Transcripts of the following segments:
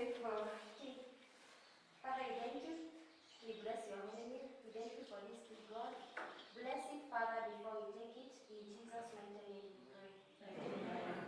pray for King. Father, we thank you. We bless your holy name. We thank you for this gift, God. Bless it, Father, before we take it. In Jesus' mighty name we pray. Amen.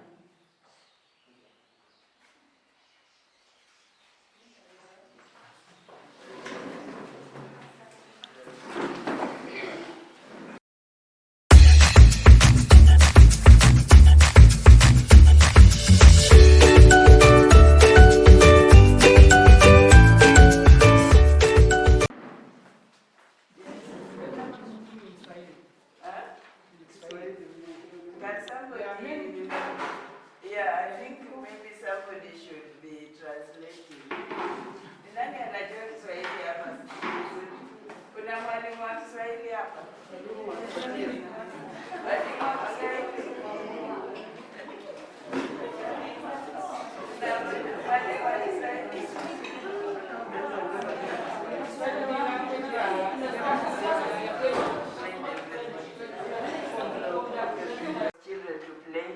Children to play,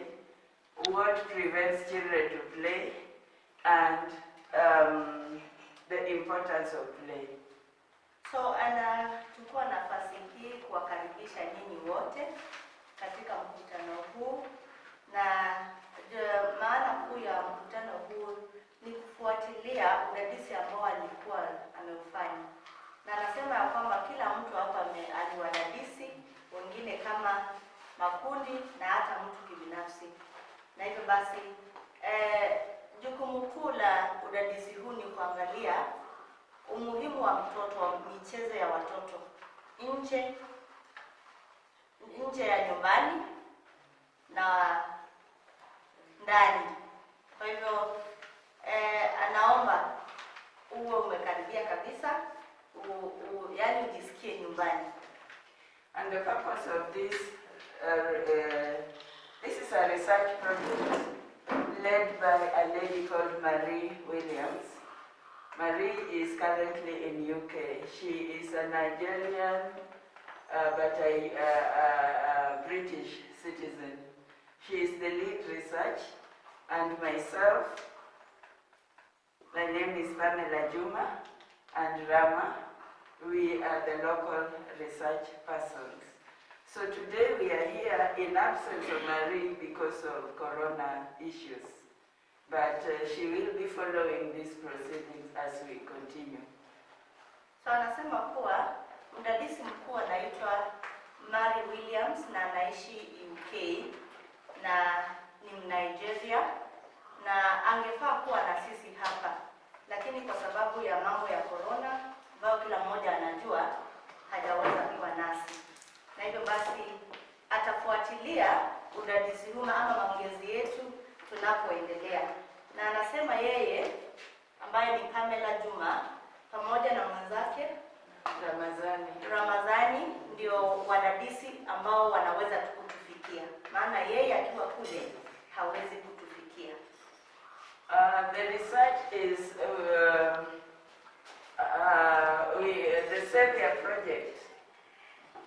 what prevents children to play, and the importance of play. So anachukua nafasi hii kuwakaribisha nyinyi wote katika mkutano huu, na maana kuu ya mkutano huu ni kufuatilia udadisi ambao alikuwa ameufanya. Na anasema ya kwamba kila mtu hapa aliwadadisi, wengine kama makundi na hata mtu kibinafsi. Na hivyo basi jukumu kuu la udadisi huu ni kuangalia umuhimu wa mtoto wa michezo ya watoto nje ya nyumbani na ndani. Kwa hivyo anaomba uwe umekaribia kabisa, yani ujisikie nyumbani. And the purpose of this is a research project led by a lady called Marie Williams. Marie is currently in UK. She is a Nigerian but a British citizen. She is the lead research, and myself, my name is Pamela Juma, and Rama, we are the local research persons. So today we are here in absence of Marie because of corona issues. But she will be following these proceedings as we continue. So anasema kuwa mdadisi mkuu anaitwa Marie Williams na anaishi UK na ni Nigeria, na angefaa kuwa na sisi hapa, lakini kwa sababu ya mambo ya corona ambayo kila mmoja anajua, hajaweza kuwa nasi. Na hivyo basi atafuatilia udadisi huu ama maongezi yetu tunapoendelea. Na anasema yeye ambaye ni Pamela Juma pamoja na mwenzake Rhamadhan ndio wadadisi ambao wanaweza kutufikia, maana yeye akiwa kule hawezi kutufikia. The research is the Savior Project.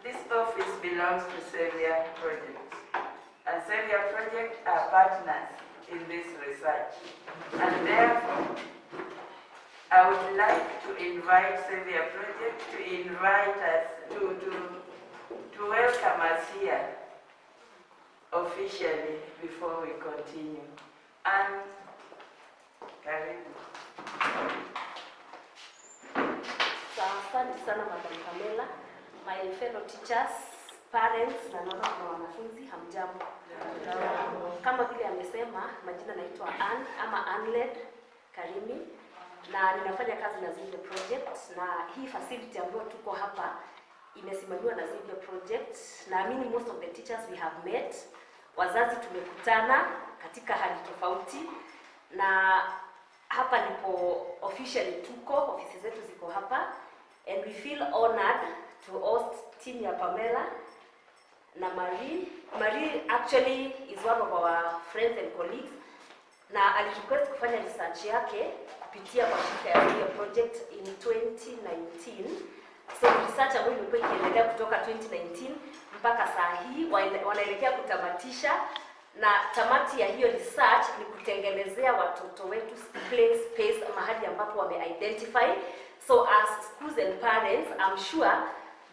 This office belongs to Savior Project, and Savior Project are partners in this research, and therefore I would like to invite Savior Project to invite us to welcome us here officially before we continue. And karibu. Asante sana Madam Pamela, my fellow teachers, parents na wanafunzi, hamjambo. Kama vile amesema, majina naitwa Ann ama Anled Karimi, na ninafanya kazi na Zile Project, na hii facility ambayo tuko hapa imesimamiwa na Zile Project. Naamini most of the teachers we have met, wazazi tumekutana katika hali tofauti, na hapa ndipo officially tuko, ofisi zetu ziko hapa, and we feel honored to host team ya Pamela na Marie. Marie actually is one of our friends and colleagues, na alirequest kufanya research yake kupitia kwa shirika ya Zile Project in 2019. So research ambayo imekuwa ikiendelea kutoka 2019 mpaka saa hii, wanaelekea kutamatisha na tamati ya hiyo research ni kutengenezea watoto wetu play space mahali ambapo wame-identify. So as schools and parents, I'm sure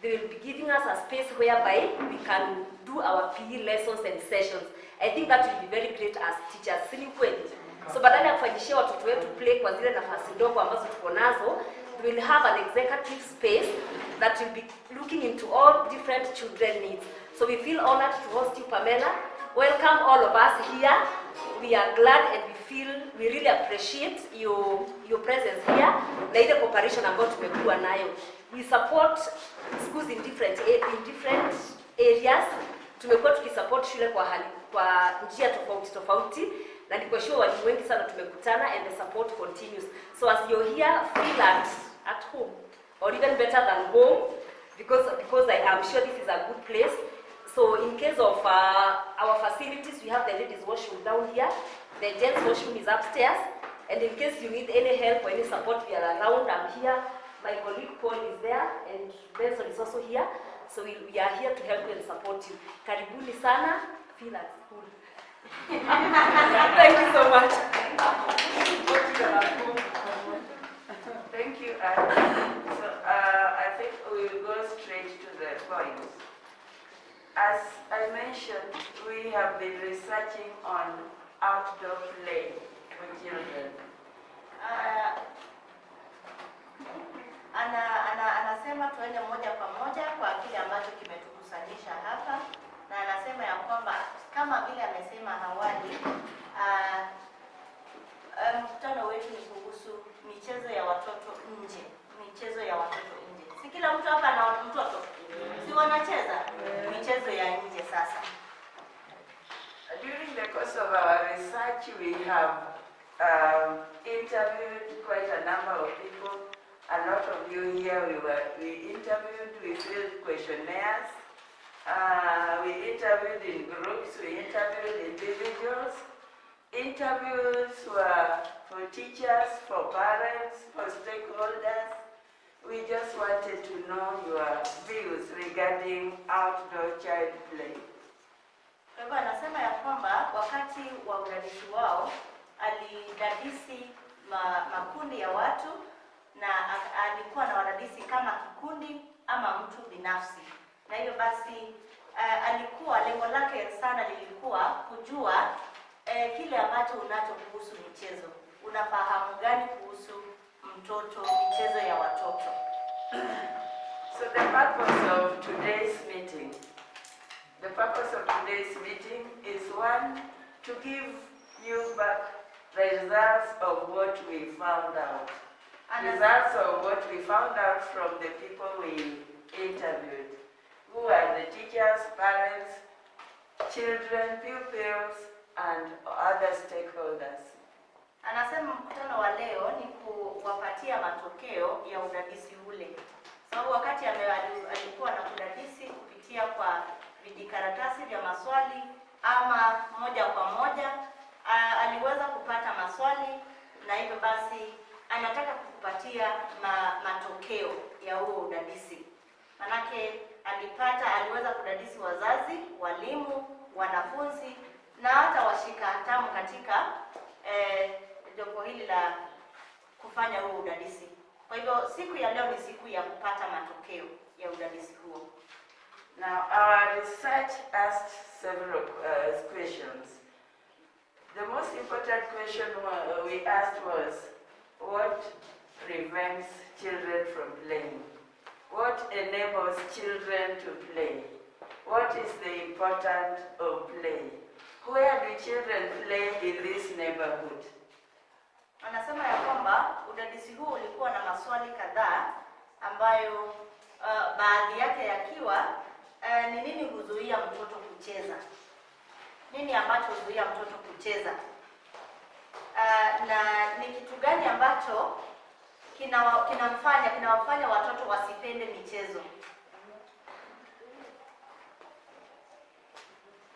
they will be giving us a space whereby we can do our PE lessons and sessions. I think that will be very great as teachers. Si ni kweli? So badala ya kufanyishia watoto wetu play kwa zile nafasi ndogo ambazo tuko nazo, we will have an executive space that will be looking into all different children needs. So we feel honored to host you, Pamela. Welcome all of us here. We are glad and we really appreciate your presence here na ile cooperation ambayo tumekuwa nayo. We support schools in different areas. Tumekuwa tukisupport shule kwa njia tofauti na niko sure walimu wengi sana tumekutana and the support continues. So as you're here, feel at home or even better than home because I am sure this is a good place. So in case of our facilities, we have the ladies washroom down here, the gents washroom is upstairs, and in case you need any help or any support, we are around. I'm here, my colleague Paul is there, and Benson is also here. So we are here to help you and support you. Karibuni sana, feel at school. Thank you so much. Thank you, Anne. So I think we will go straight to the point. As I mentioned, we have been researching on outdoor play for children. Anasema tuende moja kwa moja kwa kile ambacho kimetukusanyisha hapa, na anasema ya kwamba kama vile amesema awali, mkutano wetu ni kuhusu michezo ya watoto nje. Michezo ya watoto nje. Si kila mtu hapa ana mtoto? Si wanacheza michezo ya nje sasa. During the course of our research, we have interviewed quite a number of people. A lot of you here, we interviewed, we filled questionnaires, we interviewed in groups, we interviewed individuals. Interviews were for teachers, for parents, for stakeholders. We just wanted to know your views regarding outdoor child play. Kwa hivyo anasema ya kwamba wakati wa udadisi wao alidadisi makundi ya watu na alikuwa na wadadisi kama kikundi ama mtu binafsi. Na hiyo basi alikuwa lengo lake sana lilikuwa kujua kile ambacho unacho kuhusu michezo. Unafahamu gani kuhusu mtoto, michezo ya watoto? So the purpose of today's meeting is one, to give you back the results of what we found out. Results of what we found out from the people we interviewed, who are the teachers, parents, children, pupils, and other stakeholders. Anasema mkutano wa leo ni kuwapatia matokeo ya udadisi ule. Sababu wakati alikuwa na kudadisi kupitia kwa vijikaratasi vya maswali ama moja kwa moja, aliweza kupata maswali na hivyo basi anataka kukupatia matokeo ya huo udadisi. Manake aliweza kudadisi wazazi, walimu, wanafunzi na hata washika hatamu katika jopo hili la kufanya huo udadisi. Kwa hivyo siku ya leo ni siku ya kupata matokeo ya udadisi huo. Now our research asked several questions. The most important question we asked was, what prevents children from playing? What enables children to play? What is the importance of play? Where do children play in this neighborhood? Anasema ya kwamba udadisi huu ulikuwa na maswali kadhaa ambayo baadhi yake yakiwa ni nini huzuia mtoto kucheza? Nini ambacho huzuia mtoto kucheza? Na ni kitu gani ambacho kinawafanya watoto wasipende michezo?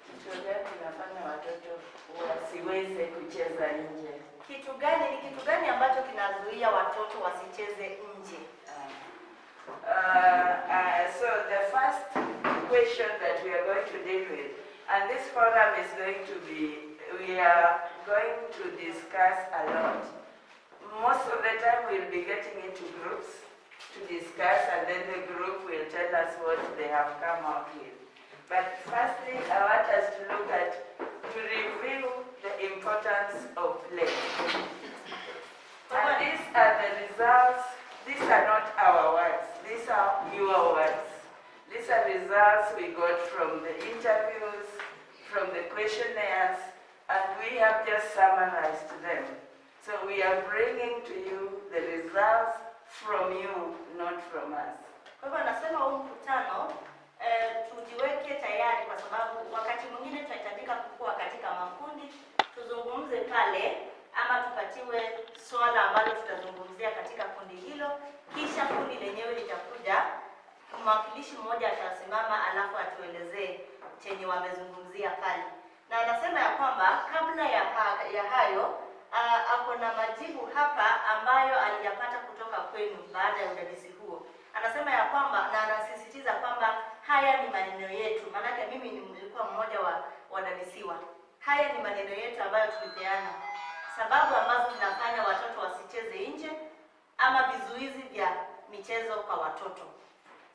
Kitu gani kinafanya watoto wasiweze kucheza nje? Ni kitu gani ambacho kinazuia watoto wasicheze nje? So the first question that we are going to deal with And this forum is going to be, we are going to discuss a lot. Most of the time we'll be getting into groups to discuss, and then the group will tell us what they have come out with. But firstly, I want us to look at, to review the importance of play. And these are the results. These are not our words. These are your words. These are results we got from the interviews, from the questionnaires, and we have just summarized them. So we are bringing to you the results from you, not from us. Kwa hivyo nasema huu mkutano tujiweke tayari, kwa sababu wakati mwingine tunahitajika kukua katika makundi, tuzungumze pale ama tupatiwe swala ambalo tutazungumzia katika kundi hilo, kisha kundi lenyewe litakuja, mwakilishi mmoja atasimama alafu atuelezee chenye wamezungumzia pale. Na anasema ya kwamba kabla ya hayo ako na majibu hapa ambayo aliyapata kutoka kwenu baada ya udadisi huo. Anasema ya kwamba, na anasisitiza kwamba haya ni maneno yetu, maanake mimi nilikuwa mmoja wa wadadisiwa. Haya ni maneno yetu ambayo tulipeana, sababu ambazo zinafanya watoto wasicheze nje ama vizuizi vya michezo kwa watoto.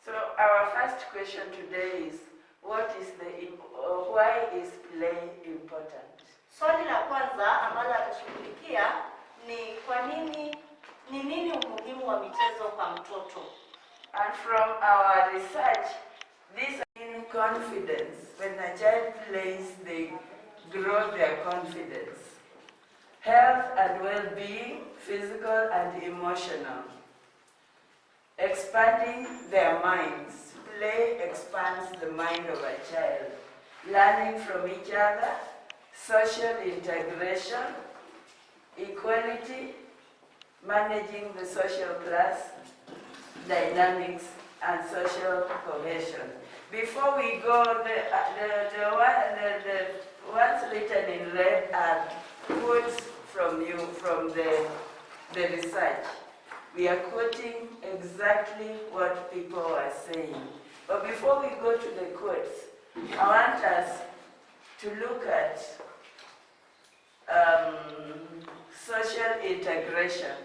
So our first question today is, why is play important? Swali la kwanza ambalo atashughulikia ni kwa nini, ni nini umuhimu wa michezo kwa mtoto? And from our research, this in confidence. When a child plays, they grow their confidence. Health and well-being, physical and emotional. Expanding their minds. Play expands the mind of a child. Learning from each other, social integration, equality, managing the social class dynamics, and social cohesion. Before we go, the ones written in red are quotes from you, from the research. We are quoting exactly what people are saying. But before we go to the quotes, I want us to look at social integration.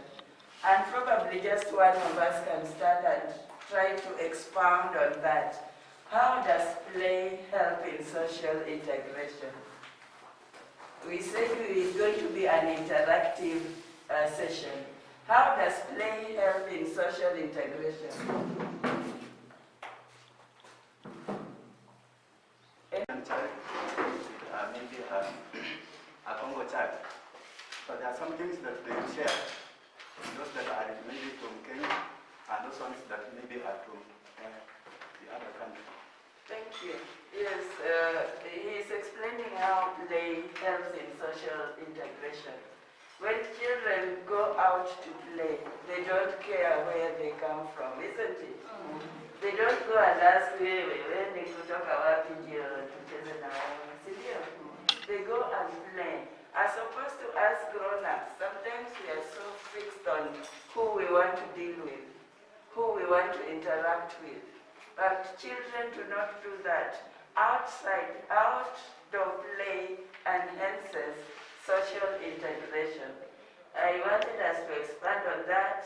And probably just one of us can start and try to expound on that. How does play help in social integration? We said it's going to be an interactive session. How does play help in social integration? Maybe a Congo child, but there are some things that they share. Those that are maybe from Kenya, and those ones that maybe are from the other country. Thank you. Yes, he is explaining how play helps in social integration. When children go out to play, they don't care where they come from, isn't it? They don't go and ask, when they kutoka wapi ndio tucheze na wao, si ndio? They go and play. As opposed to us grown-ups, sometimes we are so fixed on who we want to deal with, who we want to interact with. But children do not do that. Outside, outdoor play enhances social integration. I wanted us to expand on that.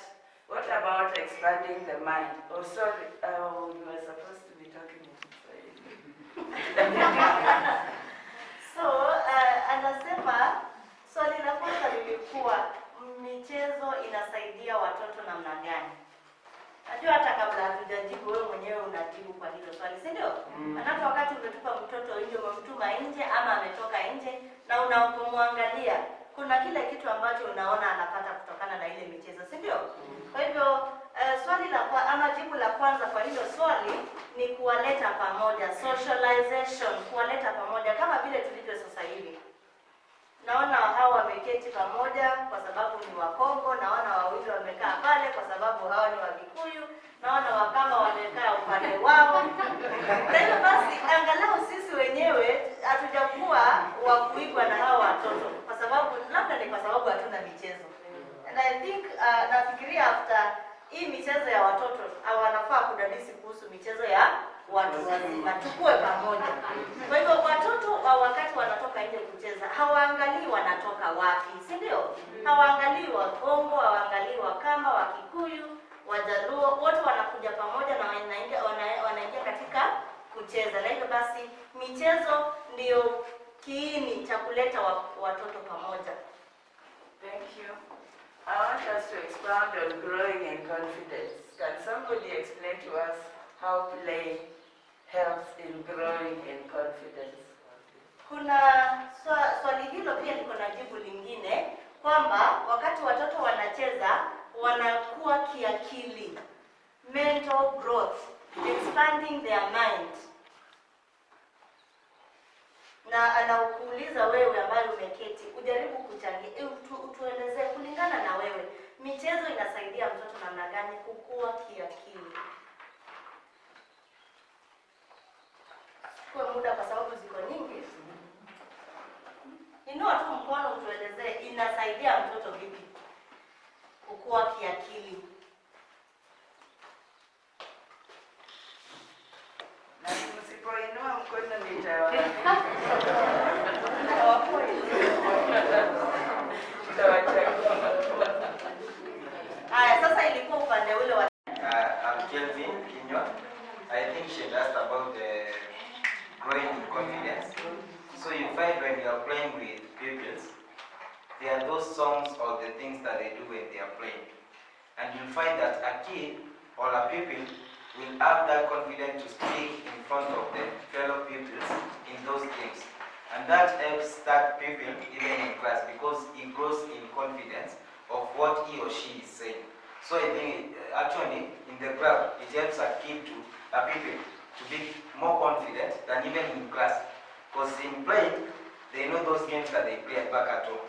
What about expanding the mind? Oh, sorry, you were supposed to be talking in Swahili. So, anasema swali la kwanza lilikuwa michezo inasaidia watoto namna gani? Najua hata kabla hatujajibu wewe mwenyewe unajibu kwa hilo swali, si ndio? Manake wakati umetupa mtoto nje, umemtuma nje ama ametoka nje na unapomwangalia, kuna kile kitu ambacho unaona anapata kutokana na ile michezo, si ndio? Kwa hivyo swali la ama jibu la kwanza kwa hilo swali ni kuwaleta pamoja, socialization, kuwaleta pamoja kama vile tulivyo sasa hivi. Naona hao wameketi pamoja kwa sababu ni Wakongo, naona wawili wamekaa pale kwa sababu hao ni Wakikuyu, naona Wakamba wamekaa upande wao. Kwa hivyo basi angalau sisi wenyewe hatujakuwa wa kuigwa na hao watoto, kwa sababu labda ni kwa sababu hatuna michezo. And I think nafikiria after hii michezo ya watoto wanafaa kudadisi kuhusu michezo ya watu wazima, tukue pamoja. Kwa hivyo watoto wakati wanatoka nje kucheza hawaangalii wanatoka wapi, si ndio? Hawaangalii Wakongo, hawaangalii Wakamba, Wakikuyu, Wajaluo, wote wanakuja pamoja na wanaingia katika kucheza. Na hivyo basi michezo ndio kiini cha kuleta watoto pamoja. Thank you. I want us to expound on growing in confidence. Can somebody explain to us how play helps in growing in confidence? Kuna swali hilo pia liko na jibu lingine kwamba wakati watoto wanacheza wanakuwa kiakili, mental growth, expanding their mind. Na anakuuliza wewe ambaye umeketi, ujaribu kuchangia, tuelezee kulingana na wewe, michezo inasaidia mtoto namna gani kukua kiakili? Kwa muda kwa sababu ziko nyingi. Inua tu mkono utuelezee inasaidia mtoto vipi kukua kiakili. Na msipoinua mkono nitawaambia. Haya, sasa ilikuwa upande ule wa I'm Kelvin Kinywa. I think she asked about the growing in confidence. So you find when you are playing with pupils, there are those songs or the things that they do when they are playing. And you'll find that a kid or a pupil will have that confidence to speak in front of the fellow pupils in those games. And that helps that pupil even in class because he grows in confidence of what he or she is saying. So I think actually in the club it helps a pupil to be more confident than even in class. Because in playing, they know those games that they play back at home.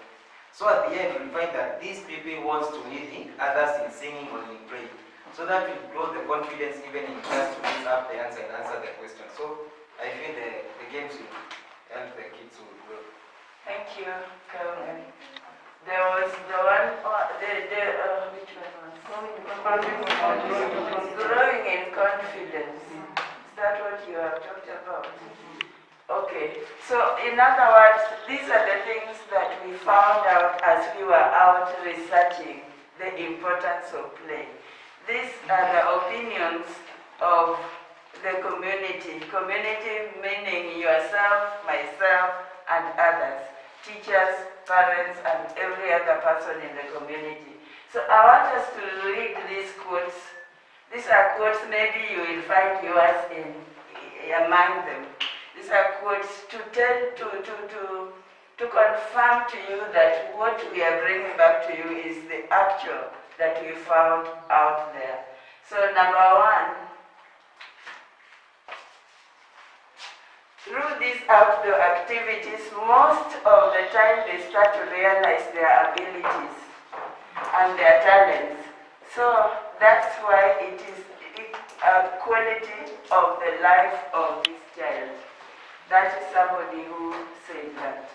So at the end, you'll find that these people want to lead others in singing or in praying. So that will grow the confidence even in class to raise up the answer and answer the question. So I feel the games will help the kids to grow. Thank you, Kelvin. There was the one, which one was? Growing in confidence. Is that what you have talked about? Okay, so in other words, these are the things that we found out as we were out researching the importance of play. These are the opinions of the community. Community meaning yourself, myself, and others. Teachers, parents, and every other person in the community. So I want us to read these quotes. These are quotes, maybe you will find yours among them. These are quotes to confirm to you that what we are bringing back to you is the actual that we found out there. So number one, through these outdoor activities, most of the time they start to realize their abilities and their talents. So that's why it is a quality of the life of this child. That is somebody who said that.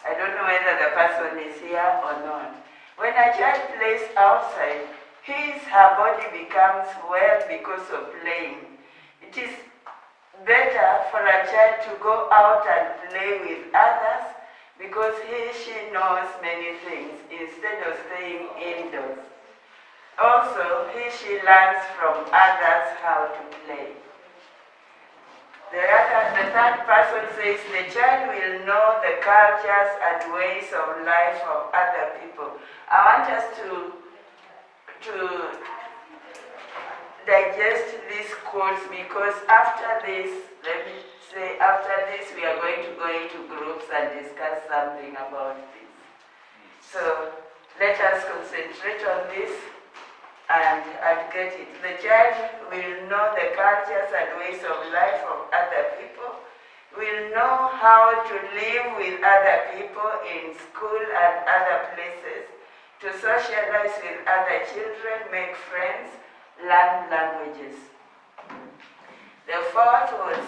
I don't know whether the person is here or not. When a child plays outside, her body becomes well because of playing. It is better for a child to go out and play with others because she knows many things instead of staying indoors. Also, she learns from others how to play. The third person says the child will know the cultures and ways of life of other people. I want us to digest these quotes because after this, let me say, after this we are going to go into groups and discuss something about this. So let us concentrate on this and get it. The child will know the cultures and ways of life of other people, will know how to live with other people in school and other places, to socialize with other children, make friends, learn languages. The fourth was,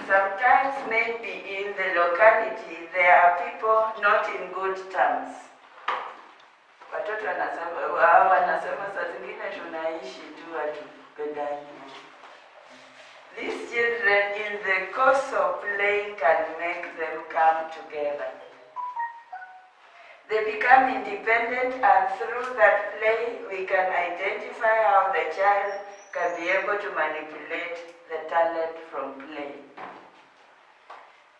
sometimes maybe in the locality there are people not in good terms. Watoto wanasema saa zingine tunaishi tu hatupendani. These children, in the course of playing, can make them come together. They become independent, and through that play, we can identify how the child can be able to manipulate the talent from play.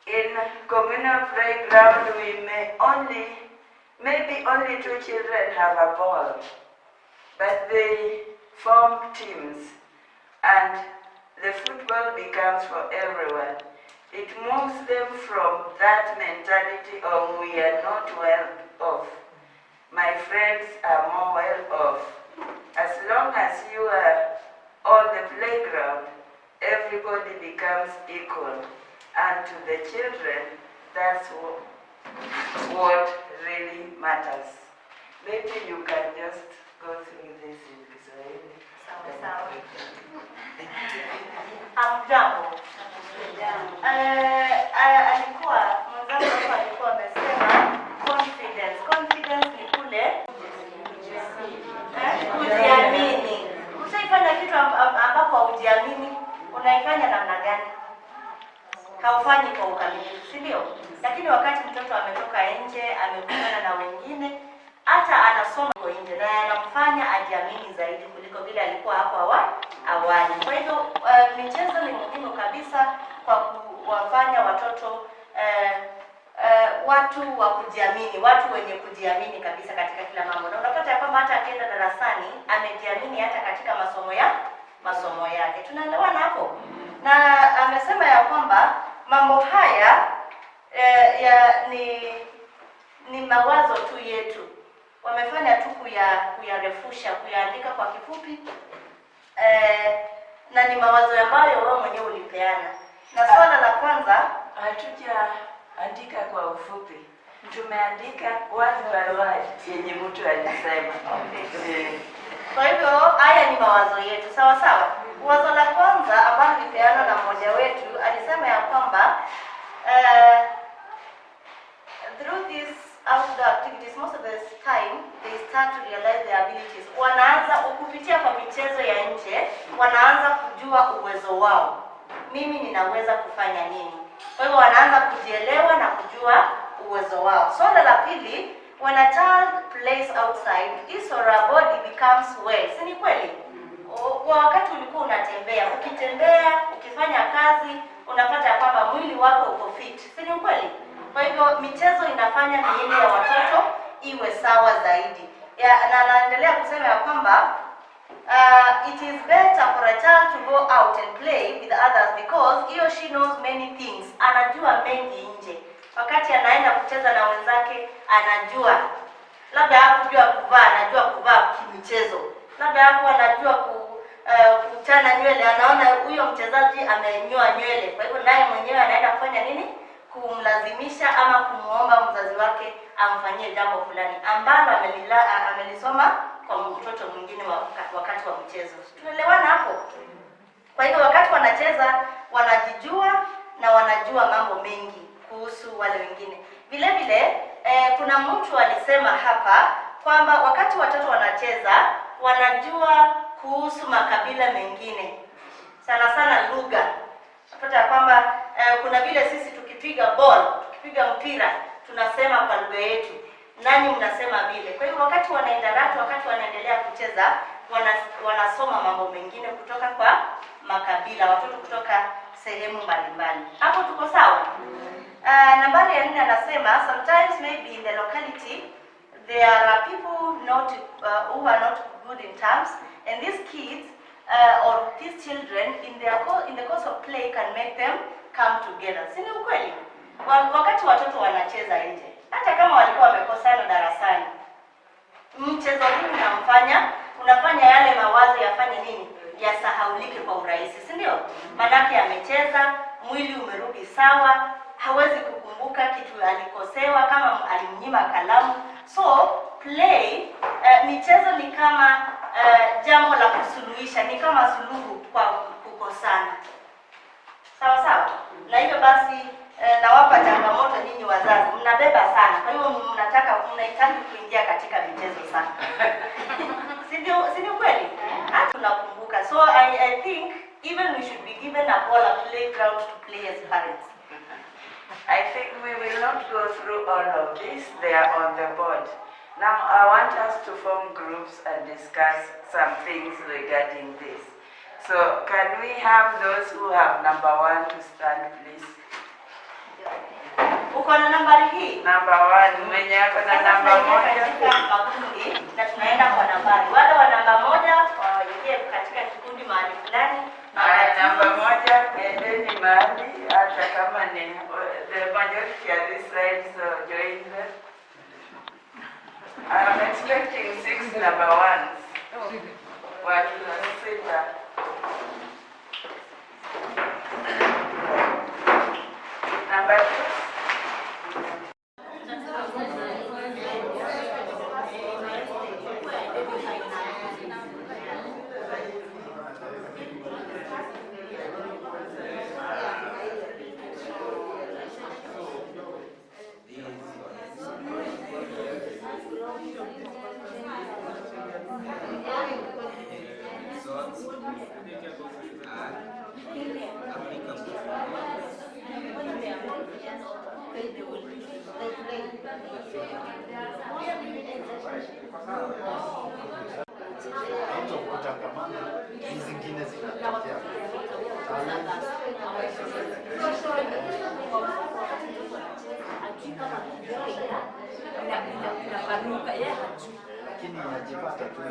In communal playground, maybe only 2 children have a ball, but they form teams, and the football becomes for everyone. It moves them from that mentality of we are not well off. My friends are more well off. As long as you are on the playground, everybody becomes equal. And to the children, that's what really matters. Maybe you can just go through this in Kiswahili. Sawa. Hamjambo. Mwenzangu alikuwa amesema confidence. Confidence ni kule kujiamini. Ushaifanya kitu ambapo hujiamini, unaifanya namna gani? Haufanyi kwa ukamilifu, si ndio? Lakini wakati mtoto ametoka nje, amekutana na wengine, hata anasoma kwa nje na anamfanya ajiamini zaidi kuliko vile alikuwa hapo awali. Kwa hivyo michezo ni muhimu kabisa kwa kuwafanya watoto watu wa kujiamini, watu wenye kujiamini kabisa katika kila mambo. Na unapata ya kwamba hata akienda darasani amejiamini hata katika masomo yake. Tunaelewana hapo? Na amesema ya kwamba mambo haya ni mawazo tu yetu. Wamefanya tu kuyarefusha, kuyaandika kwa kifupi, na ni mawazo ambayo wewe mwenyewe ulipeana. Na swala la kwanza, hatujaandika kwa ufupi, tumeandika word by word yenye mtu alisema. Kwa hivyo haya ni mawazo yetu, sawa sawa. Wazo la kwanza ambalo lipeana na mmoja wetu alisema ya kwamba through these outdoor activities, most of the time they start to realize their abilities. Wanaanza kupitia kwa michezo ya nje, wanaanza kujua uwezo wao. Mimi ninaweza kufanya nini? Kwa hivyo wanaanza kujielewa na kujua uwezo wao. Swala la pili, when a child plays outside, his or her body becomes well. Si ni kweli? Wakati ulikuwa unatembea, ukitembea, ukifanya kazi, unapata kwamba mwili wako uko fit. Si ni kweli? Kwa hivyo michezo inafanya miili ya watoto iwe sawa zaidi. Na anaendelea kusema ya kwamba it is better for a child to go out and play with others because he or she knows many things. Anajua mengi nje. Wakati anaenda kucheza na wenzake, anajua. Labda hakujua kuvaa, anajua kuvaa kimichezo. Labda hapo anajua kuchana nywele, anaona huyo mchezaji amenyoa nywele. Kwa hivyo naye mwenyewe anaenda kufanya nini? Kumlazimisha ama kumuomba mzazi wake amfanyie jambo fulani ambalo amelisoma kwa mtoto mwingine wakati wa mchezo. Tunaelewana hapo? Kwa hivyo wakati wanacheza, wanajijua na wanajua mambo mengi kuhusu wale wengine. Vile vile kuna mtu alisema hapa kwamba wakati watoto wanacheza, wanajua kuhusu makabila mengine. Sana sana lugha. Napata kwamba kuna vile sisi tukipiga tukipiga mpira, tunasema kwa lugha yetu. Nani mnasema vile. Kwa hiyo wakati wanainteract, wakati wanaendelea kucheza, wanasoma mambo mengine kutoka kwa makabila, watoto kutoka sehemu mbalimbali. Hapo tuko sawa? Nambari ya 4 anasema sometimes maybe in the locality there are people who are not good in terms, and these kids or these children in the course of play can make them come together. Si ni ukweli? Wakati watoto wanacheza nje, hata kama walikuwa wamekosana darasani, mchezo huu unafanya yale mawazo yafanye nini? Yasahaulike kwa urahisi, si ndio? Manake amecheza, mwili umerudi sawa, hawezi kukumbuka kitu alikosewa kama alimnyima kalamu. So play, michezo ni kama jambo la kusuluhisha, ni kama suluhu kwa kukosana. Sawa sawa? Na hivyo basi nawapa changamoto nyinyi wazazi, mnabeba sana. Kwa hiyo mnahitaji kuingia katika michezo sana. Si ndio kweli? Hata tunakumbuka. So I think even we should begin given a ball, a playground to play as parents. I think we will not go through all of this. They are on the board. Now I want us to form groups and discuss some things regarding this. So can we have those who have number 1 to stand, please? Uko na nambari hii? Number 1, mwenye ako na namba 1. Katika makundi na tunaenda kwa nambari. Wale wa namba 1 waingie katika kikundi mahali fulani. Namba 1, endeni mahali hata kama ni the majority at this side, so join them. I'm expecting 6 number 1s. Watu wasita. Number 2. Zingine zinatokea. Lakini inajipata tu.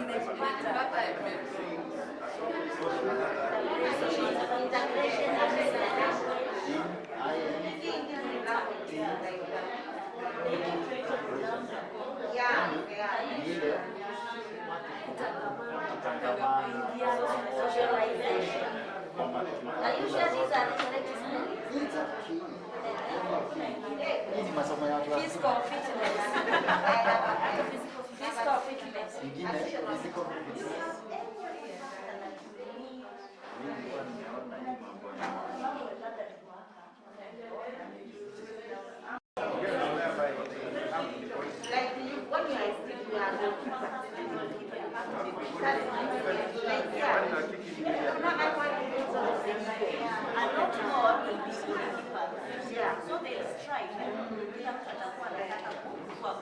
Hii ni masomo ya watu wazima. Physical fitness. Ingine physical fitness. So they'll strive. Kila mtu atakuwa anataka kuwa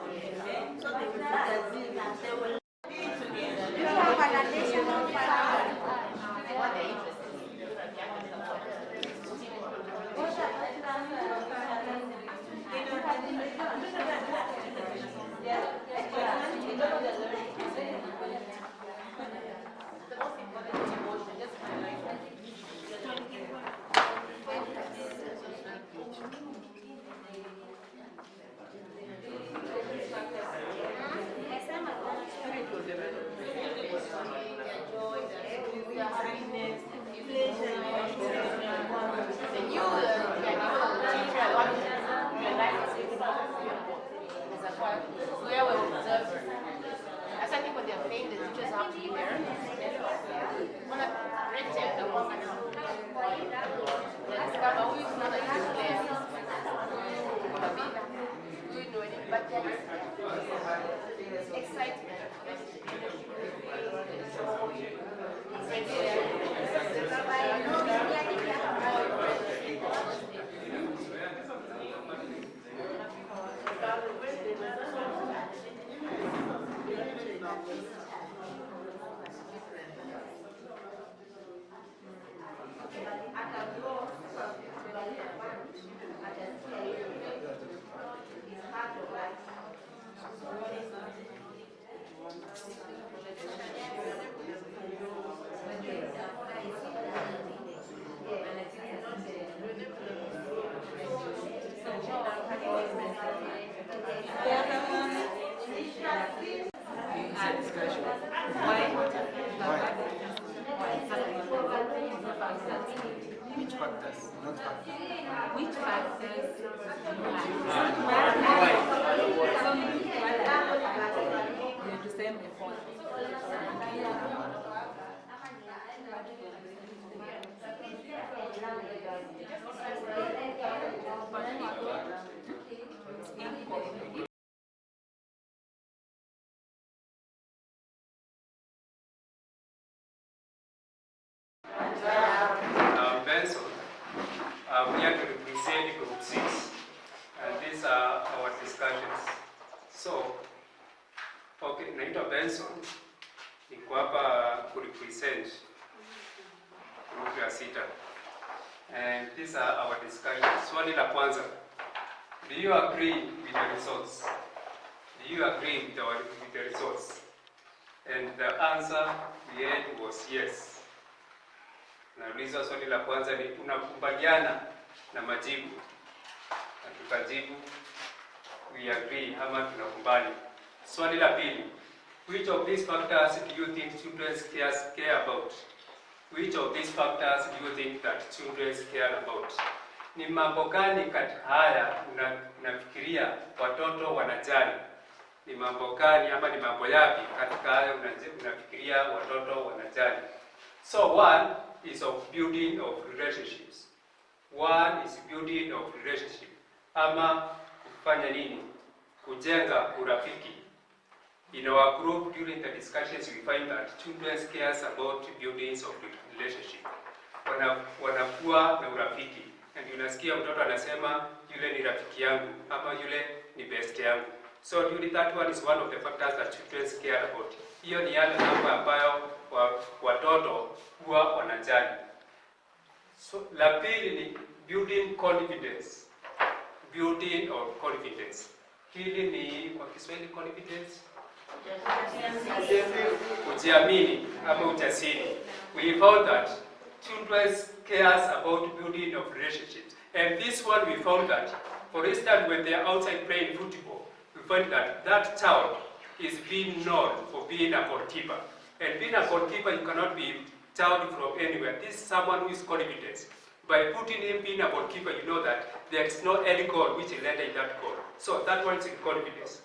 so they will Which factors? Not factors. Which factors? Ben said group 6. And these are our discussions. So, okay, naitwa Benson. Niko hapa kurepresent group ya 6. And these are our discussions. Swali la kwanza. Do you agree with the results? Do you agree with the results? And the answer we had was yes. Nauliza swali la kwanza ni unakubaliana na majibu. Na tukajibu we agree ama tunakubali. Swali la pili. Which of these factors do you think children care about? Which of these factors do you think that children care about? Ni mambo gani katika haya unafikiria watoto wanajali? Ni mambo gani ama ni mambo yapi katika haya unafikiria watoto wanajali? So one is of building of relationships. One is building of relationship. Ama kufanya nini? Kujenga urafiki. In our group, during the discussions, we find that children cares about buildings of relationship. Wanakuwa na urafiki. And unasikia mtoto anasema yule ni rafiki yangu ama yule ni best yangu. So during that one is one of the factors that children care about. Hiyo ni yale mambo ambayo watoto huwa wanajali. So la pili ni building confidence. Building of confidence. Hili ni kwa Kiswahili confidence. Kujiamini ama ujasiri. We found that children cares about building of relationships. And this one we found that, for instance, when they are outside playing football, we find that that child is being known for being a goalkeeper. And being a goalkeeper, you cannot be child from anywhere. This is someone who is confident. By putting him being a goalkeeper, you know that there is no any goal which will end in that goal. So that one is in confidence.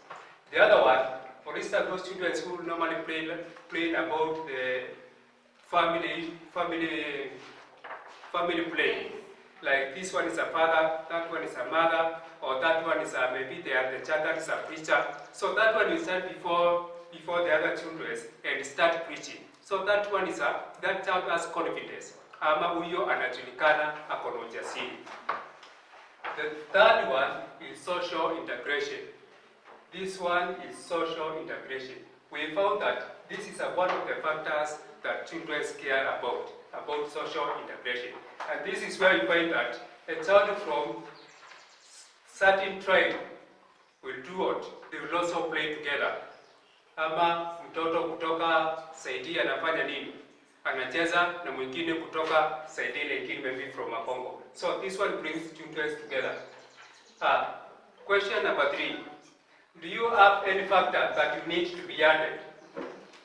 The other one, for instance, those children who normally play about the family play. Like this one is a father, that one is a mother, or that one is maybe the child that is a preacher. So that one you stand before the other children and start preaching. So that one is that child has confidence. Ama huyo anajulikana ako na ujasiri. The third one is social integration. This one is social integration. We found that this is one of the factors that children care about social integration. And this is where you find that a child from certain tribe will do what? They will also play together. Ama mtoto kutoka saidi anafanya nini? Anacheza na mwingine kutoka saidi ile ingine maybe from Congo. So this one brings children together. Question number 3. Do you have any factor that you need to be added?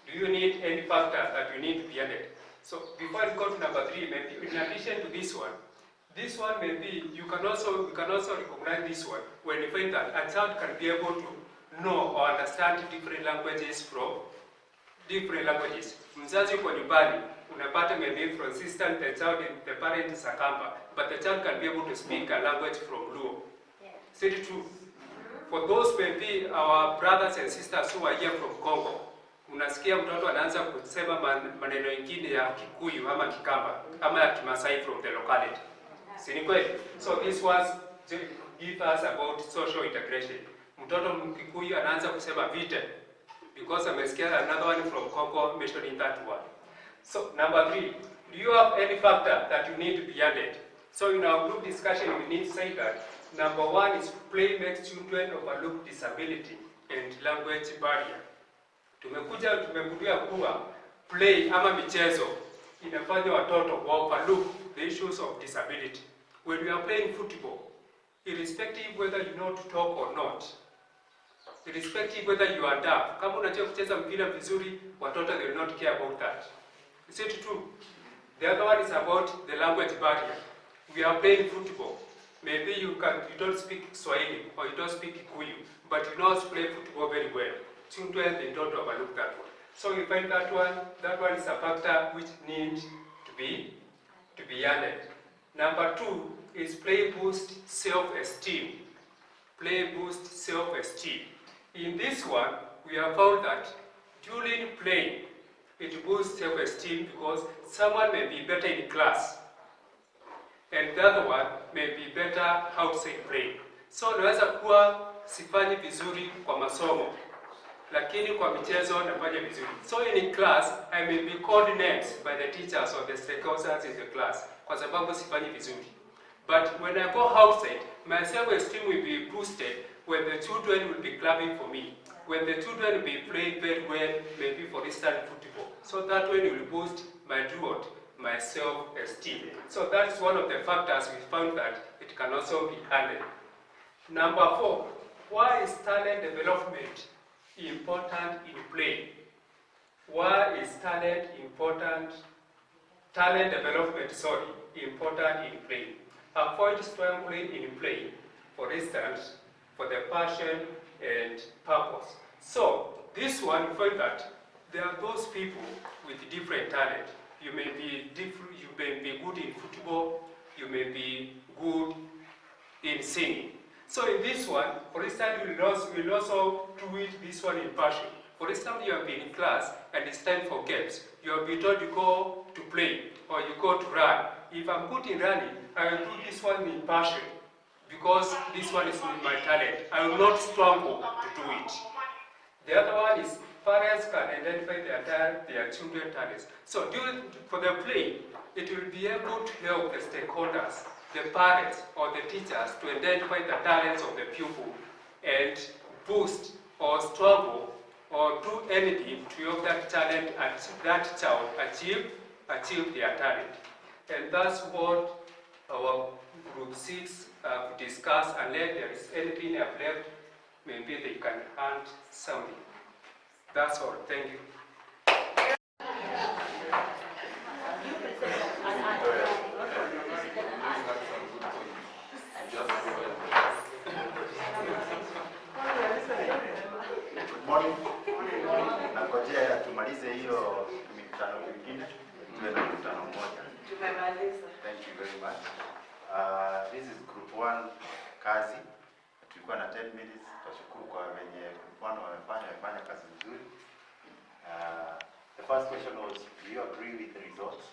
Do you need any factor that you need to be added? So before I go to number 3, maybe in addition to this one maybe we can also recognize this one when you find that a child can be able to know or understand different languages from different languages. Mzazi kwa nyumbani unapata maybe for instance the parent is a Kamba, but the child can be able to speak a language from Luo. Yeah. Is it true? For those maybe our brothers and sisters who are here from Congo, unasikia mtoto anaanza kusema maneno mengine ya Kikuyu ama Kikamba ama ya Kimasai from the locality. Si ni kweli? So this was to give us about social integration. Mtoto Mkikuyu anaanza kusema vite because amesikia another one from Congo mentioning that one. So number 3, do you have any factor that you need to be added? So in our group discussion we need to say that number 1 is play makes children overlook disability and language barrier. Tumekuja kuwa play ama michezo inafanya watoto wa overlook the issues of disability. When you are playing football, irrespective whether you know to talk or not, irrespective whether you are deaf, kama unajua kucheza mpira vizuri, watoto they will not care about that. Is it true? The other one is about the language barrier. We are playing football. Maybe you don't speak Swahili or you don't speak Kikuyu, but you know how to play football very well. Children, they don't overlook that one. So you find that one is a factor which needs to be added. Number 2 is play boost self-esteem. Play boost self-esteem. In this one, we have found that during playing, it boosts self-esteem because someone may be better in class. and the other one may be better outside playing. So naweza kuwa sifanyi vizuri kwa masomo, lakini kwa michezo nafanya vizuri. So in class, I may be called names by the teachers or the stakeholders in the class kwa sababu sifanyi vizuri. But when I go outside, my self-esteem will be boosted when the children will be clapping for me. When the children will be playing very well, maybe for instance football. So that way will boost my reward, my self-esteem. So that is one of the factors we found that it can also be handled. Number 4, why is talent development important in play? Why is talent development, important in play? Avoid strangling in play, for instance, for the passion and purpose. So, this one, you find that there are those people with different talent. You may be good in football, you may be good in singing. So in this one, for instance, we'll also do this one in passion. For instance, you have been in class and it's time for games. You have been told you go to play or you go to run. If I'm good in running, I will do this one in passion because this one is my talent. I will not struggle to do it. The other one is parents can identify their children's talents. So for the play, it will be able to help the stakeholders, the parents or the teachers to identify the talents of the pupil and boost or struggle or do anything to help that talent and that child achieve their talent. And that's what our group 6 discussed, and if there is anything I've left, maybe they can add something. That's all. Thank you. Morning. Nangojea tumalize hiyo mikutano mingine tuwe na mkutano mmoja. Tumemaliza. Thank you very much. This is group 1 kazi. Tulikuwa na 10 minutes. Tutashukuru kwa wenye group 1 wamefanya kazi nzuri. The first question was, do you agree with the results?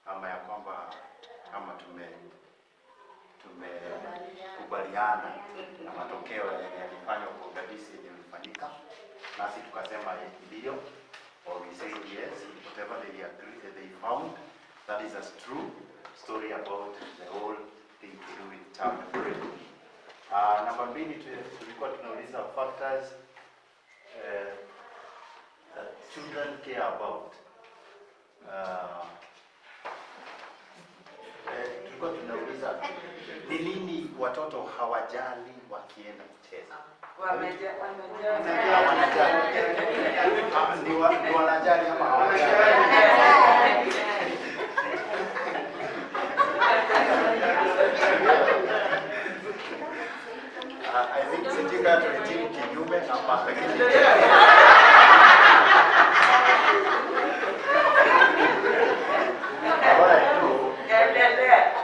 Ama ya kwamba kama tumekubaliana na matokeo yalifanywa kwa udadisi yenye ulifanyika, nasi tukasema ndio, or we say yes, whatever they agree, they found, that is a true story about the whole thing to do with child brain. Namba 2, tulikuwa tunauliza factors that children care about. Tulikuwa tunauliza ni nini watoto hawajali wakienda kucheza. Wamejali. Ni wanajali ama hawajali? I think sijika tulijibu kinyume ama lakini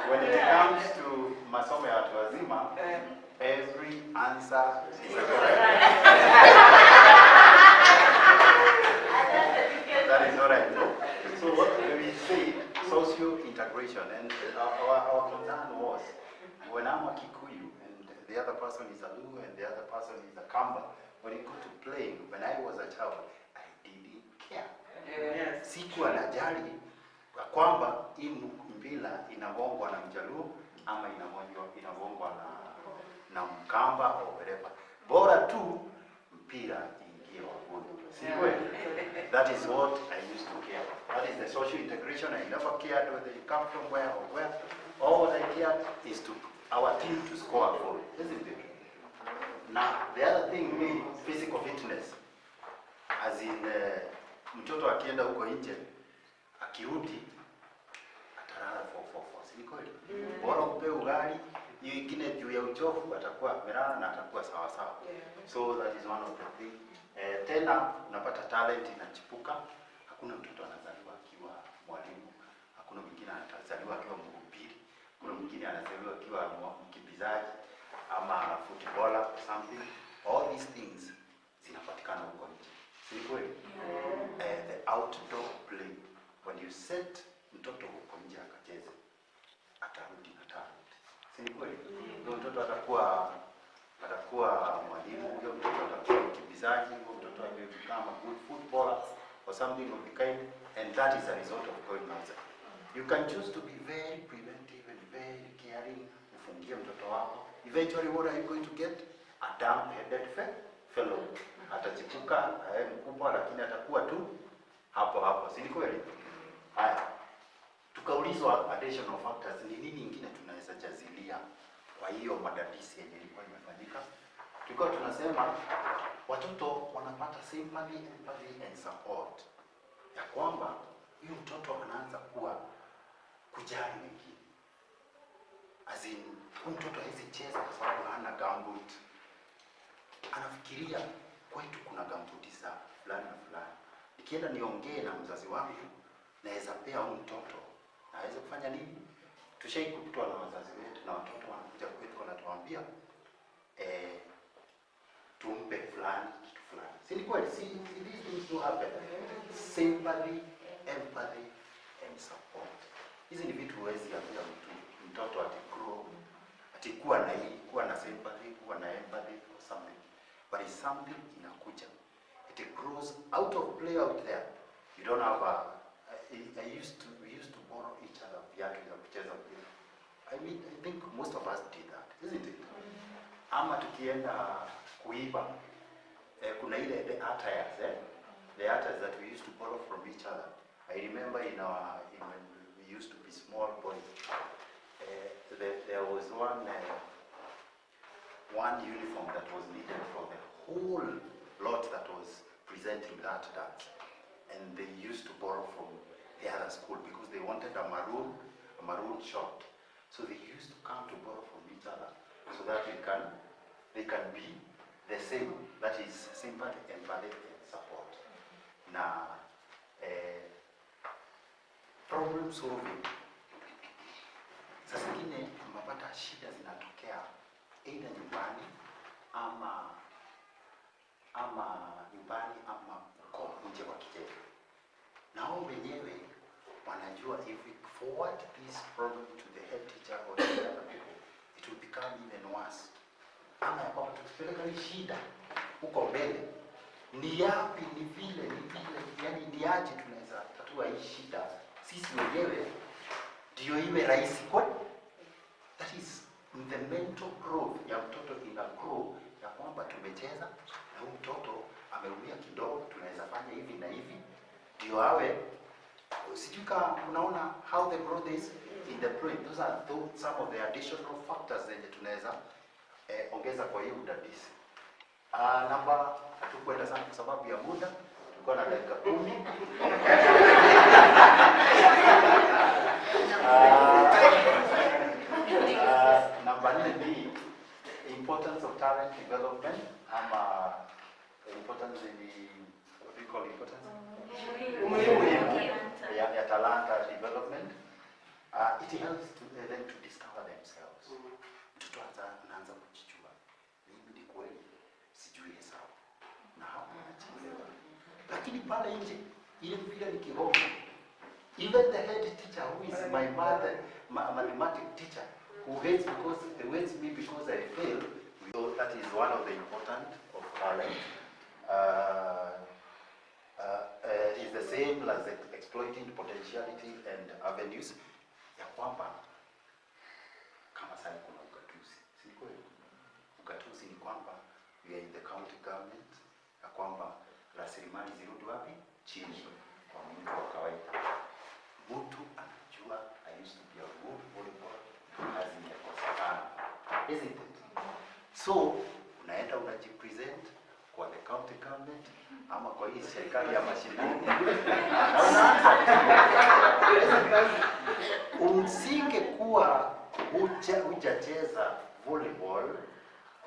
when it comes to masomo ya watu wazima, every answer is correct. That is what I know. So what we say, socio integration, and our concern was when I'm a Kikuyu and the other person is a Luo and the other person is a Kamba, when you go to playing, when I was a child, I didn't care. Yes. Sikuwa najali kwamba hii mpira inagongwa na Mjaluo ama inagongwa na Mkamba au whatever. Bora tu mpira ingie wagoni. Si kweli? That is what I used to care. That is the social integration. I never cared whether you come from where or where. All what I cared is to our team to score a goal. Isn't it? Now, the other thing is physical fitness. As in, mtoto akienda huko nje, akirudi, atalala 444. Si kweli? Bora upe ugali, hiyo ingine juu ya uchovu, atakuwa amelala na atakuwa sawa sawa. So that is one of the things. Tena, unapata talent inachipuka. Hakuna mtoto anazaliwa akiwa mwalimu. Hakuna mwingine anazaliwa akiwa mhubiri. Kuna mwingine anazaliwa akiwa mkimbizaji ama footballer or something. All these things zinapatikana huko nje. Si kweli? The outdoor play. When you set mtoto huko nje akacheze, atarudi na talent. Si ni kweli? Huyo mtoto atakuwa mwalimu, huyo mtoto atakuwa mkimbizaji, huyo mtoto will become a good footballer or something of the kind, and that is a result of going outside. You can choose to be very preventive and very caring, ufungie mtoto wako. Eventually what are you going to get? A dumb-headed fellow. Atachipuka mkubwa, lakini atakuwa tu hapo. Si ni kweli? Haya. Tukaulizwa additional factors, ni nini ingine tunaweza jazilia kwa hiyo madadisi yenye ilikuwa imefanyika. Tulikuwa tunasema watoto wanapata sympathy, empathy and support. Ya kwamba huyu mtoto anaanza kujali wengine. As in, huyu mtoto hawezi cheza kwa sababu hana gumboot. Anafikiria kwetu kuna gumboot za fulani na fulani. Nikienda niongee na mzazi wangu, naweza pea huyu mtoto naweza kufanya nini? Tushaikutwa na wazazi wetu na watoto wanakuja kwetu wanatuambia tumpe fulani kitu fulani. Si ni kweli? See, these things do happen. Sympathy, empathy and support. Hizi ni vitu huwezi ambia mtoto atikuwa na hii, kuwa na sympathy, kuwa na empathy or something. But it's something inakuja. It grows out of play out there. You don't have we used to borrow each other viatu za kucheza mpira. I think most of us did that, isn't it? Ama tukienda kuiba, kuna ile the attires, the attires that we used to borrow from each other. I remember when we used to be small boys, there was one uniform that was needed for the whole lot that was presenting that dance, and they used to borrow from the other school because they wanted a maroon short. So they used to come to borrow from each other so that they can be the same. That is sympathy, empathy, and support. Now, problem solving. Sasa ingine mnapata shida zinatokea either nyumbani ama uko nje kwa kijiji. Na wao wenyewe wanajua if we forward this problem to the head teacher or to the other people, it will become even worse. Ama ya kwamba tukipeleka hii shida huko mbele, ni yapi, ni vile, yani ni aje tunaweza tatua hii shida sisi wenyewe ndio iwe rahisi kwa. That is the mental growth ya mtoto ina grow ya kwamba tumecheza na huyu mtoto ameumia kidogo, tunaweza fanya hivi na hivi ndio awe. Sijui kama unaona how the growth is in the brain. Those are some of the additional factors zenye tunaweza ongeza kwa hiyo udadisi. Namba hatukwenda sana kwa sababu ya muda, tulikuwa na dakika 10. Namba 4 ni importance of talent development ama importance in the, what do you call importance? Ya talanta development. It helps to them to discover themselves. Mtoto anaanza kujijua. Mimi ni kweli sijui hesabu. Na hapo anachelewa. Lakini pale nje ile mpira ni kihomo. Even the head teacher who is my mathematics teacher who hates me because I failed. So that is one of the important of talent. Is the same as exploiting potentiality and avenues. Ya kwamba kama sasa kuna ugatuzi, si kweli? Ugatuzi ni kwamba we are in the county government, ya kwamba rasilimali zirudi wapi? Chini kwa mtu wa kawaida. Mtu anajua I used to be a good volleyball, kazi imekosekana, isn't it? So unaenda unajipresent kwa the county government ama kwa hii serikali ya mashinani. Usingekuwa hujacheza volleyball,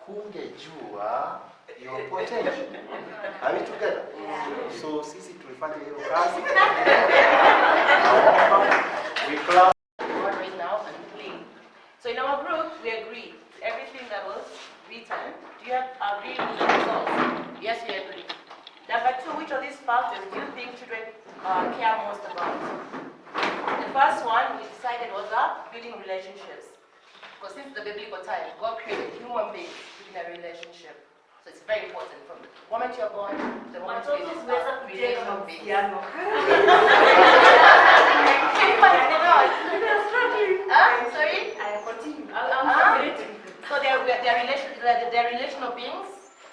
hungejua your potential. Are we together? So sisi tulifanya hiyo kazi. We clap. Right now and playing. So in our group, we agreed to everything that was written. Do you agree with the results? Yes, we agree. Number 2, which of these factors do you think children care most about? The first one we decided was building relationships. Because since the biblical time, God created human beings in a relationship. So it's very important from the moment you're born, the moment you start relational beings. Sorry? I continue. So they're relational beings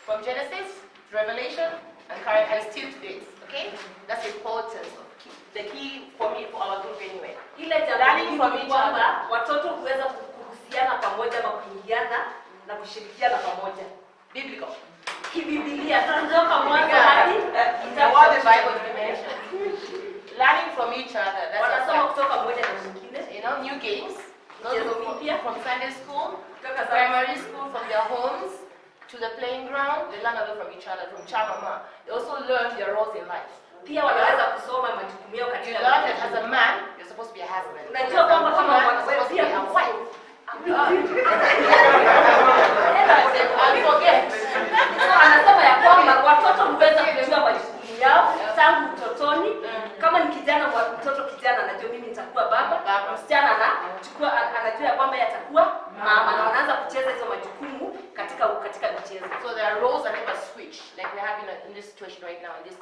from Genesis, Revelation, and current and still today. Okay? That's important. The key for me, for our group anyway. Learning from each other. Watoto huweza kuhusiana pamoja na kuingiana na kushirikiana pamoja. Biblical. Kibibilia tunatoka mwanzo hadi what the Bible mentions. Learning from each other. That's wanasoma kutoka mmoja na mwingine. You know, new games. From Sunday school, primary school, from their homes to the playing ground. They learn a lot from each other, from Chamama. They also learn their roles in life. Pia wanaweza kusoma majukumu yao katika. You learn that as a man, you're supposed to be a husband. Unajua kama you're supposed to be a wife. I forget. Anasema ya kwamba watoto huweza kujua majukumu yao tangu utotoni. Kama ni kijana, mtoto kijana anajua mimi nitakuwa baba. Msichana anajua kwamba yatakuwa mama, na wanaanza kucheza hizo majukumu katika michezo. So their roles are never switched, like we have in this situation right now, in this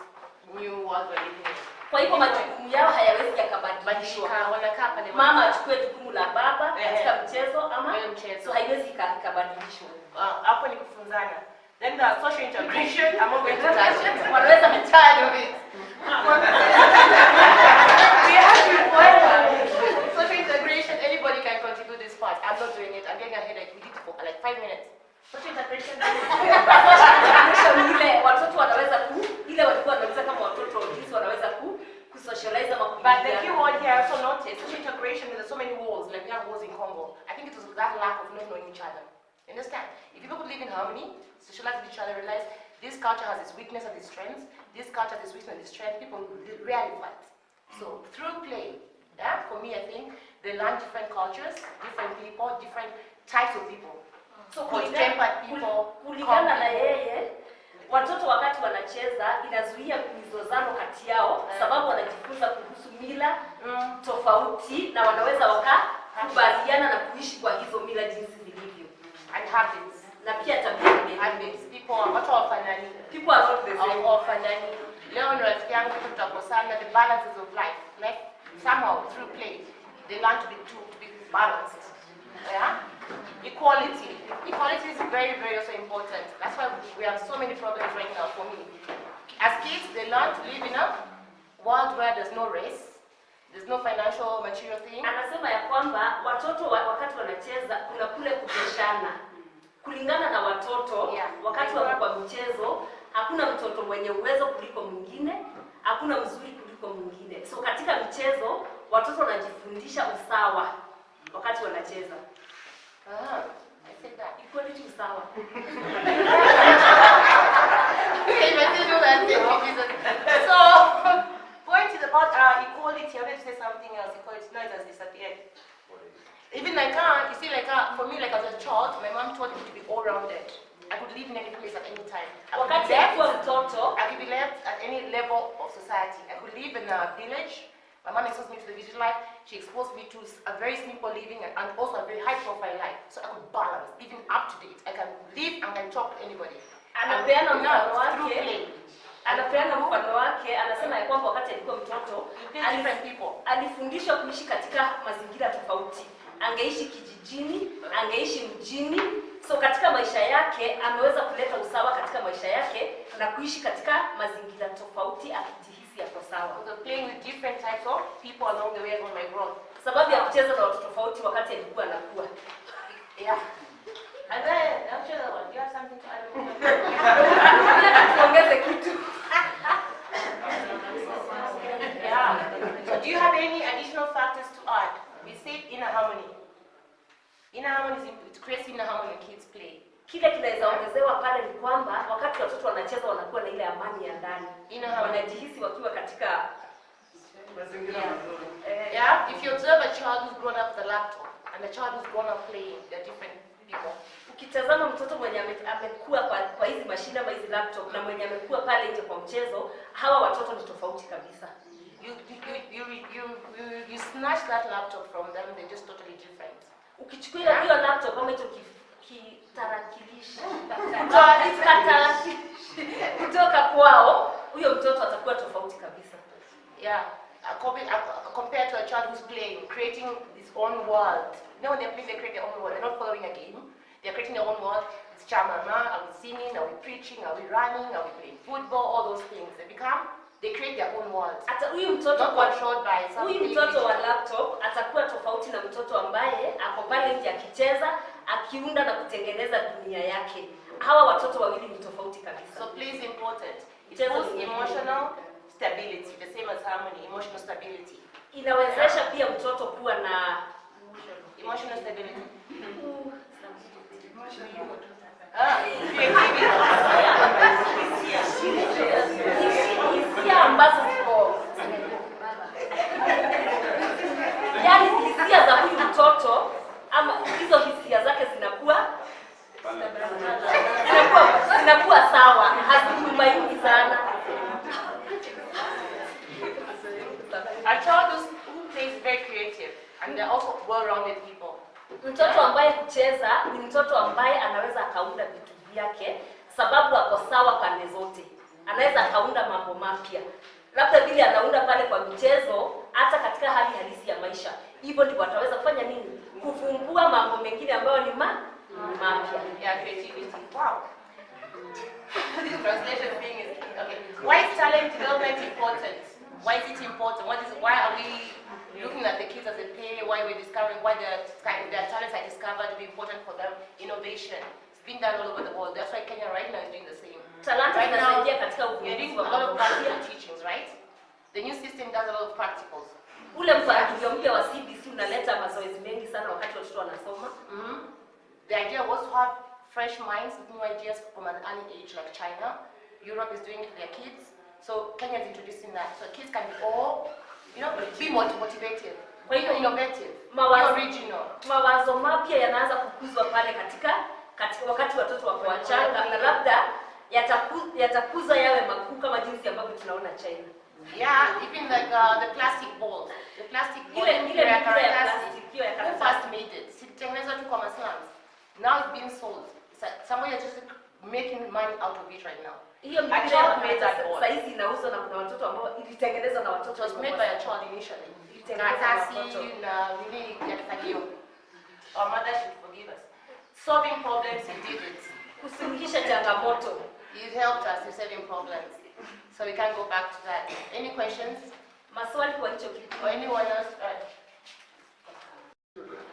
new world we're living in. Kwa hivyo majukumu yao hayawezi yakabadilishwa. Mama achukue jukumu la baba katika mchezo ama so haiwezi ikabadilishwa. Hapo ni kufunzana. Then the social integration, I'm not going to touch it. Wanaweza be tired of it. We have to social integration, anybody can contribute this part. I'm not doing it. I'm getting a headache. We did it for like 5 minutes. Social integration. Ile watoto wanaweza ile walikuwa wanaweza kama watoto jinsi wanaweza socialize ama But the key word here also notice social integration, there's so many walls, like we have walls in Congo. I think it was that lack of not knowing each other. You understand? If people could live in harmony, socialize with each other, realize this culture has its weakness and its strengths, this culture has its weakness and its strength, people rarely fight. So through play, yeah, for me I think they learn different cultures, different people, different types of people. So kulingana na yeye, watoto wakati wanacheza inazuia mizozano kati yao, sababu wanajifunza kuhusu mila tofauti na wanaweza wakakubaliana na kuishi kwa hizo mila jinsi zilivyo. And habits. Na pia tabia habits. People are not orphanani. People are not the same. Orphanani. Leo ni rafiki yangu tutakosana, the balances of life. Like somehow through play, they learn to be balanced. Yeah? Equality. Equality is very, very also important. That's why we have so many problems right now for me. As kids, they learn to live in a world where there's no race, there's no financial, material thing. Anasema ya kwamba watoto wakati wanacheza kuna kule kupeshana. Kulingana na watoto, wakati wako kwa mchezo, hakuna mtoto mwenye uwezo kuliko mwingine, hakuna mzuri kuliko mwingine. So katika mchezo, watoto wanajifundisha usawa wakati wanacheza. I said that. Equality usawa. So, point is about equality. I wanted to say something else. Equality, no, it has disappeared. Even like, you see, like for me, like as a child, my mom taught me to be all-rounded. I could live in any place at any time. I could be left at any level of society. I could live in a village. My mom exposed me to the village life. She exposed me to a very simple living and also a very high-profile life. So I could balance, even up to date. I can live and can talk to anybody. Anapeana mfano wake, anasema ya kwamba wakati alikuwa mtoto, alifundishwa kuishi katika mazingira tofauti. Angeishi kijijini, angeishi mjini. So katika maisha yake ameweza kuleta usawa katika maisha yake na kuishi katika mazingira tofauti akijihisi yako sawa. So playing with different types of people along the way on my growth. Sababu ya kucheza na watu tofauti wakati alikuwa anakuwa. Yeah. And then, I'll show that one. Do you have something to add? Tuongeze kitu. Yeah. So do you have any additional factors to add? We said inner harmony. Inner harmony is it creates inner harmony when kids play. Kile kinaweza ongezewa pale ni kwamba wakati watoto wanacheza wanakuwa na ile amani ya ndani. Wanajihisi wakiwa katika mazingira mazuri. Yeah, if you observe a child who's grown up with a laptop and a child who's grown up playing, they're different people. Ukitazama mtoto mwenye amekuwa kwa hizi mashine ama hizi laptop na mwenye amekuwa pale nje kwa mchezo, hawa watoto ni tofauti kabisa. You snatch that laptop from them, they're just totally different. Ukichukua hiyo laptop kama hicho kitarakilishi kutoka kwao, huyo mtoto atakuwa tofauti kabisa. Yeah, compared to a child who's playing, creating his own world. You know, when they're playing, they create their own world. They're not following a game. They're creating their own world. It's chamama, are we singing, are we preaching, are we running, are we playing football, all those things. They create their own world. Hata huyu mtoto not controlled by something. Huyu mtoto wa laptop atakuwa tofauti na mtoto ambaye ako pale nje akicheza, akiunda na kutengeneza dunia yake. Hawa watoto wawili ni tofauti kabisa. So play is important. It boosts emotional stability, the same as harmony, emotional stability. Inawezesha pia mtoto kuwa na emotional stability. Hisia ambazo ziko yaani hisia za huyu mtoto ama hizo hisia zake zinakuwa sawa, hazikumaini sana. A child who plays very creative and they're also well-rounded people. Mtoto ambaye kucheza ni mtoto ambaye anaweza akaunda vitu vyake sababu ako sawa pande zote. Anaweza akaunda mambo mapya. Labda vile anaunda pale kwa michezo, hata katika hali halisi ya maisha. Hivyo ndivyo ataweza kufanya nini? Kuvumbua mambo mengine ambayo ni mapya. Yeah, creativity. Wow. This translation thing is okay. Why is talent development important? Why is it important? Why are we looking at the kids as they play? Why we're discovering why their talents are discovered to be important for them? Innovation. It's been done all over the world. That's why Kenya right now is doing the same. Right now, we're doing a lot of practical teachings, right? The new system does a lot of practicals. Ule mpangilio mpya wa CBC unaleta mazoezi mengi sana wakati watoto wanasoma. The idea was to have fresh minds with new ideas from an early age, like China. Europe is doing it to their kids. So Kenya is introducing that. So kids can be all, be motivated, innovative, original. Mawazo mapya yanaanza kukuzwa pale katika wakati watoto wako wachanga na labda yatakuza yawe makuu kama jinsi ambavyo tunaona China. Yeah, even like the plastic balls. The plastic balls. Who first made it? Kitengela tu kwa slums. Now it's being sold. Somebody is just making money out of it right now. A child made that ball. Saizi inauzwa na kuna watoto ambao ilitengenezwa na watoto. It was made by a child initially. Our mother should forgive us. Solving problems, he did it. Kusuluhisha changamoto. He helped us in solving problems. So we can't go back to that. Any questions? Maswali kwa hicho kitu. Or anyone else?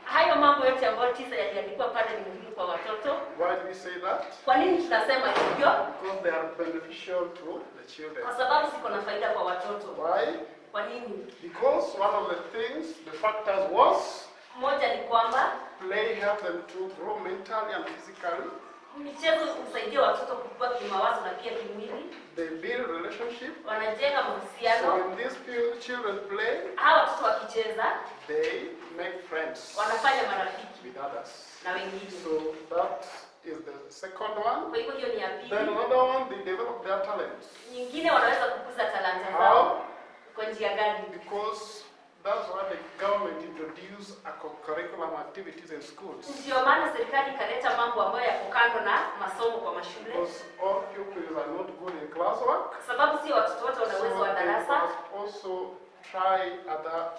Hayo mambo yote ambayo tisa yaliandikwa pale ni muhimu kwa watoto. Why do we say that? Kwa nini tunasema hivyo? Because they are beneficial to the children. Kwa sababu ziko na faida kwa watoto. Why? Kwa nini? Because one of the things, the factors was moja ni kwamba play help them to grow mentally and physically. Michezo husaidia watoto kukua kimawazo na pia kimwili. They build relationship. Wanajenga mahusiano. So when these children play, hawa watoto wakicheza, they make friends. Wanafanya marafiki with others. Na wengine. So that is the second one. Kwa hivyo hiyo ni ya pili. Then another one, they develop their talents. Nyingine wanaweza kukuza talanta zao. Kwa njia gani? Because that's why the government introduced curriculum activities in schools. Ndio maana serikali ikaleta mambo ambayo yako kando na masomo kwa mashule. Because all pupils are not good in classwork. Sababu si watoto wote wana uwezo wa darasa. Also try other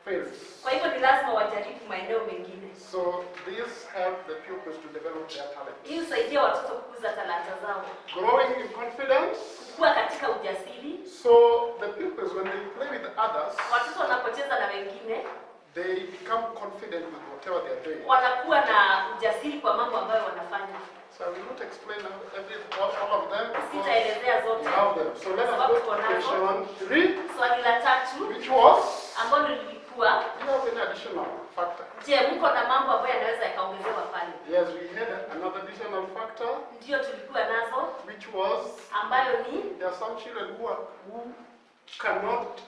fields. Kwa hivyo ni lazima wajaribu maeneo mengine. So this help the pupils to develop their talents. Hii husaidia watoto kukuza talanta zao. Growing in confidence. Kuwa katika ujasiri. So the pupils when they play with others, watoto wanapocheza na wengine, they become confident with whatever they are doing. Wanakuwa na ujasiri kwa mambo ambayo wanafanya. So I will not explain all of them. Sitaelezea zote. So let us go to question 3. Swali la 3. Which was? Ambalo lilikuwa. Do you have any additional factor? Je, mko na mambo ambayo yanaweza yakaongezewa pale? Yes, we had another additional factor. Ndio tulikuwa nazo. Which was? Ambayo ni? There are some children who cannot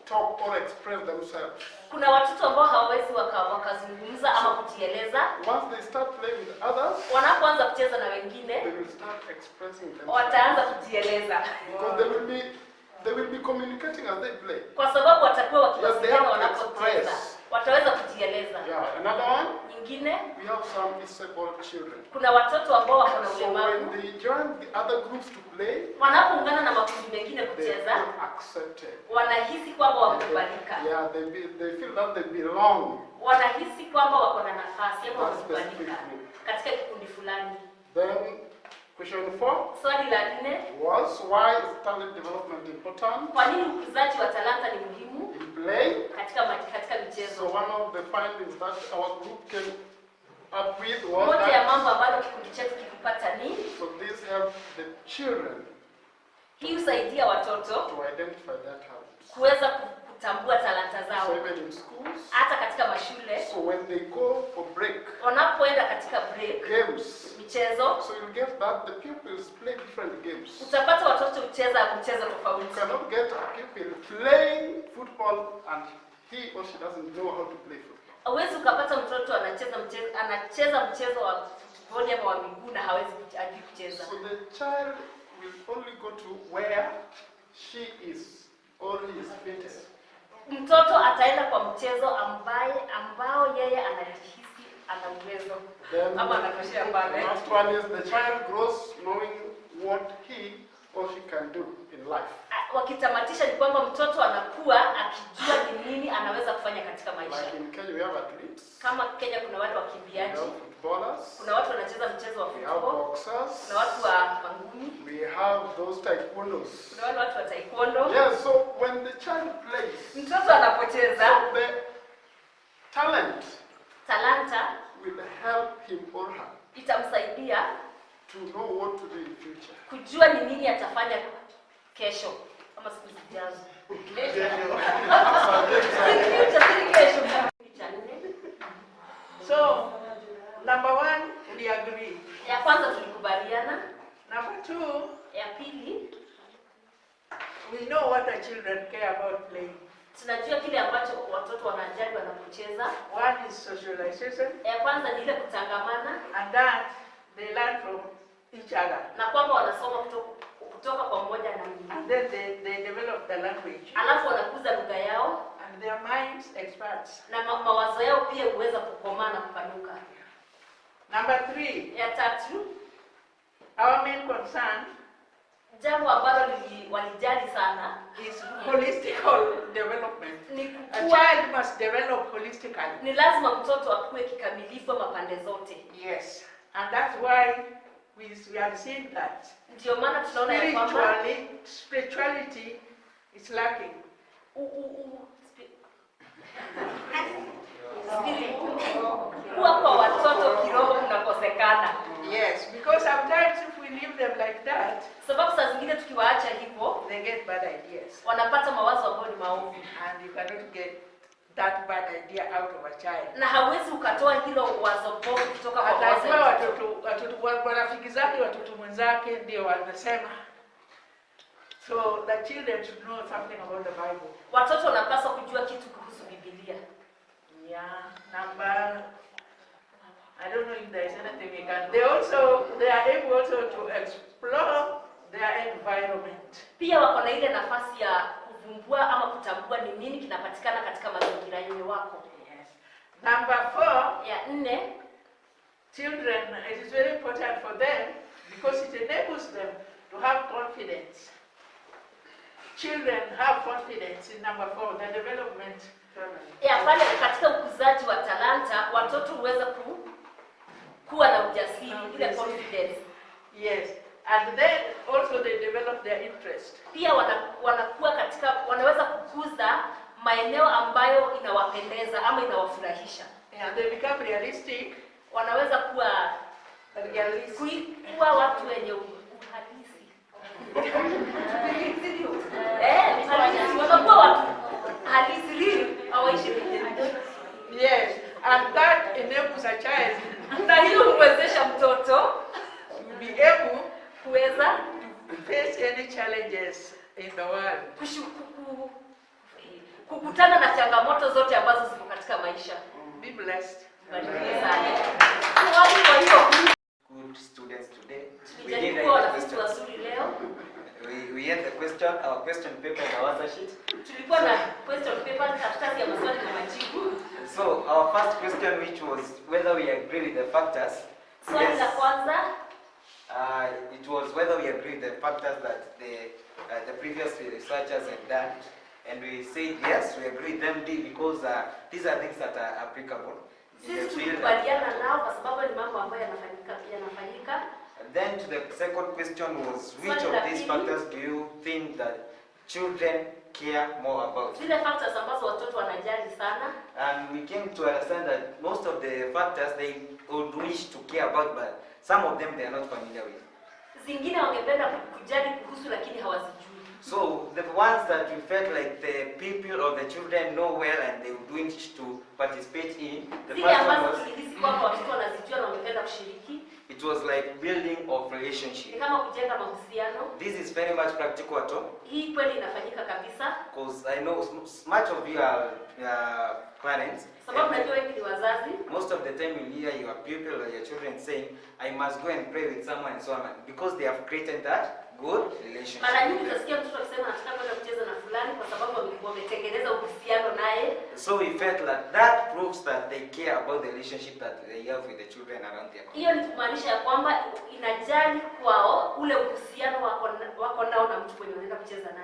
talk or express themselves. Kuna watoto ambao hawawezi wakazungumza ama kujieleza. Once they start playing with others, wanapoanza kucheza na wengine, they will start expressing themselves. Wataanza kujieleza. Because they will be communicating as they play. Kwa sababu watakuwa wakiwasiliana wanapocheza. Kuna watoto ambao wako na So ulemavu. when they join the other groups to play, Wanapoungana na makundi mengine they kucheza, feel accepted. wanahisi kwamba wamekubalika. Yeah, they feel that they belong. Wanahisi kwamba wako na nafasi ama That specific wamekubalika group. katika kikundi fulani. Then question 4 Swali la 4, was, why is talent development important kwa nini ukuzaji wa talanta ni muhimu in play? katika So michezo? one of the findings that our group came up with was Moja ya that, mambo ambayo kikundi chetu kilipata ni so this helped the children hii husaidia watoto to identify their talents. kuweza kutambua talanta So zao even in schools, hata katika mashule. so when they go for break, Wanapoenda katika break, games, michezo, so you'll get that the pupils play different games. utapata watoto hucheza mchezo You tofauti. cannot get a pupil playing football and he or she doesn't know how to play football. Hauwezi ukapata mtoto anacheza mchezo wa volleyball ama wa miguu na hawezi hajui kucheza. So the child will only go to where she is or he is fitted. Mtoto ataenda kwa mchezo ambao yeye anajihisi ana uwezo Then ama anatoshea pale. the last one is the child grows knowing what he or she can do in life. Wakitamatisha ni kwamba mtoto anakuwa akijua ni nini anaweza kufanya katika maisha. Like in Kenya we have athletes, Kama Kenya kuna watu we wakimbiaji, have footballers, kuna watu wanacheza mchezo wa we have football, boxers, kuna watu wa mangumi, we have those taekwondos. kuna wale watu wa taekwondo. Yes, so when the child plays, Mtoto anapocheza, the talent talanta will help him or her itamsaidia to know what to do in future. kujua ni nini atafanya kesho ama siku zijazo. So, number 1, we agree. Ya kwanza tulikubaliana. Number 2, Ya pili, we know what the children care about playing. tunajua kile ambacho watoto wanajali wanapocheza. One is socialization, Ya kwanza ni ile kutangamana, and that they learn from each other. na kwamba wanasoma kutoka kwa mmoja na mwingine. And then they develop the language. Alafu wanakuza lugha yao And their minds expands. na mawazo yao pia huweza kukomaa na kupanuka. Number 3, Ya tatu, our main concern jambo ambalo walijali sana is holistical development. ni A kukua. child must develop holistically. Ni lazima mtoto akue kikamilifu ama pande zote. Yes. And that's why we are seeing that Ndio maana tunaona ya kwamba spirituality is lacking. kuwa kwa watoto kiroho kunakosekana. Yes, because sometimes if we leave them like that, Sababu saa zingine tukiwaacha hivyo, they get bad ideas. wanapata mawazo ambayo ni maovu. And you cannot get that bad idea out of a child. Na hawezi ukatoa hilo wazo bovu kutoka kwa wazo. Atajua watoto marafiki zake, watoto mwenzake ndio wanasema. So the children should know something about the Bible. Watoto wanapaswa kujua kitu kuhusu Biblia. Yeah, number, I don't know if there is anything we can. They are able also to explore their environment. Pia wako na ile nafasi ya kuvumbua ama kutambua ni nini kinapatikana katika mazingira yenye wako. Yes. Number 4, Ya 4, children, it is very important for them because it enables them to have confidence. Children have confidence in number 4, the development. ya pale katika ukuzaji wa talanta watoto huweza kuwa na ujasiri, ile confidence. Yes. And then also they develop their interest. Pia wanakuwa wanaweza kukuza maeneo ambayo inawapendeza ama inawafurahisha. And they become realistic. Wanaweza kuwa watu wenye uhalisi. Wanakuwa watu halisi, hawaishi kwenye. Yes, and that enables a child Na hiyo huwezesha mtoto to be able kuweza to face any challenges in the world. Kukutana na changamoto zote ambazo ziko katika maisha. Be blessed. Barikiwe sana. Kwa hiyo Good students today. tulijaribu wanafunzi wazuri leo. We had the question, our question paper and our answer sheet. Tulikuwa na question paper, karatasi ya maswali na majibu. So our first question, which was whether we agree with the factors Swali la kwanza, it was whether we agree the factors that the previous researchers have done, and we said yes, we agree them because these are things that are applicable. sisi tulikubaliana nao kwa sababu ni mambo ambayo yanafanyika. And then to the second question was, which of these factors do you think that children care more about? Zile factors ambazo watoto wanajali sana. And we came to understand that most of the factors they would wish to care about, but some of them they are not familiar with. Zingine wangependa kujali kuhusu lakini hawazijui. So the ones that we felt like the people or the children know well and they would wish to participate in, the first one was, it was like building of relationship. This is very much practical at all. Because I know much of you are parents. Most of the time you hear your pupil or your children saying, I must go and pray with someone and so on, because they have created that good relationship. So we felt like that proves that they care about the relationship that they have with the children around their community.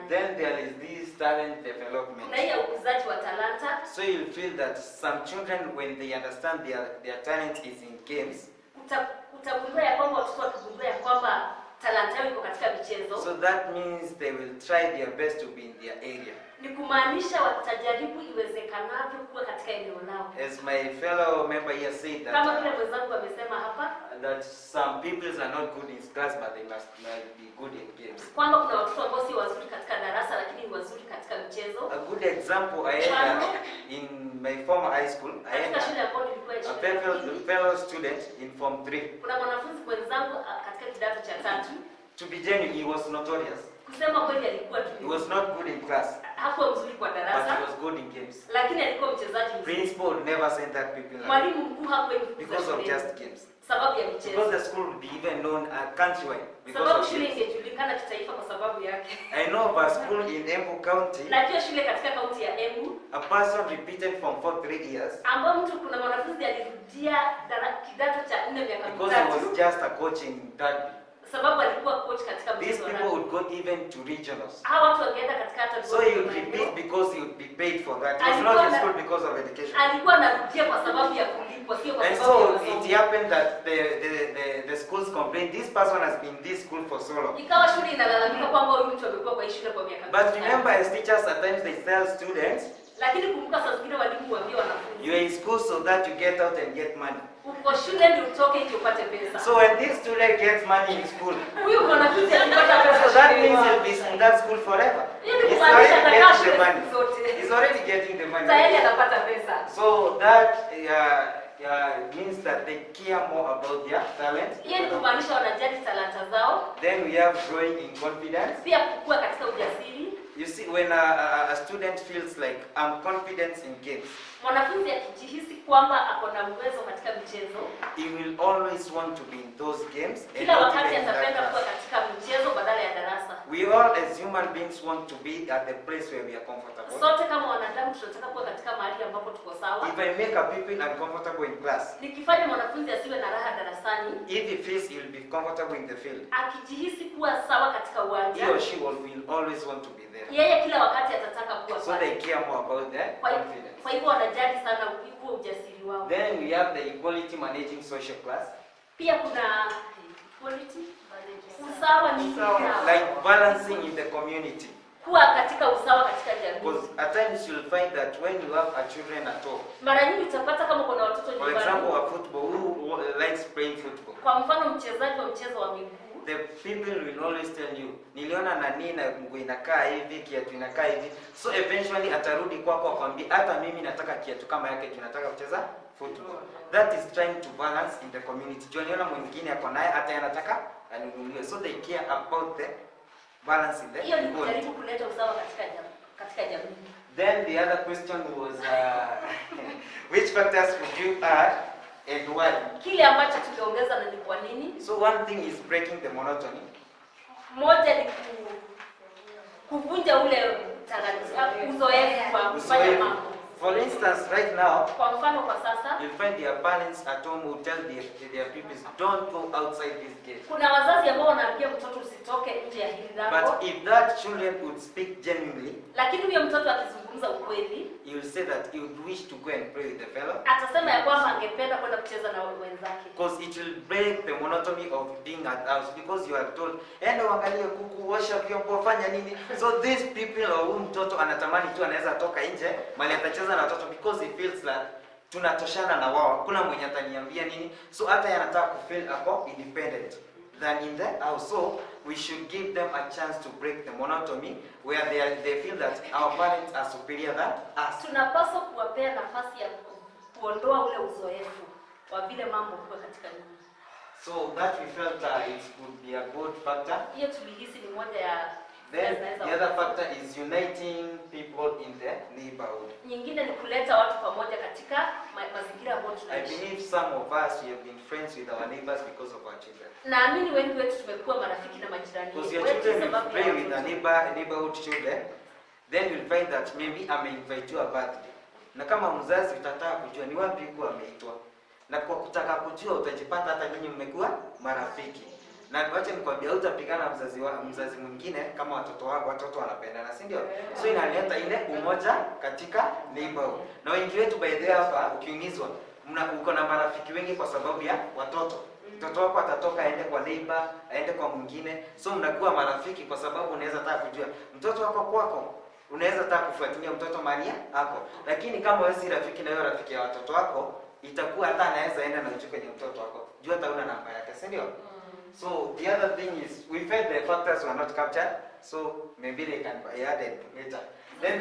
Then there is this talent development. So you feel that some children, when they understand their talent is in games, so that means they will try their best to be in their area. As my fellow member here said that some pupils are not good in class, but they must be good in games. A good example I had in my former high school, I had a fellow student in Form 3. To be genuine, he was notorious. He was not good in class, but he was good in games. Principal would never send that people because of just games. Because the school would be even known countrywide because of games. I know of a school in Embu County, a person repeated from 3 years because he was just a coach in that. These people would go even to regionals. So he would repeat because he would be paid for that. He was not in school because of education. And so it happened that the schools complained, this person has been in this school for so long. But remember, as teachers, at times they tell students, you are in school so that you get out and get money. So when this student gets money in school, so that means he'll be in that school forever. He's already getting the money. He's already getting the money. So that means that they care more about their talent. Then we have growing in confidence. You see, when a student feels like I'm confident in games, he will always want to be in those games and not even in that class. We all as human beings want to be at the place where we are comfortable. If I make a pupil uncomfortable in class, if he feels he will be comfortable in the field, he or she will always want to be there. So they care more about their confidence. Then we have the equality managing social class. Like balancing in the community. Because at times you'll find that when you have a children at home, for example, a football, who likes playing football, the people will always tell you, niliona nani na mguu inakaa hivi, kiatu inakaa hivi. So eventually atarudi kwako akwambia, hata mimi nataka kiatu kama yake, tunataka kucheza football. That is trying to balance in the community. Joniona mwingine ako naye hata anataka anunuliwe. So they care about the balance in the community. Then the other question was, which factors would you add and why? So one thing is breaking the monotony. For instance, right now, Kwa mfano kwa sasa, you'll find their parents at home who tell their pupils, don't go outside this gate. kuna wazazi ambao wanaambia mtoto usitoke nje ya hili lango. But if that children would speak genuinely, Lakini huyo mtoto akizungumza ukweli, he will say that he would wish to go and play with the fellow. atasema ya kwamba angependa kwenda kucheza na wenzake. Because it will break the monotony of being at house, because you are told, enda uangalie kuku, washa vyombo, fanya nini. So these people or huyu mtoto anatamani tu anaweza toka nje, mali atacheza na watoto, because he feels that tunatoshana na wao, kuna mwenye ataniambia nini. So hata yanataka kufeel ako independent than in the house. So we should give them a chance to break the monotony where they feel that our parents are superior than us. Tunapaswa kuwapea nafasi ya kuondoa ule uzoefu wa vile mambo kwa katika nyumba. So that we felt it would be a good factor. Hiyo tulihisi ni moja ya Then the other factor is uniting people in the neighborhood. Nyingine ni kuleta watu pamoja katika mazingira ambayo I tunaishi. believe some of us we have been friends with our neighbors because of our children. Naamini wengi wetu tumekuwa marafiki na majirani Because your wetu children will sababu play ya with a neighborhood children, then you'll find that maybe ameinvite you a birthday. Na kama mzazi utataka kujua ni wapi yuko ameitwa. Na kwa kutaka kujua utajipata hata nyinyi mmekuwa marafiki. Na wacha nikwambia utapigana mzazi mwingine kama watoto wanapendana, si ndio? So inaleta ile umoja katika neighborhood. Na wengi wetu by the way hapa ukiingizwa uko na marafiki wengi kwa sababu ya watoto. Mtoto wako atatoka aende kwa neighbor, aende kwa mwingine. So mnakuwa marafiki kwa sababu unaweza taka kujua mtoto wako kwako. Unaweza taka kufuatilia mtoto Maria ako. Lakini kama wewe si rafiki na wewe rafiki ya watoto wako, itakuwa hata anaweza enda na ujue kwenye mtoto wako. Jua hata una namba yake, si ndio? So the other thing is we felt the factors were not captured, so maybe they can be added later. Then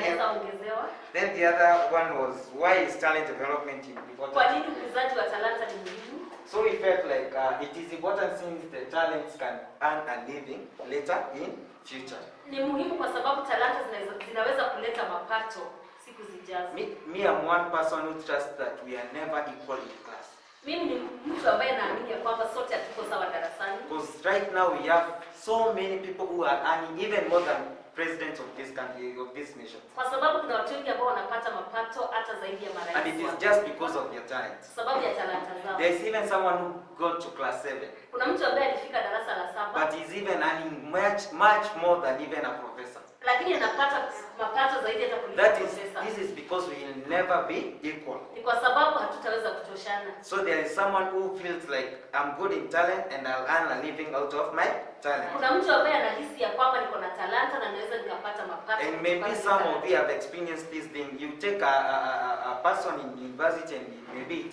the other one was why is talent development important? Kwa nini ukuzaji wa talanta ni muhimu? So we felt like it is important since the talents can earn a living later in future. Ni muhimu kwa sababu talanta zinaweza kuleta mapato siku zijazo. Me am one person who trusts that we are never equal in class. Mimi ni mtu ambaye naamini ya kwamba sote hatuko sawa darasani. Because right now we have so many people who are earning even more than presidents of this country, of this nation. Kwa sababu kuna watu wengi ambao wanapata mapato hata zaidi ya marais. And it is just because of their talent. Sababu ya talanta zao. There is even someone who got to class 7. Kuna mtu ambaye alifika darasa la 7. But he's even earning much more than even a professor. Lakini anapata mapato zaidi hata kuliko profesa. This is because we will never be equal. Ni kwa sababu hatutaweza kutoshana. So there is someone who feels like I'm good in talent and I'll earn a living out of my talent. Kuna mtu ambaye anahisi ya kwamba niko na talanta na naweza nikapata mapato. And maybe some of you have experienced this thing. You take a person in university and maybe he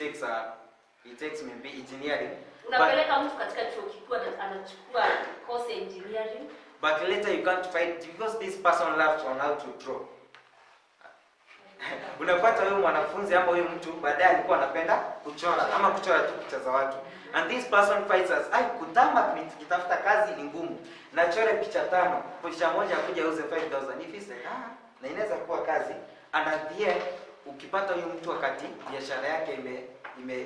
takes maybe engineering. Unapeleka mtu katika chuo kikuu anachukua course ya engineering. But later you can't find because this person loves on how to draw. Unapata huyu mwanafunzi ama huyu mtu baadaye alikuwa anapenda kuchora ama kuchora tu picha za watu. And this person finds us, kutama nikitafuta kazi ni ngumu. Nachore picha 5, picha moja kuja uze 5,000. If he say, na inaweza kuwa kazi, and at the end ukipata huyu mtu wakati biashara yake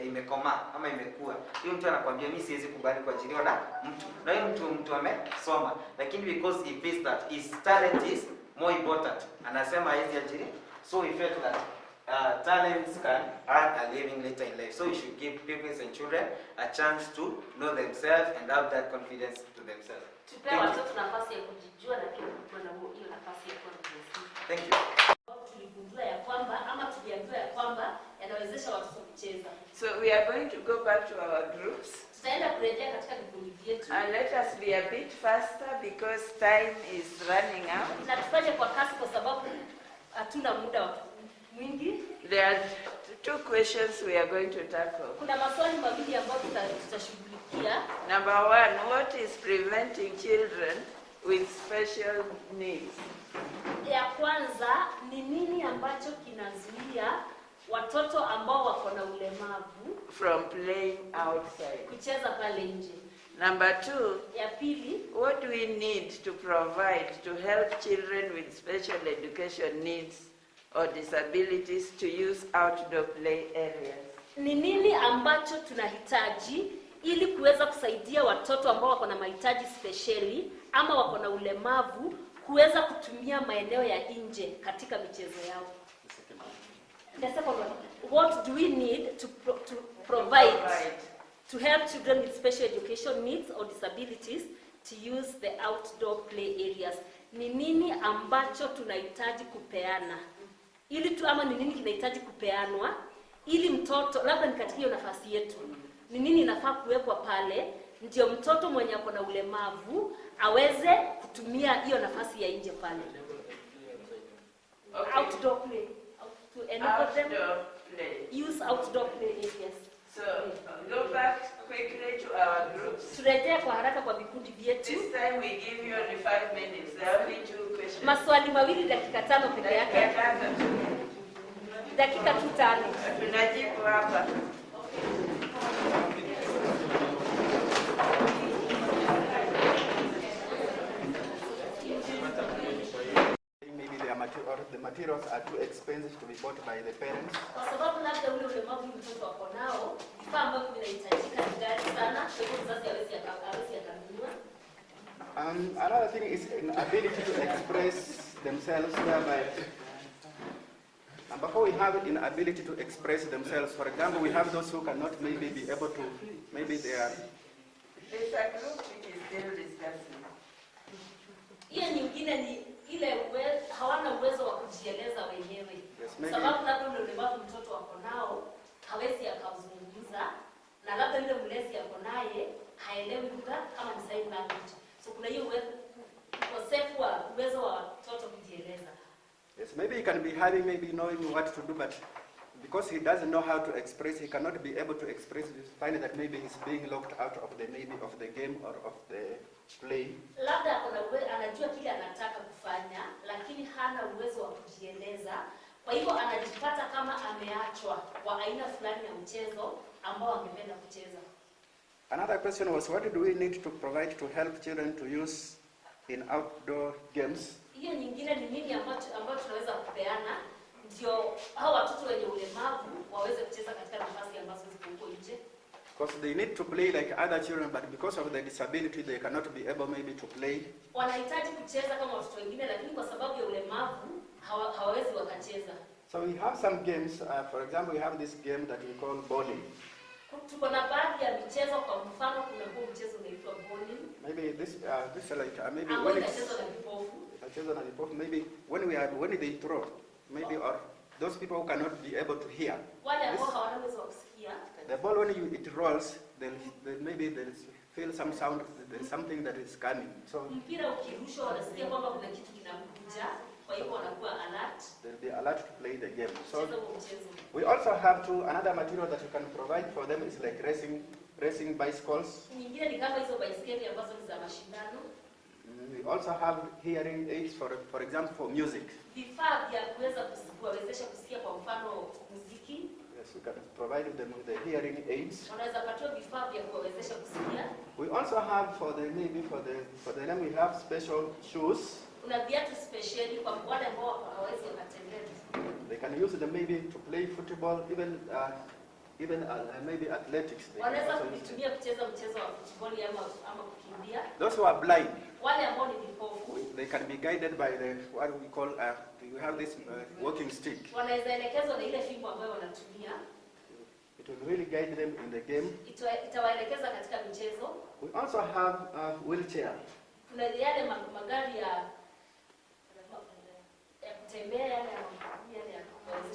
imekomaa ama imekua, huyu mtu anakuambia mimi siwezi kubali kuajiriwa na mtu. Na huyu mtu amesoma, lakini because he feels that his talent is more important, anasema hawezi ajiri. So we felt that talents can earn a living later in life. So we should give people and children a chance to know themselves and have that confidence to themselves. Tupe watoto nafasi ya kujijua na pia kuwa na hiyo nafasi ya kuwa na ujasiri. Thank you. Tuligundua ya kwamba ama tuliambiwa ya kwamba yanawezesha watoto kucheza. So we are going to go back to our groups. Tutaenda kurejea katika vikundi vyetu. And let us be a bit faster because time is running out. Na tufanye kwa kasi kwa sababu hatuna muda mwingi. There are 2 questions we are going to tackle. Kuna maswali mawili ambayo tutashughulikia. Number 1, what is preventing children with special needs? Ya kwanza ni nini ambacho kinazuia watoto ambao wako na ulemavu from playing outside? Kucheza pale nje. Number 2, ya pili, what do we need to provide to help children with special education needs or disabilities to use outdoor play areas? Ni nini ambacho tunahitaji ili kuweza kusaidia watoto ambao wako na mahitaji spesheli ama wako na ulemavu kuweza kutumia maeneo ya nje katika michezo yao? The second one, what do we need to provide to help children with special education needs or disabilities to use the outdoor play areas? Ni nini ambacho tunahitaji kupeana? Ili tu ama ni nini kinahitaji kupeanwa ili mtoto labda ni katika hiyo nafasi yetu. Ni nini inafaa kuwekwa pale ndio mtoto mwenye ako na ulemavu aweze kutumia hiyo nafasi ya nje pale. Okay. Outdoor play. To enable them Play. use outdoor play areas. So, go back quickly to our groups. Turejea kwa haraka kwa vikundi vyetu. This time we give you only 5 minutes. There are only 2 questions. Maswali mawili dakika 5 peke yake. Dakika tu 5. Tunajibu hapa. Maybe the materials are too expensive to be bought by the parents. Kwa sababu labda ule ulemavu mtoto wako nao, vifaa ambavyo vinahitajika ni ghali sana, kwa hivyo mzazi hawezi akanunua. Another thing is inability to express themselves whereby and before we have inability to express themselves, for example, we have those who cannot maybe be able to, maybe they are... There's a group which is still discussing. Hiyo nyingine ni ile hawana uwezo wa kujieleza wenyewe. Yes, Sababu labda ule ulemavu mtoto wako nao hawezi akazungumza na labda yule mlezi yako naye haelewi lugha kama ni sign language. So kuna hiyo ukosefu wa uwezo wa mtoto kujieleza. Yes, maybe he can be having, maybe knowing what to do, but because he doesn't know how to express, he cannot be able to express. We find that maybe he's being locked out of the game or of the play. Labda anajua kile anataka kufanya, lakini hana uwezo wa kujieleza. Kwa hivyo anajipata kama ameachwa kwa aina fulani ya mchezo ambao angependa kucheza. Another question was, what do we need to provide to help children to use in outdoor games? Hiyo nyingine ni nini ambacho tunaweza kupeana ndio hao watoto wenye ulemavu waweze kucheza katika nafasi ambazo ziko huko nje? Because they need to play like other children, but because of their disability, they cannot be able maybe to play. Wanahitaji kucheza kama watoto wengine, lakini kwa sababu ya ulemavu hawawezi wakacheza. So we have some games. For example, we have this game that we call bowling. Tuko na baadhi ya michezo, kwa mfano kuna huu mchezo unaitwa bowling. Maybe this like maybe when it's maybe when they throw, maybe or those people who cannot be able to hear. Wale ambao hawana uwezo wa kusikia. The ball when it rolls, maybe they'll feel some sound. There's something that is coming. So mpira ukirushwa wanasikia kwamba kuna kitu kinakuja, kwa hivyo wanakuwa alert. They'll be alert to play the game. So we also have another material that you can provide for them is like racing bicycles. Nyingine ni kama hizo baiskeli ambazo ni za mashindano. We also have hearing aids for example for music. Vifaa vya kuweza kuwawezesha kusikia, kwa mfano muziki. Yes, we can provide them with the hearing aids. Wanaweza patiwa vifaa vya kuwawezesha kusikia. We also have for them we have special shoes. Kuna viatu speciali kwa wale ambao hawawezi wakatembea. They can use them maybe to play football, even maybe athletics. Wanaweza kutumia kucheza mchezo wa football ama kukimbia. Those who are blind, wale ambao ni vipofu, they can be guided by what we call we have this walking stick. Wanaweza elekezwa na ile fimbo ambayo wanatumia. It will really guide them in the game. Itawaelekeza katika michezo. We also have a wheelchair. Kuna yale magari ya kutembea yale ya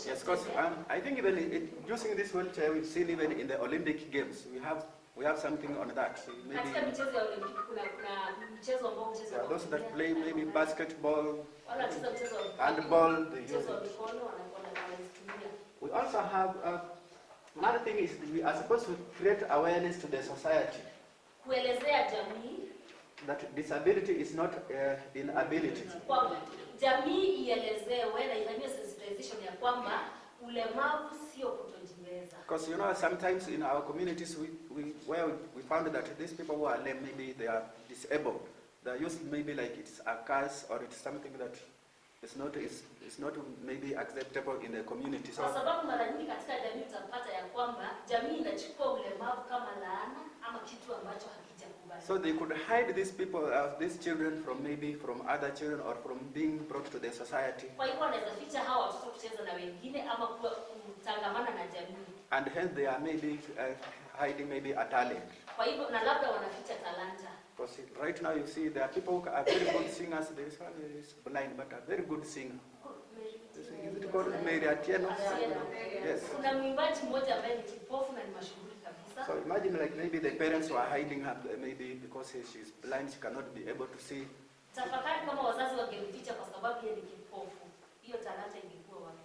yes, because I think even using this wheelchair we've seen even in the Olympic Games. We have something on that. So maybe katika michezo ya Olimpiki kuna mchezo ambao mchezo those that play maybe basketball, wala mchezo wa handball, mchezo wa mikono wanatumia. We also have another thing is we are supposed to create awareness to the society. Kuelezea jamii that disability is not inability. Kwa jamii ielezewe na ifanywe sensitization ya kwamba ulemavu sio kutojiweza. Because you know sometimes in our communities we found that these people who are lame, maybe they are disabled. They are used maybe like it's a curse or it's something that is not maybe acceptable in the community. So kwa sababu mara nyingi katika jamii utapata ya kwamba jamii inachukua ulemavu kama laana ama kitu ambacho hakijakubali. So they could hide these people, these children from other children or from being brought to the society. Kwa hivyo wanaweza ficha hawa watoto kucheza na wengine ama and hence they are maybe hiding maybe a talent. Kwa hivyo na labda wanaficha talanta. Because right now you see there are people who are very good singers. This one is blind but a very good singer. Is it called Mary Atieno? Yes. Kuna mwimbaji mmoja ambaye ni kipofu na ni mashuhuri kabisa. So imagine like maybe the parents were hiding her maybe because she's blind, she cannot be able to see. Tafakari kama wazazi wangemficha kwa sababu yeye ni kipofu. Hiyo talanta ingekuwa wapi?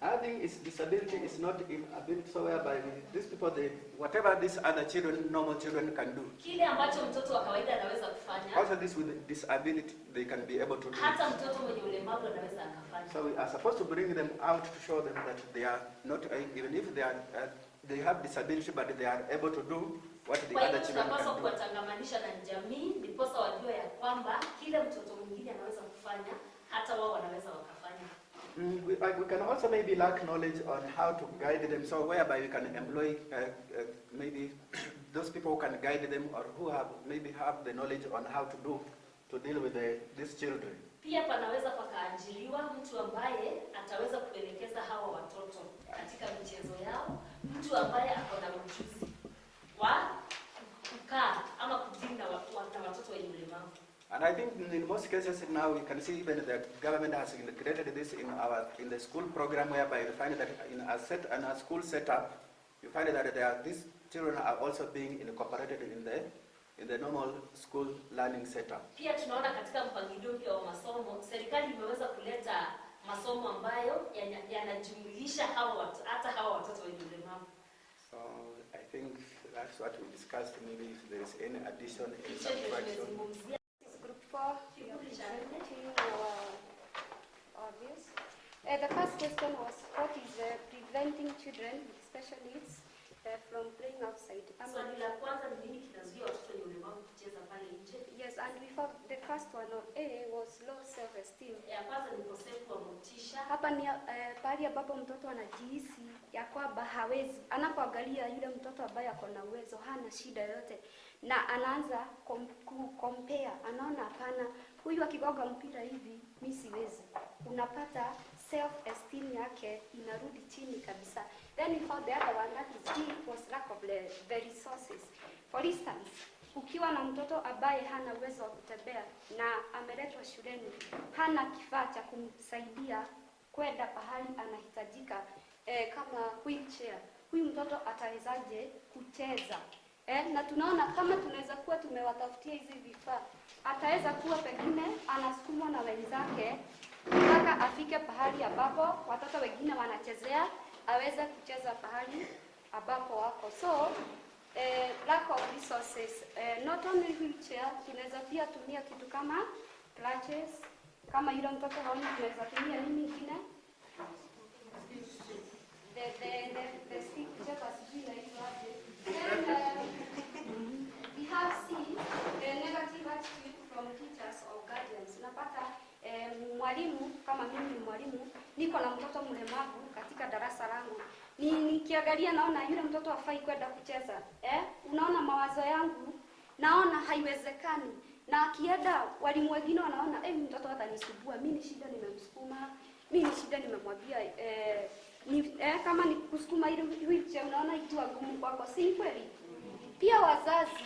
I think its disability is not inability, so whereby these people, they, whatever these other children, normal children can do. Kile ambacho mtoto wa kawaida anaweza kufanya. Also this with disability, they can be able to do. Hata mtoto mwenye ulemavu anaweza akafanya. So we are supposed to bring them out to show them that they are not, even if they are, they have disability, but they are able to do what the other children can do. Tunapaswa kuwatangamanisha na jamii, ndiposa wajue ya kwamba kile mtoto mwingine anaweza kufanya, hata wao wanaweza wakafanya. We can also maybe lack knowledge on how to guide them, so whereby we can employ maybe those people who can guide them or who have maybe have the knowledge on how to deal with these children. Pia panaweza pakaajiliwa mtu ambaye ataweza kuelekeza hawa watoto katika michezo yao, mtu ambaye ako na ujuzi wa kukaa ama kudili na watoto wenye ulemavu. And I think in most cases now we can see even the government has integrated this in the school program, whereby you find that in a school setup, you find that these children are also being incorporated in the normal school learning setup. Pia tunaona katika mpangilio mpya wa masomo, serikali imeweza kuleta masomo ambayo yanajumuisha hata hawa watoto wenye ulemavu. So I think that's what we discussed. Maybe if there is any addition in subtraction. The first question was, what is preventing children with special needs from playing outside? Swali la kwanza ni nini kinazuia watoto wenye ulemavu kucheza pale nje? Yes, and we found the first one on A was low self-esteem. Ya kwanza ni ukosefu wa motisha. Hapa ni pahali ambapo mtoto anajihisi ya kwamba hawezi, anapoangalia yule mtoto ambaye ako na uwezo, hana shida yoyote, na anaanza compare, anaona hapana, huyu akigonga mpira hivi mimi siwezi. Unapata self-esteem yake inarudi chini kabisa. Then we found the other one, that is B, was lack of the resources. For instance, ukiwa na mtoto ambaye hana uwezo wa kutembea na ameletwa shuleni, hana kifaa cha kumsaidia kwenda pahali anahitajika, kama wheelchair, huyu mtoto atawezaje kucheza? Na tunaona kama tunaweza kuwa tumewatafutia hizi vifaa, ataweza kuwa pengine anasukumwa na wenzake mpaka afike pahali ambapo watoto wengine wanachezea, aweze kucheza pahali ambapo wako. So lack of resources, not only wheelchair, tunaweza pia tumia kitu kama crutches. Kama yule mtoto haoni, tunaweza tumia nini ingine? The stick, chapa sijui na hizo aje. We have seen the negative attitude from teachers or guardians. Unapata mwalimu, kama mimi ni mwalimu, niko na mtoto mlemavu katika darasa langu. Nikiangalia naona yule mtoto hafai kwenda kucheza. Unaona mawazo yangu, naona haiwezekani. Na akienda walimu wengine wanaona mtoto atanisubua, mimi ni shida nimemsukuma, mimi ni shida nimemwambia kama ni kusukuma ile wheelchair unaona itu ngumu kwako, si kweli? Pia wazazi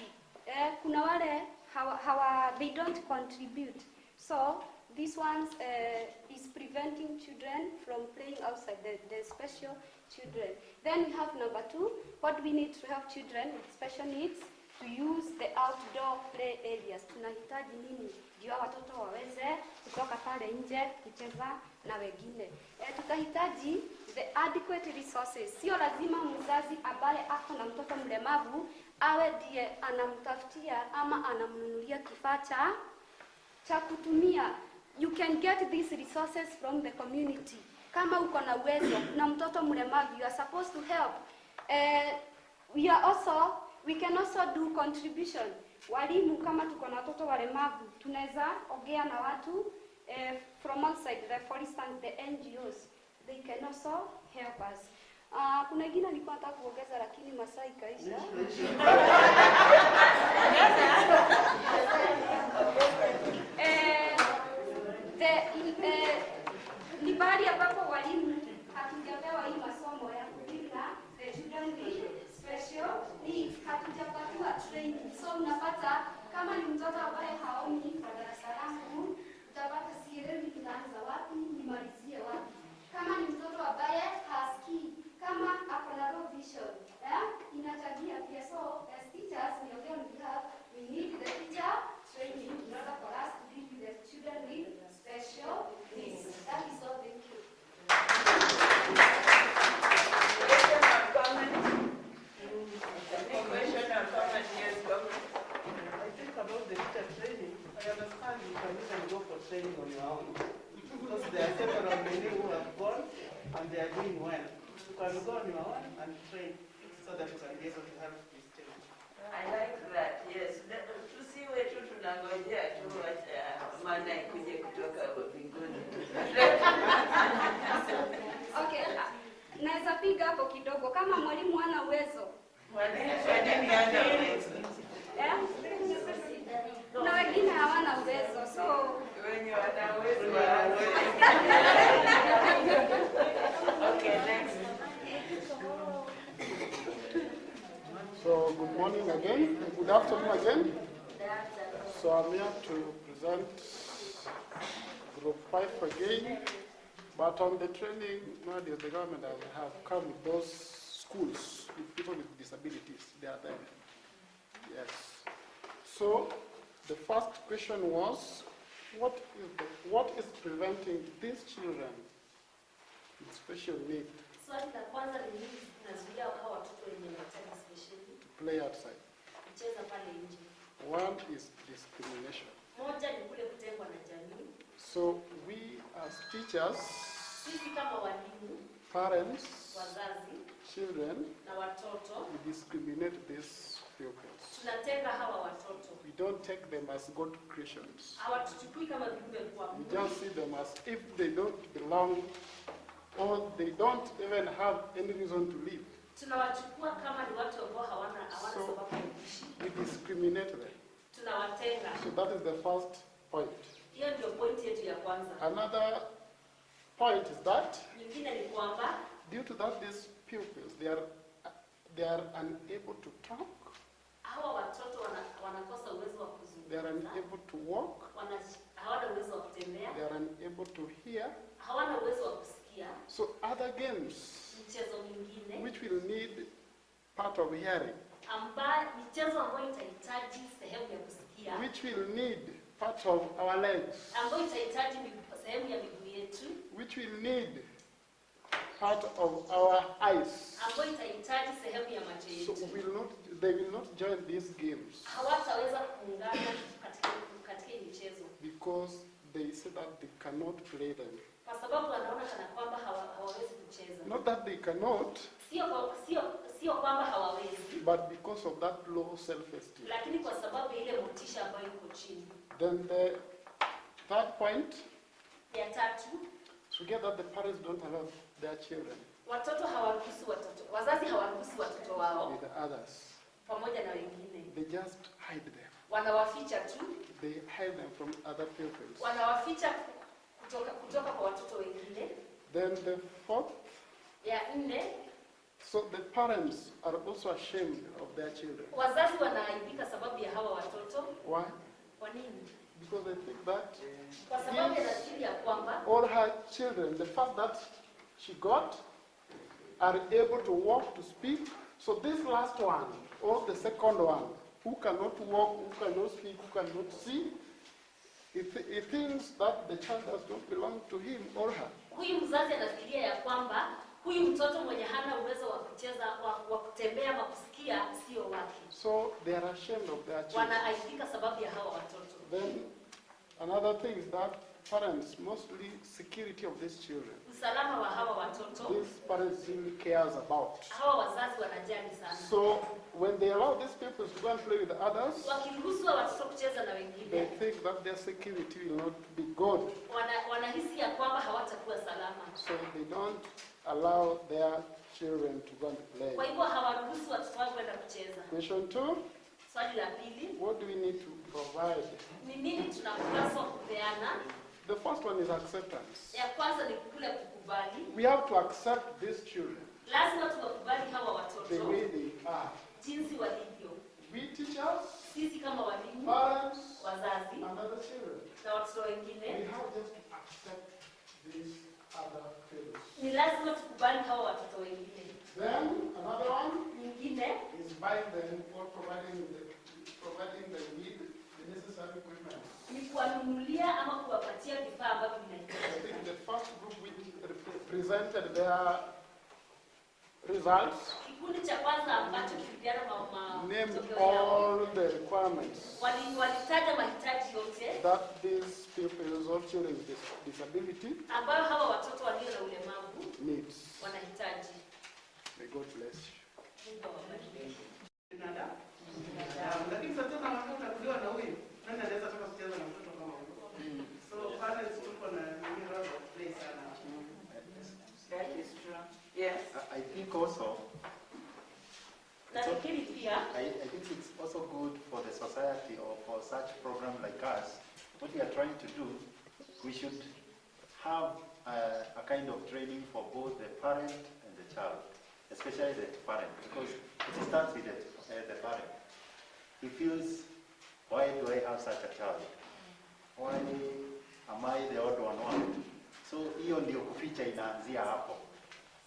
kuna wale they don't contribute. So this one is preventing children from playing outside, the special children. Then we have number 2, what we need to help children with special needs to use the outdoor play areas. Tunahitaji nini ndio watoto waweze kutoka pale nje kucheza na wengine? Tutahitaji the adequate resources. Sio lazima mzazi ambaye ako na mtoto mlemavu awe ndiye anamtafutia ama anamnunulia kifaa cha kutumia. You can get these resources from the community. Kama uko na uwezo na mtoto mlemavu, you are supposed to help. We can also do contribution. Walimu, kama tuko na watoto walemavu, tunaweza ongea na watu from outside, for instance the NGOs. They can also help us. Kuna wengine nilikuwa nataka kuongeza lakini masaa ikaisha. Ni bahari ambapo walimu hatujapewa hii masomo ya we need the teacher training in order for us to deal with the children with special needs. That is all. Thank you. Question or comment? Any question or comment? Yes, comment. I think about the teacher training, I understand you can even go for training on your own. Because there are several many who have gone and they are doing well. You can go on your own and train so that you can be able to help these children. I like that, yes. Tusiwe tu tunangojea tu maana ikuje kutoka mbinguni. Okay, naweza piga hapo kidogo kama mwalimu hana uwezo. Mwalimu hana uwezo. Na wengine hawana uwezo, so wenye wana uwezo Okay, next. So good morning again, good afternoon again. So I'm here to present group 5 again, but on the training, nowadays the government have come with those schools with people with disabilities. They are there. Yes. So the first question was, what is preventing these children with special need Swali la kwanza ni nini zinazuia hawa watoto wenye mahitaji spesheli to play outside? kucheza pale nje? One is discrimination. Moja ni kule kutengwa na jamii. So we as teachers, Sisi kama walimu, parents, wazazi children, na watoto we discriminate these pupils. tunatenga hawa watoto. We don't take them as God creations. Hawatuchukui kama viumbe kwa We Mungu. just see them as if they don't belong or they don't even have any reason to live. Tunawachukua kama ni watu ambao hawana sababu ya kuishi. We discriminate them. Tunawatenga. So that is the first point. Hiyo ndio point yetu ya kwanza. Another point is that Nyingine ni kwamba due to that these pupils they are unable to talk, hawa watoto wanakosa uwezo wa they are kuzungumza. unable to walk, Hawana uwezo wa kutembea. they are unable to hear. Hawana uwezo wa kusikia. So other games Michezo mingine which will need part of hearing, michezo ambayo itahitaji sehemu ya kusikia, which will need part of our legs, ambayo itahitaji sehemu ya miguu yetu, which will need part of our eyes. ambayo itahitaji sehemu ya macho So yetu. they will not join these games Hawataweza kuungana katika michezo because they say that they cannot play them. kwa sababu wanaona kana kwamba hawawezi kucheza. Not that they cannot, Sio kwamba hawawezi, but because of that low self-esteem. lakini kwa sababu ile motisha ambayo iko chini. Then the third point, Ya tatu, together the parents don't allow their children wazazi hawaruhusu watoto wao with others. pamoja na wengine. They just hide them. Wanawaficha tu, They hide them from other pupils. wanawaficha kutoka kwa watoto wengine. Then the fourth, Ya nne, so the parents are also ashamed of their children. wazazi wanaaibika sababu ya hawa watoto. Why? Kwa nini? Because they think that Kwa sababu ya nafikiri ya kwamba all her children, the fact that she got, are able to walk, to speak. So this last one, or the second one, who cannot walk, who cannot speak, who cannot see, he thinks that the child does not belong to him or her. huyu mzazi anafikiria ya kwamba huyu mtoto mwenye hana uwezo wa kucheza, wa kutembea ama kusikia sio wake. So they are ashamed of their children. Wanaaibika sababu ya hawa watoto. Then another thing is that parents, mostly security of these children. Usalama wa hawa watoto, These parents really cares about. hawa wazazi wanajali sana. So when they allow these people to go and play with others, Wakiruhusu watoto kucheza na they wengine, think that their security will not be good. wanahisi ya kwamba hawatakuwa salama. So they don't allow their children to go and play. Kwa hivyo hawaruhusu watoto wao kwenda kucheza. Question 2, Swali la pili, what do we need to provide? ni nini tunapaswa kupeana? The first one is acceptance. Ya kwanza ni kule kukubali. We have to accept these children Lazima tuwakubali hawa watoto the way they are. jinsi walivyo. We teachers, Sisi kama walimu, parents, wazazi and other children, na watoto we wengine, have just to accept these other children. ni lazima tukubali hawa watoto wengine. Then another one Nyingine is buying them or providing providing the necessary equipment. Ni kuwanunulia ama kuwapatia vifaa ambavyo vinahitajika. I think the first group which presented their results Kikundi cha kwanza ambacho kilipeana named all the requirements walitaja mahitaji yote that these people or children with disability ambayo hawa watoto walio na ulemavu needs. wanahitaji. May God bless you. Mungu awabariki. Lakini sasa tena watoto utakuliwa na huyu. Nani anaweza toka kucheza na mtoto kama huyo? So parents tuko na nini role of play sana. That is true. Yes. I think also, Na fikiri pia I think it's also good for the society or for such program like us. What we are trying to do, we should have a kind of training for both the parent and the child, especially the parent, because it starts with the parent. He feels, why do I have such a child? Why am I the odd one? So hiyo ndio kuficha inaanzia hapo.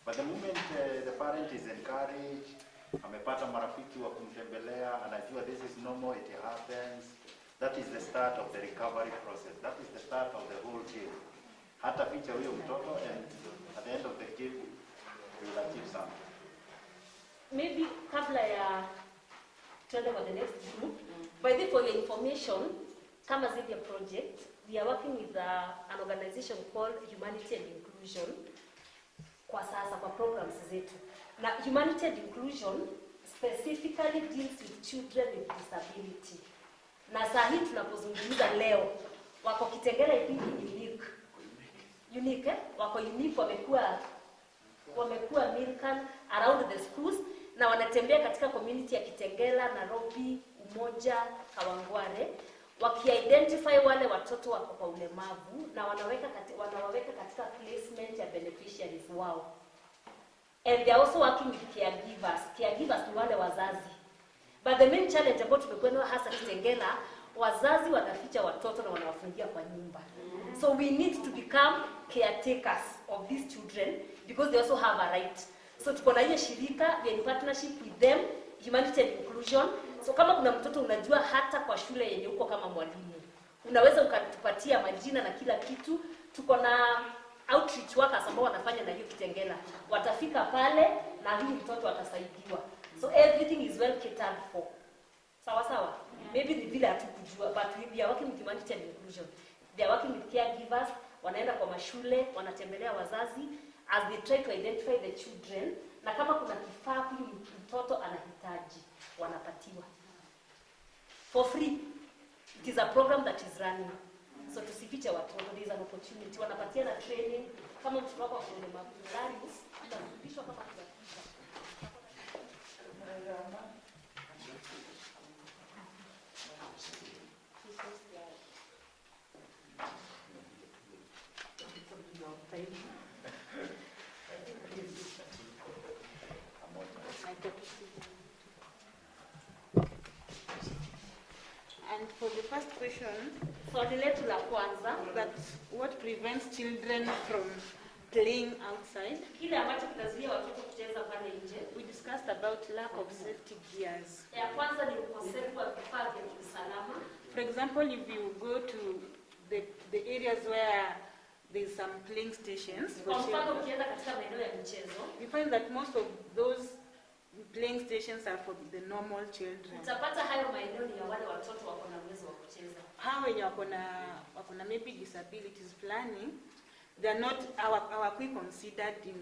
But the moment the parent is encouraged, amepata marafiki wa kumtembelea, anajua this is normal, it happens, that is the start of the recovery process. That is the start of the whole game. Hata ficha huyo mtoto, and at the end of the game, we will achieve something. maybe kabla ya tuende kwa the next group, by the for your information, kama Zivia project, we are working with an organization called Humanity and Inclusion kwa sasa kwa programs zetu. Na Humanity and Inclusion specifically deals with children with disability. Na saa hii tunapozungumza leo, wako Kitengela ipindi unique, wako unique, wamekuwa American around the schools na wanatembea katika community ya Kitengela, Nairobi, Umoja, Kawangware, waki-identify wale watoto wako kwa ulemavu na wanawaweka katika placement ya beneficiaries wao. And they are also working with caregivers. Caregivers ni wale wazazi. But the main challenge ambayo tumekuwa nayo hasa Kitengela, wazazi wanaficha watoto na wanawafungia kwa nyumba. So we need to become caretakers of these children because they also have a right. So tuko na hiyo shirika, we are in partnership with them, Humanity and Inclusion. So kama kuna mtoto unajua hata kwa shule yenye uko kama mwalimu, unaweza ukatupatia majina na kila kitu. Tuko na outreach workers ambao wanafanya na hiyo Kitengela. Watafika pale na huyu mtoto atasaidiwa. So everything is well catered for. Sawa sawa? Maybe ni vile hatukujua, but we are working with Humanity and Inclusion. They are working with caregivers, wanaenda kwa mashule, wanatembelea wazazi as they try to identify the children, na kama kuna kifaa huyu mtoto anahitaji, wanapatiwa for free. It is a program that is running. So tusifiche watoto, there is an opportunity. Wanapatia na training kama mtoto wako kwa ulemavu fulani, atafundishwa kama kila kitu. And for the first question, swali letu la kwanza, that what prevents children from playing outside? Kile ambacho kinazuia watoto kucheza pale nje. We discussed about lack of safety gears. Ya kwanza ni ukosefu wa vifaa vya usalama. For example, if you go to the areas where there's some playing stations for children, ukienda katika maeneo ya michezo, you find that most of those playing stations are for the normal children. Utapata hayo maeneo ni ya wale watoto wako na uwezo wa kucheza. Hao wenye wako na maybe disabilities fulani, they are not our considered in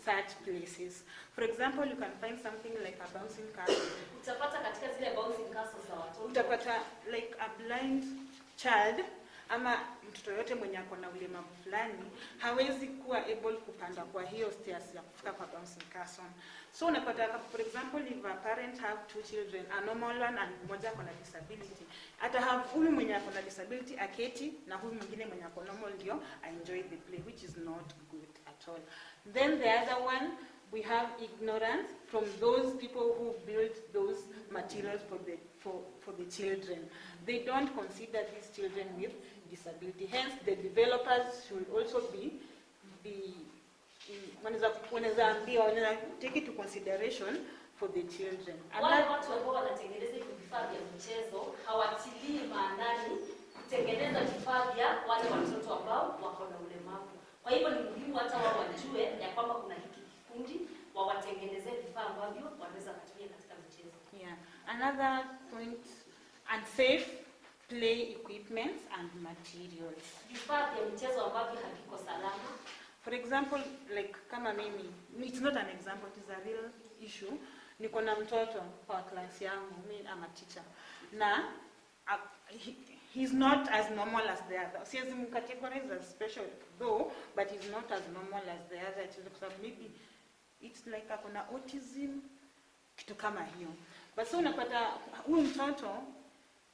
such places. For example, you can find something like a bouncing castle. Utapata katika zile bouncing castles za watoto. Utapata like a blind child ama mtoto yote mwenye ako na ulemavu fulani hawezi kuwa able kupanda kwa hiyo stairs ya kufika kwa bouncing castle. So unapata, for example, if a parent have two children, a normal one and mmoja ako na disability, ata have huyu mwenye ako na disability aketi na huyu mwingine mwenye ako normal ndio enjoy the play, which is not good at all. Then the other one, we have ignorance from those people who build those materials for the children. They don't consider these children with disability. Hence, the developers should also wanna take into consideration for the children. Wale watu ambao wanatengeneza hivi vifaa vya mchezo hawatilii maanani kutengeneza vifaa vya wale watoto ambao wako na ulemavu. Kwa hivyo ni muhimu hata wao wajue ya kwamba kuna hiki kikundi wawatengenezee vifaa ambavyo wanaweza kutumia katika michezo. Yeah. Another point, unsafe play equipment and materials. Vifaa vya michezo ambavyo haviko salama. For example, like kama mimi, it's not an example, it is a real issue. Niko na mtoto kwa class yangu, mimi am a teacher. Na he's not as normal as the other. Siwezi mcategorize as special though, but he's not as normal as the other children. So maybe it's like akona autism, kitu kama hiyo. But so unapata huyu mtoto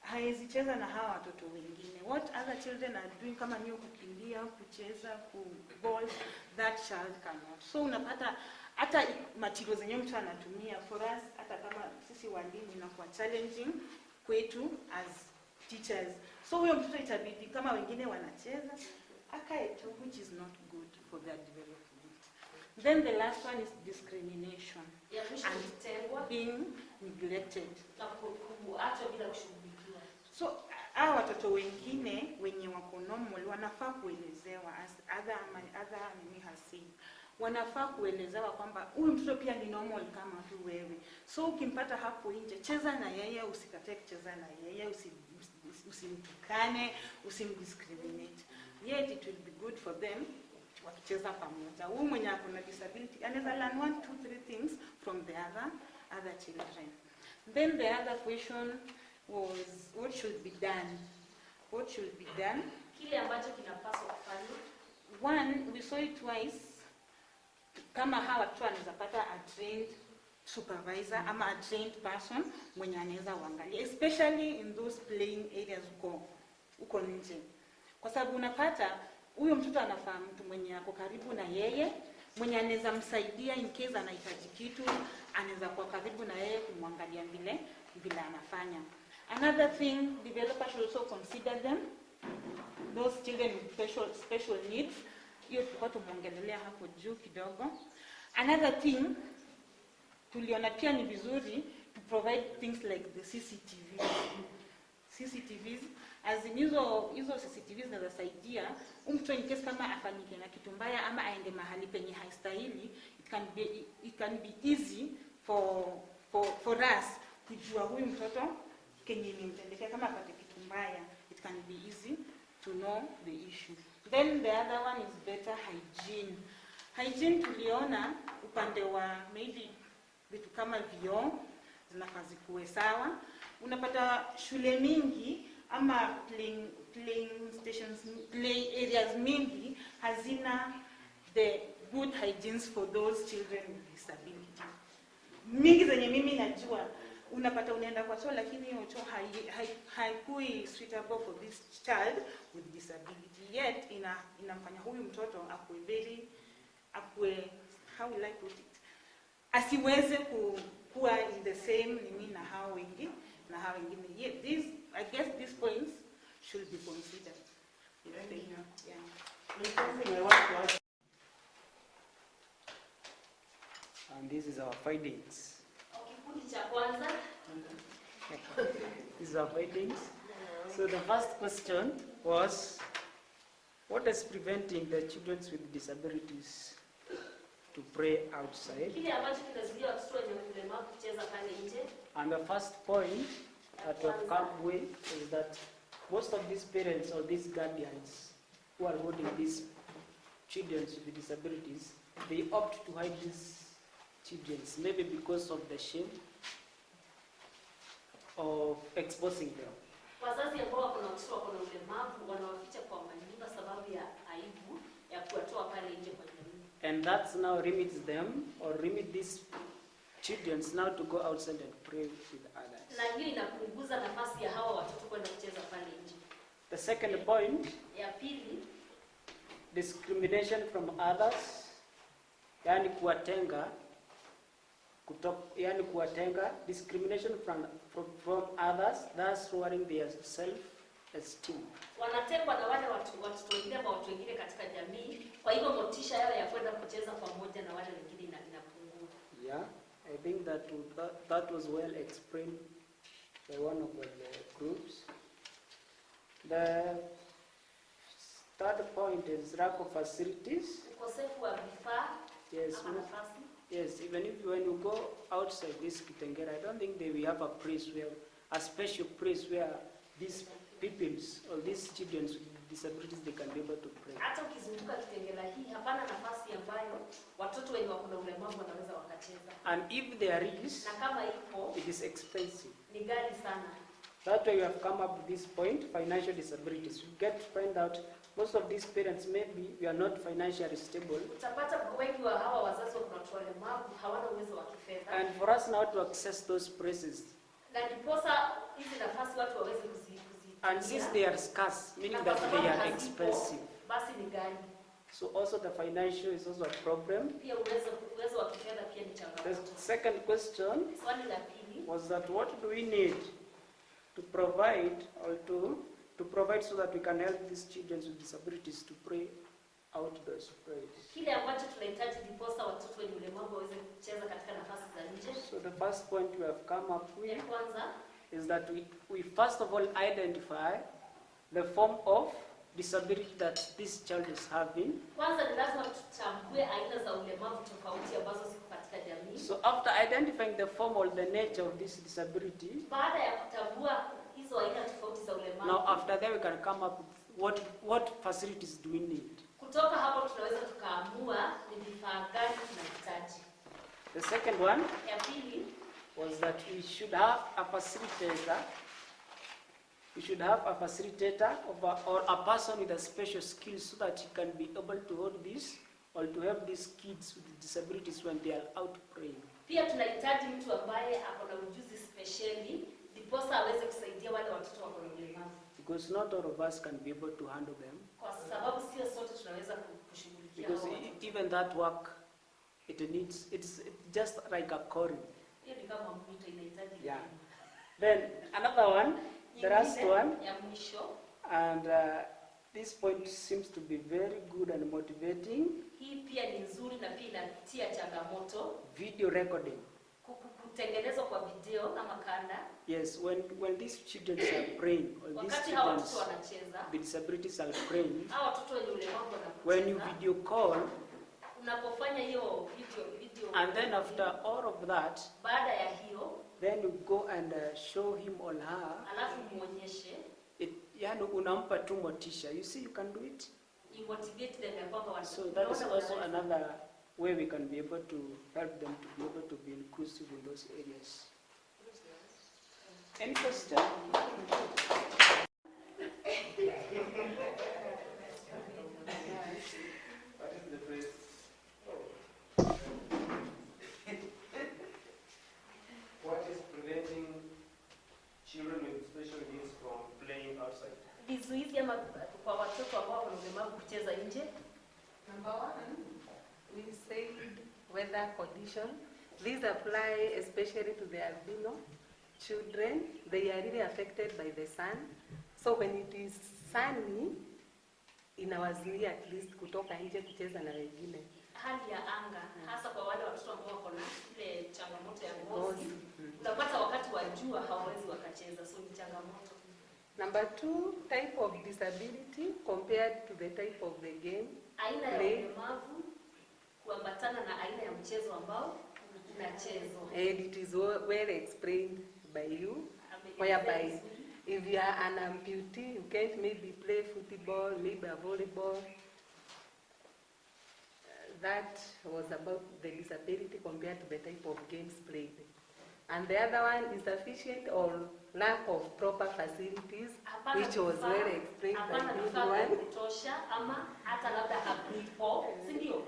hawezi cheza na hawa watoto wengine. What other children are doing kama niyo kukimbia, kucheza, kuball, that child cannot. So unapata hata materials zenye mtu anatumia for us, hata kama sisi walimu inakuwa challenging kwetu as teachers. So huyo mtoto itabidi kama wengine wanacheza akae tu, which is not good for their development. Then the last one is discrimination and being neglected. So hawa watoto wengine wenye wako normal wanafaa kuelezewa as other nini hasi. Wanafaa kuelezewa kwamba huyu mtoto pia ni normal kama tu wewe. So ukimpata hapo nje, cheza na yeye, usikatae kucheza na yeye, usimtukane, usimdiscriminate. Yet it will be good for them wakicheza pamoja. Huyu mwenye ako na disability anaweza learn 1, 2, 3 things from the other children. Then the other question was what should be done? What should be done? Kile ambacho kinapaswa kufanywa. One, we saw it twice. Kama hawa watu wanaweza pata a trained supervisor ama a trained person mwenye anaweza uangalia, especially in those playing areas uko nje. Kwa sababu unapata huyo mtoto anafahamu mtu mwenye ako karibu na yeye, mwenye anaweza msaidia in case anahitaji kitu, anaweza kuwa karibu na yeye kumwangalia vile anafanya. Another thing, developers should also consider them, those children with special needs. Hiyo tulikuwa tumeongelea hapo juu kidogo. Another thing, tuliona pia ni vizuri to provide things like the CCTVs. As in hizo CCTVs zinasaidia mtu in case kama afanyike na kitu mbaya ama aende mahali penye haistahili, it can be easy for us kujua huyu mtoto kenye imemtendekea. Kama apate kitu mbaya, it can be easy to know the issue. Then the other one is better hygiene. Hygiene tuliona upande wa maybe vitu kama vyoo zinafaa zikuwe sawa. Unapata shule mingi ama playing stations, play areas mingi hazina the good hygienes for those children with disability. Mingi zenye mimi najua unapata unaenda kwa choo lakini hiyo choo haikui suitable for this child with disability. Yet inamfanya huyu mtoto akue how will I put it, asiweze kuwa in the same nini na hao wengine. Yet I guess these points should be considered. And this is our findings. These are findings. So the first question was, what is preventing the children with disabilities to play outside? And the first point that we have come with is that most of these parents or these guardians who are holding these children with disabilities, they opt to hide these children, maybe because of the shame of exposing them. Wazazi ambao wako na watoto wako na ulemavu wanawaficha kwa manyumba sababu ya aibu ya kuwatoa pale nje kwa jamii. And that now limits them or limit these children now to go outside and play with others. Na hiyo inapunguza nafasi ya hawa watoto kwenda kucheza pale nje. The second point, ya pili, discrimination from others, yani kuwatenga discrimination from others, thus lowering their self-esteem. Wanatengwa na wale watoto wengine ama watu wengine katika jamii, kwa hivyo motisha yao ya kwenda kucheza pamoja na wale wengine inapungua. Yeah, I think that was well explained by one of the groups. The third point is lack of facilities. Ukosefu wa vifaa Yes, ama nafasi. yes. Even if when you go outside this Kitengela, I don't think they will have a place where, a special place where these peoples or these children with disabilities they can be able to pray. Hata ukizunguka Kitengela hii hapana nafasi ambayo watoto wenye wako na ulemavu wanaweza wakacheza. And if there is, na kama ipo, it is expensive. Ni ghali sana. That's why we have come up with this point, financial disabilities. You get to find out most of these parents maybe we are not financially stable. Utapata wengi wa hawa wazazi wako na ulemavu hawana uwezo wa kifedha. And for us now to access those places. Na ndiposa hizi nafasi watu waweze kuzitumia. And since they are scarce, meaning that they are expensive. Basi ni ghali. So also the financial is also a problem. Pia uwezo wa kifedha pia ni changamoto. The second question Swali la pili was that what do we need to provide or to provide so that we can help these children with disabilities to pray out those prayers. Kile ambacho tunahitaji ndiposa watoto wenye ulemavu waweze kucheza katika nafasi za nje. So the first point we have come up with kwanza is that we first of all identify the form of disability that this child is having. Kwanza ni lazima tutambue aina za ulemavu tofauti ambazo ziko katika jamii. So after identifying the form or the nature of this disability, baada ya kutambua hizo aina tofauti za ulemavu, now after that we can come up with what facilities do we need. Kutoka hapo tunaweza tukaamua ni vifaa gani tunahitaji. The second one ya pili was that we should have a facilitator. We should have a facilitator or a person with a special skills so that he can be able to hold this or to help these kids with disabilities when they are out praying. Pia tunahitaji mtu ambaye ako na ujuzi specially ndiposa aweze kusaidia wale watoto wako na ulemavu. Because not all of us can be able to handle them. Kwa sababu sio sote tunaweza kushughulikia. Because even that work, it's just like a calling. Hiyo ni kama mwito inahitaji. Yeah. Then another one, the last one. Ya mwisho. And this point seems to be very good and motivating. Hii pia ni nzuri na pia inatia changamoto. Video recording. Kutengenezwa kwa video ama kanda. Yes, when these children are praying, or these children with disabilities are praying, when you video call, unapofanya hiyo video, and then after all of that, baada ya hiyo, then you go and show him or her, alafu muonyeshe, yani unampa tu motisha. You see, you can do it. You motivate them ya kwamba wana. So that is also another way we can be able to help them to be able to be inclusive in those areas. Any question? What is the phrase? What is preventing children with special needs from playing outside? Vizuizi ama kwa watoto ambao wana ulemavu kucheza nje. Number one, we say weather condition. These apply especially to the albino children. They are really affected by the sun. So when it is sunny, inawazuia at least kutoka nje kucheza na wengine. Hali ya anga, hasa kwa wale watoto ambao wako na ile changamoto ya ngozi. Unapata wakati wa jua hawawezi wakacheza, so ni changamoto. Number two, type of disability compared to the type of the game. Aina ya ulemavu kuambatana na aina ya mchezo ambao unachezwa. And it is well explained by you, whereby if you are an amputee, you can't maybe play football, maybe a volleyball. That was about the disability compared to the type of games played. And the other one is sufficient or lack of proper facilities, which was well explained by this one. Kutosha ama hata labda hakuipo, si ndio?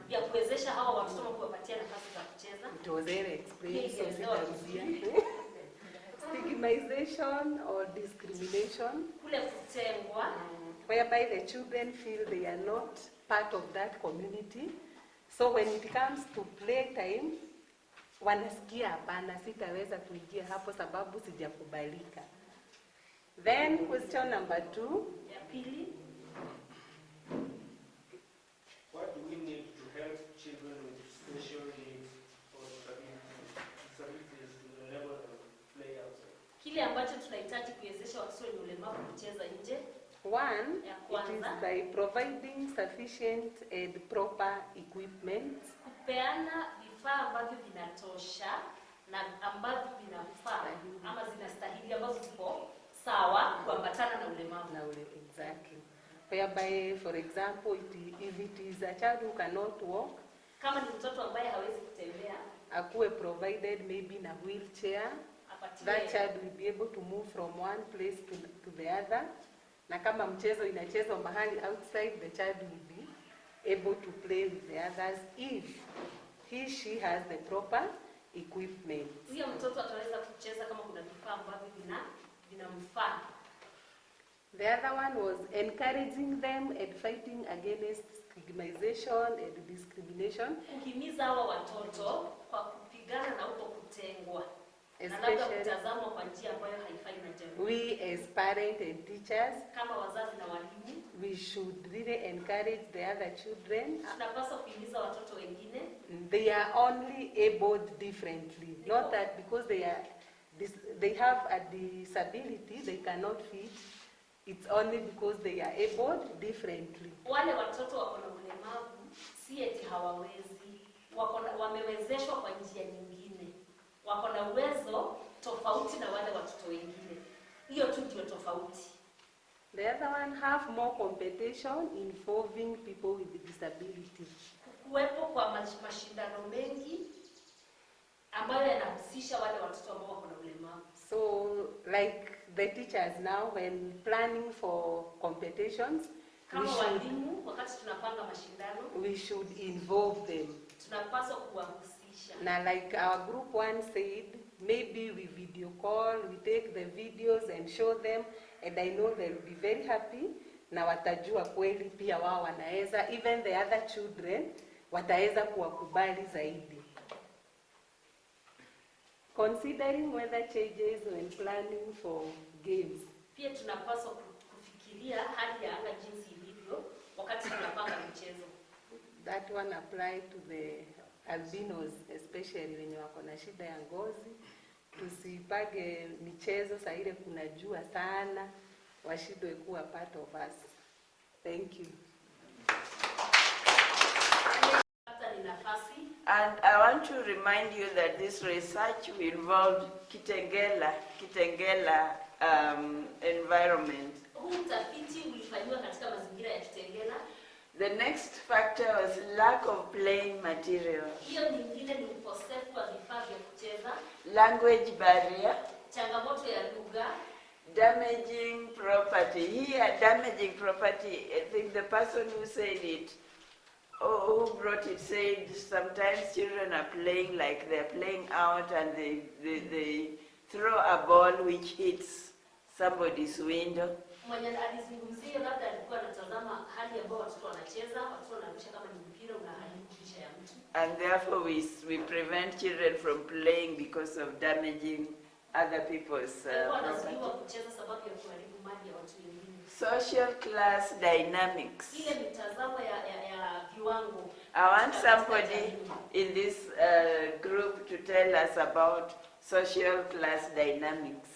Ya kuwezesha hawa watoto kuwapatia nafasi za kucheza. It was well explained, so sitarudia. Stigmatization or discrimination, kule kutengwa, whereby the children feel they are not part of that community. So when it comes to playtime, wanasikia hapana, sitaweza kuingia hapo sababu sijakubalika. Then question number 2. Ya pili, what do we need to help children with special needs or disabilities? Kile ambacho tunahitaji kuwezesha watoto wenye ulemavu kucheza nje. One, Ya it kwanza, is by providing sufficient and proper equipment. Kupeana vifaa ambavyo vinatosha na ambavyo vinafaa ama zinastahili ambazo ziko sawa kuambatana na ulemavu. Exactly. Whereby, for example, if it is a child who cannot walk, kama ni mtoto ambaye hawezi kutembea, akuwe provided maybe in a wheelchair, that child will be able to move from one place to the other. Na kama mchezo inachezwa mahali outside, the child will be able to play with the others if she has the proper equipment. Huyo mtoto ataweza kucheza kama kuna vifaa ambavyo vinamfaa. The other one was encouraging them and fighting against stigmatization and discrimination. Kuhimiza hawa watoto kwa kupigana na huko kutengwa. Na labda kutazamwa kwa njia ambayo haifai na jamii. We as parents and teachers, kama wazazi na walimu, we should really encourage the other children. Tunapaswa kuhimiza watoto wengine. They are only abled differently. Not that because they have a disability, they cannot fit. It's only because they are abled differently. Wale watoto wako na ulemavu si eti hawawezi. Wamewezeshwa kwa njia nyingine. Wako na uwezo tofauti na wale watoto wengine. Hiyo tu ndio tofauti. The other one have more competition involving people with disabilities. Kuwepo kwa mashindano mengi ambayo yanahusisha wale watoto ambao wako na ulemavu. So like the teachers now when planning for competitions, kama walimu wakati tunapanga mashindano, we should involve them. Tunapaswa kuwahusisha. Now like our group one said, maybe we video call, we take the videos and show them, and I know they'll be very happy. Na watajua kweli pia wao wanaweza, even the other children wataweza kuwakubali zaidi. Considering weather changes when planning for games. Pia tunapaswa kufikiria hali ya anga jinsi ilivyo wakati tunapanga michezo. That one apply to the albinos, especially wenye wako na shida ya ngozi. Tusipage michezo saa ile kuna jua sana, washindwe kuwa part of us. Thank you. And I want to remind you that this research involved Kitengela environment. The next factor was lack of playing material. Language barrier. Damaging property. Here, damaging property, I think the person who said it, who brought it, said sometimes children are playing like they're playing out and they throw a ball which hits somebody's window. And therefore we prevent children from playing because of damaging other people's property. Social class dynamics. I want somebody in this group to tell us about social class dynamics.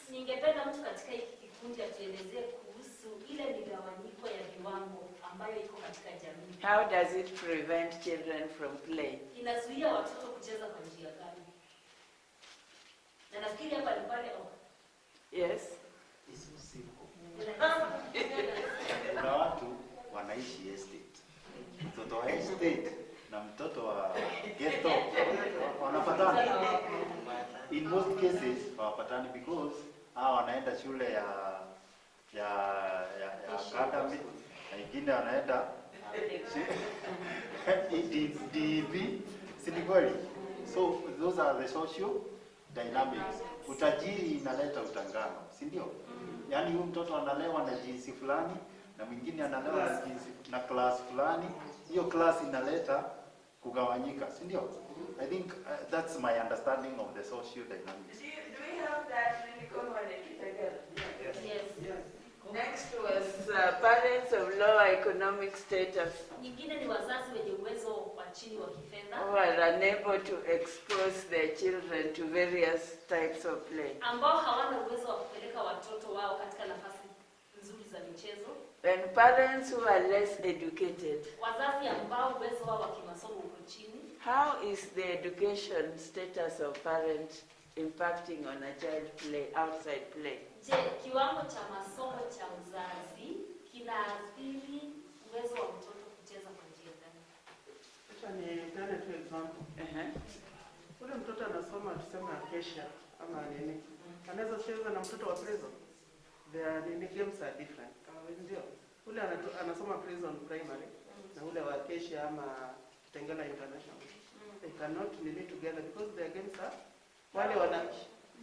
How does it prevent children from play? Yes. Kuna watu wanaishi estate. Mtoto wa estate na mtoto wa ghetto wanapatana. In most cases hawapatani because hawa wanaenda shule ya academy na ingine wanaenda DB, si ni kweli? So those are the social dynamics. Utajiri inaleta utangano, si ndio? Yaani huyu mtoto analewa na jinsi fulani na mwingine analewa na jinsi na class fulani. Hiyo class inaleta kugawanyika, si ndio? I think that's my understanding of the social dynamics. Do we have that really good one in Kitengela? Yes. Next was parents of lower economic status. Nyingine ni wazazi wenye uwezo wa chini wa kifedha, who are unable to expose their children to various types of play, ambao hawana uwezo wa kupeleka watoto wao katika nafasi nzuri za michezo, and parents who are less educated. wazazi ambao uwezo wao wa kimasomo uko chini. How is the education status of parents impacting on a child play, outside play? Je, kiwango cha masomo cha mzazi kinaathiri uwezo wa mtoto kucheza kwa njia gani? Acha nipeane tu example. Ule mtoto anasoma tuseme acacia ama nini, anaweza cheza na mtoto wa prison. The games are different. Ndio. Ule anasoma prison primary na ule wa acacia ama Kitengela International. They cannot relate together because their games are wale wana.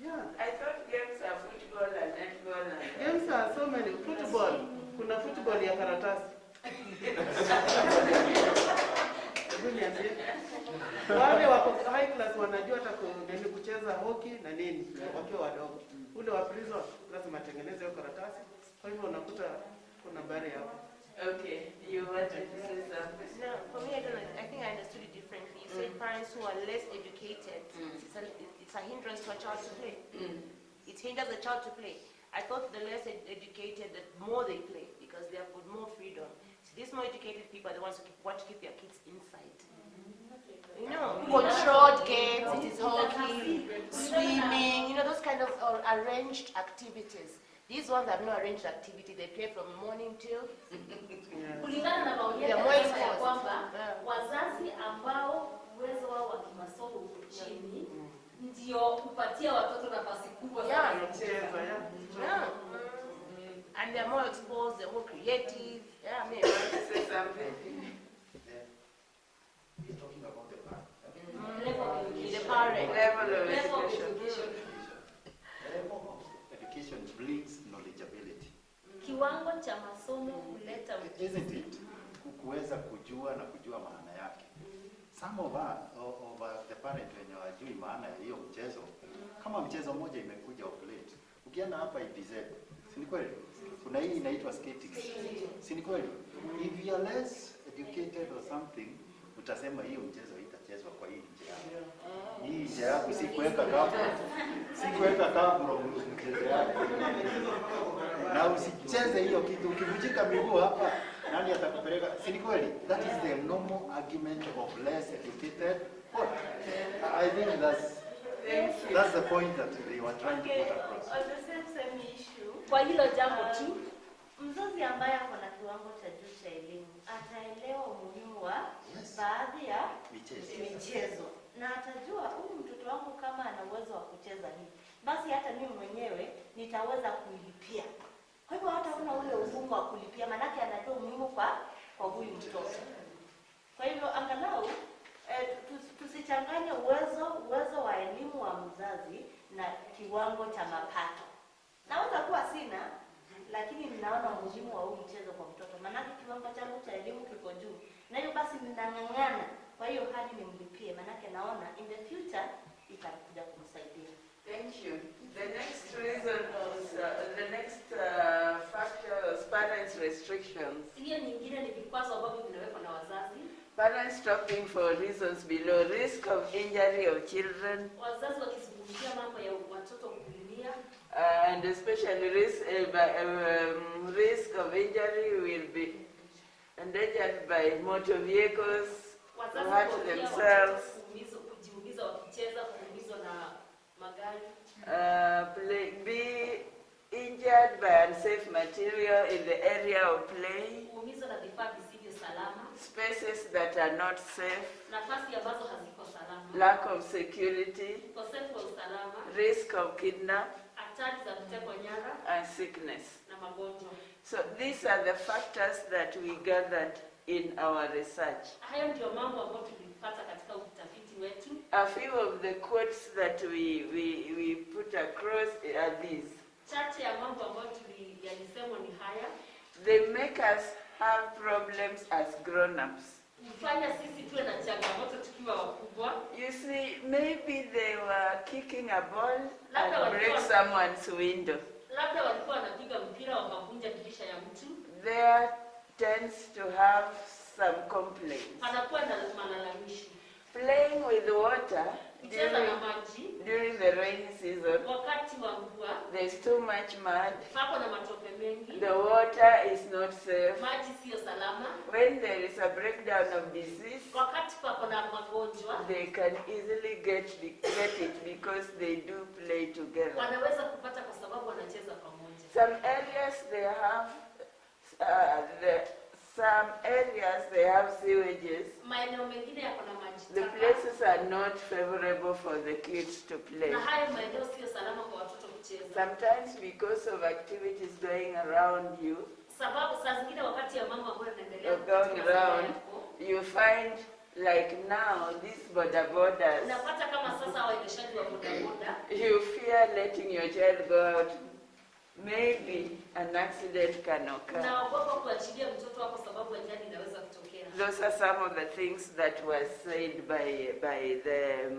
Yeah. I thought games are football and netball and Games are so many. Football. Kuna football ya karatasi. Wale wako high class wanajua hata kucheza hockey na nini wakiwa wadogo. Ule wa prison lazima atengeneze hiyo karatasi. Kwa hivyo unakuta kuna barrier hapo. Okay, you wanted to say something? No, for me, I think I understood it differently. You said parents who are less educated, it's a hindrance to a child to play. It hinders a child to play. I thought the less educated, the more they play because they have got more freedom. So these more educated people are the ones who want to keep their kids inside. You know, controlled games, it is hockey, swimming, you know, those kind of arranged activities. These ones have no arranged activity. They play from morning till. Kulingana na maoni ya kwamba wazazi ambao uwezo wao wa kimasomo uko chini ndio kupatia watoto nafasi kubwa sana ya kucheza. Yeah. And they're more exposed, they're more creative. Yeah, maybe. Say something. We're talking about the parent. The parent. Level of education. Level of education brings knowledgeability. Kiwango cha masomo huleta Isn't it? Kuweza kujua na kujua maana yake. Some of the parent wenye wajui maana ya hiyo mchezo, kama mchezo mmoja imekuja of late. Ukienda hapa IPZ, si ni kweli? Kuna hii inaitwa skating. Si ni kweli? If you are less educated or something, utasema hiyo mchezo itachezwa kwa hii nje yako. Hii nje yako si kuweka kapu. Si kuweka kapu mchezo yako. Na usicheze hiyo kitu, ukivunjika miguu hapa, nani atakupeleka? Si ni kweli? That is the normal argument of less educated. What? I think that's the point that they were trying to put across. On the same issue, kwa hilo jambo tu, mzazi ambaye ako na kiwango cha juu cha elimu ataelewa umuhimu wa baadhi ya michezo na atajua huyu mtoto wangu kama ana uwezo wa kucheza hii, basi hata mimi mwenyewe nitaweza kuilipia. Kwa hivyo hata una ule ugumu wa kulipia, manake anajua umuhimu kwa huyu mtoto. Kwa hivyo angalau tusichanganye uwezo wa elimu wa mzazi na kiwango cha mapato. Naweza kuwa sina, lakini ninaona umuhimu wa huu mchezo kwa mtoto. Manake kiwango changu cha elimu kiko juu. Na hiyo basi ninang'ang'ana. Kwa hiyo hadi nimlipie, manake naona in the future itakuja kumsaidia. Thank you. The next reason was the next factor was parents' restrictions. Hiyo nyingine ni vikwazo ambavyo vinawekwa na wazazi. Parents stopping for reasons below: risk of injury of children. Wazazi wakizungumzia mambo ya watoto kuumia. And especially risk of injury will be endangered by motor vehicles, to hurt themselves. Kujiumiza wakicheza, kuumizwa na magari. Be injured by unsafe material in the area of play. Kuumizwa na vifaa visivyo salama. Spaces that are not safe. Nafasi ambazo haziko salama. Lack of security. Ukosefu wa usalama. Risk of kidnap. Hatari za kutekwa nyara. And sickness. Na magonjwa. So these are the factors that we gathered in our research. Hayo ndio mambo ambayo tulipata katika utafiti wetu. A few of the quotes that we put across are these. Chache ya mambo ambayo yalisemwa ni haya. They make us have problems as grown-ups. Fanya sisi tuwe na changamoto tukiwa wakubwa. You see, maybe they were kicking a ball and break someone's window. Labda walikuwa wanapiga mpira wakavunja dirisha ya mtu. There tends to have some complaints. panakuwa na malalamishi. Playing with water Kucheza na maji during the rainy season, wakati wa mvua, there's too much mud. pako na matope mengi. The water is not safe. Maji sio salama. When there is a breakdown of disease, Wakati pako na magonjwa, they can easily get it because they do play together. wanaweza kupata kwa sababu wanacheza pamoja. Some areas they have sewages. Maeneo mengine yako na maji The taka. places are not favorable for the kids to play. Na hayo maeneo sio salama kwa watoto kucheza. Sometimes because of activities going around you, Sababu saa zingine wakati ya mambo ambayo yanaendelea going around, you find like now these boda bodas, unapata kama sasa waendeshaji wa bodaboda, you fear letting your child go out. Maybe an accident can occur. unaogopa kuachilia mtoto wako sababu ajali inaweza kutokea. Those are some of the things that were said by the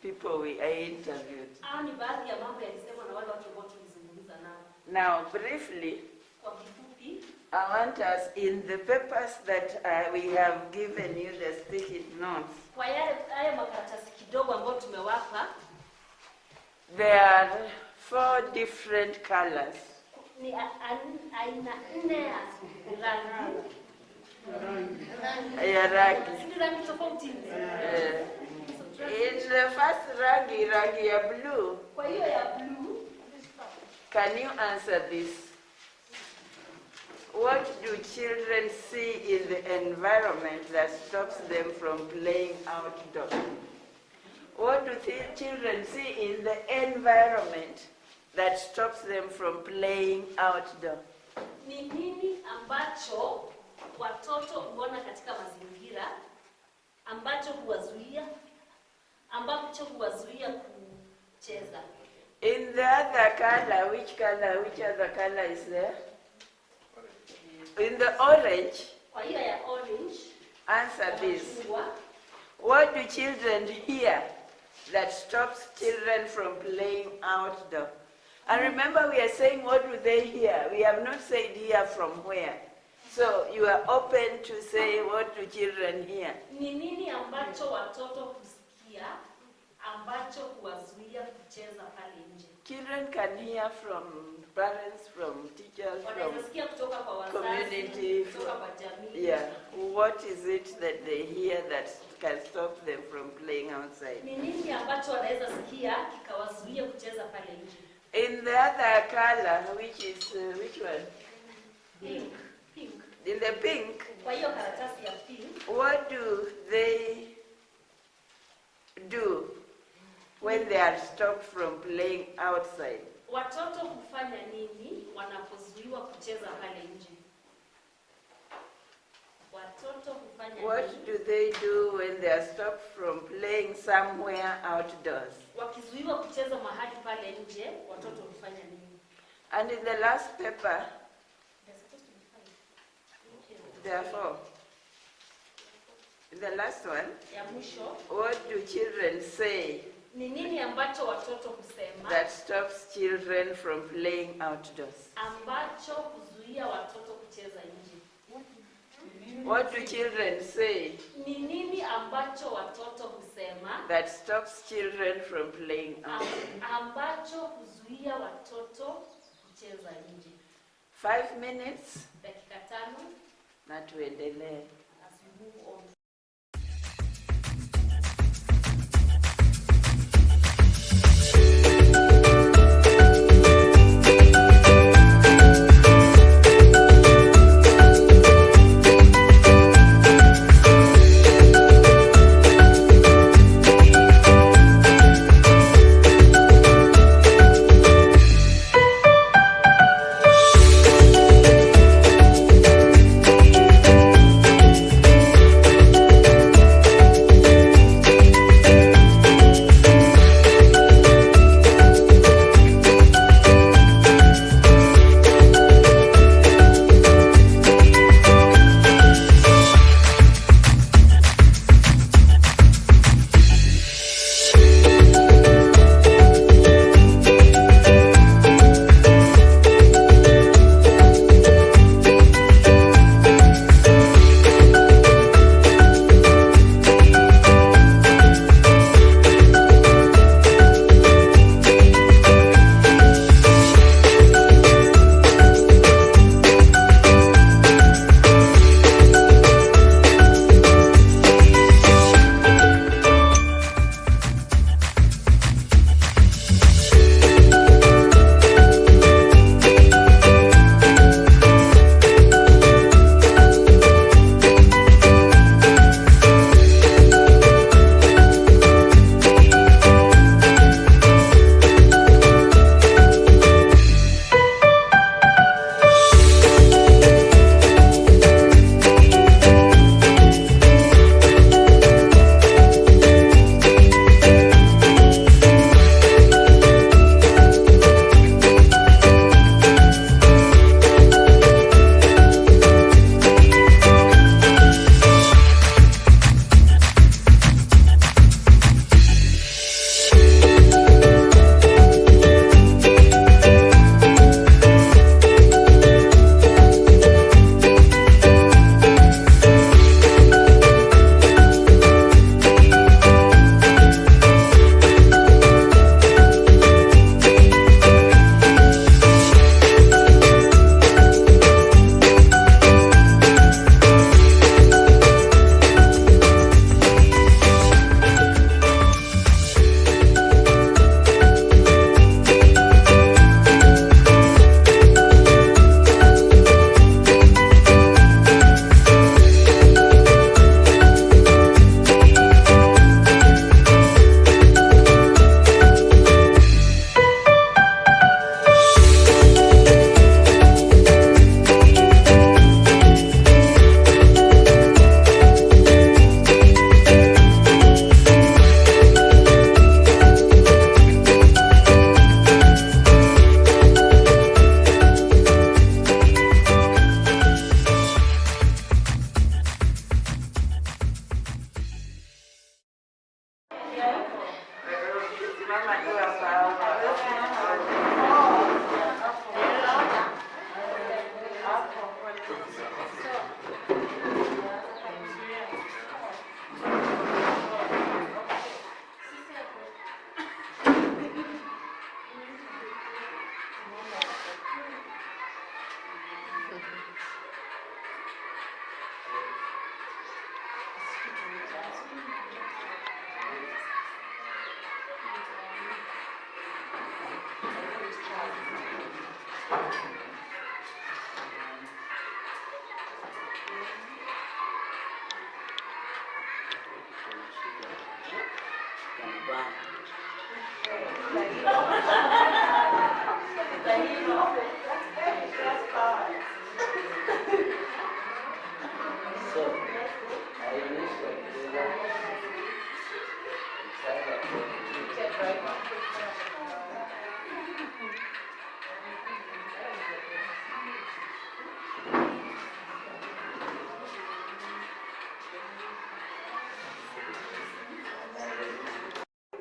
people I interviewed. Hao ni baadhi ya mambo yalisemwa na wale watu ambao tulizungumza nao. Now, briefly, Kwa kifupi, I want us in the papers that we have given you, the sticky notes. kwa haya makaratasi kidogo ambayo tumewapa, There are 4 different colors. ni aina 4 ya rangi. Ya rangi. Ni rangi tofauti. In the first rangi ya blue. Kwa hiyo ya blue, Can you answer this? What do children see in the environment that stops them from playing outdoors? What do children see in the environment that stops them from playing outdoor? ni nini ambacho watoto huona katika mazingira ambacho huwazuia kucheza? In the other color, which other color is there? In the orange, Kwa hiyo ya orange, answer this. machungwa, What do children hear that stops children from playing outdoor? And remember, we are saying, what do they hear? We have not said hear from where. So you are open to say, what do children hear? ni nini ambacho watoto husikia ambacho huwazuia kucheza pale nje? Children can hear from parents, from teachers, from Wanasikia kutoka kwa wazazi, community. kutoka kwa jamii. Yeah. What is it that they hear that can stop them from playing outside? Ni nini ambacho wanaweza sikia kikawazuia kucheza pale nje? In the other color, which is which one? Pink. In the pink, Kwa hiyo karatasi ya pink, what do they do when they are stopped from playing outside? watoto hufanya nini wanapozuiwa kucheza pale nje? Watoto hufanya What nini do they do when they are stopped from playing somewhere outdoors? wakizuiwa kucheza mahali pale nje? Watoto hufanya nini? And in the last paper, therefore, in the last one, Ya mwisho, what do children say ni nini ambacho watoto husema that stops children from playing outdoors? ambacho huzuia watoto kucheza nje? What do children say Ni nini ambacho watoto husema that stops children from playing outdoors? ambacho huzuia watoto kucheza nje? 5 minutes Dakika 5 na tuendelee. as we move on. Mama dua sawa.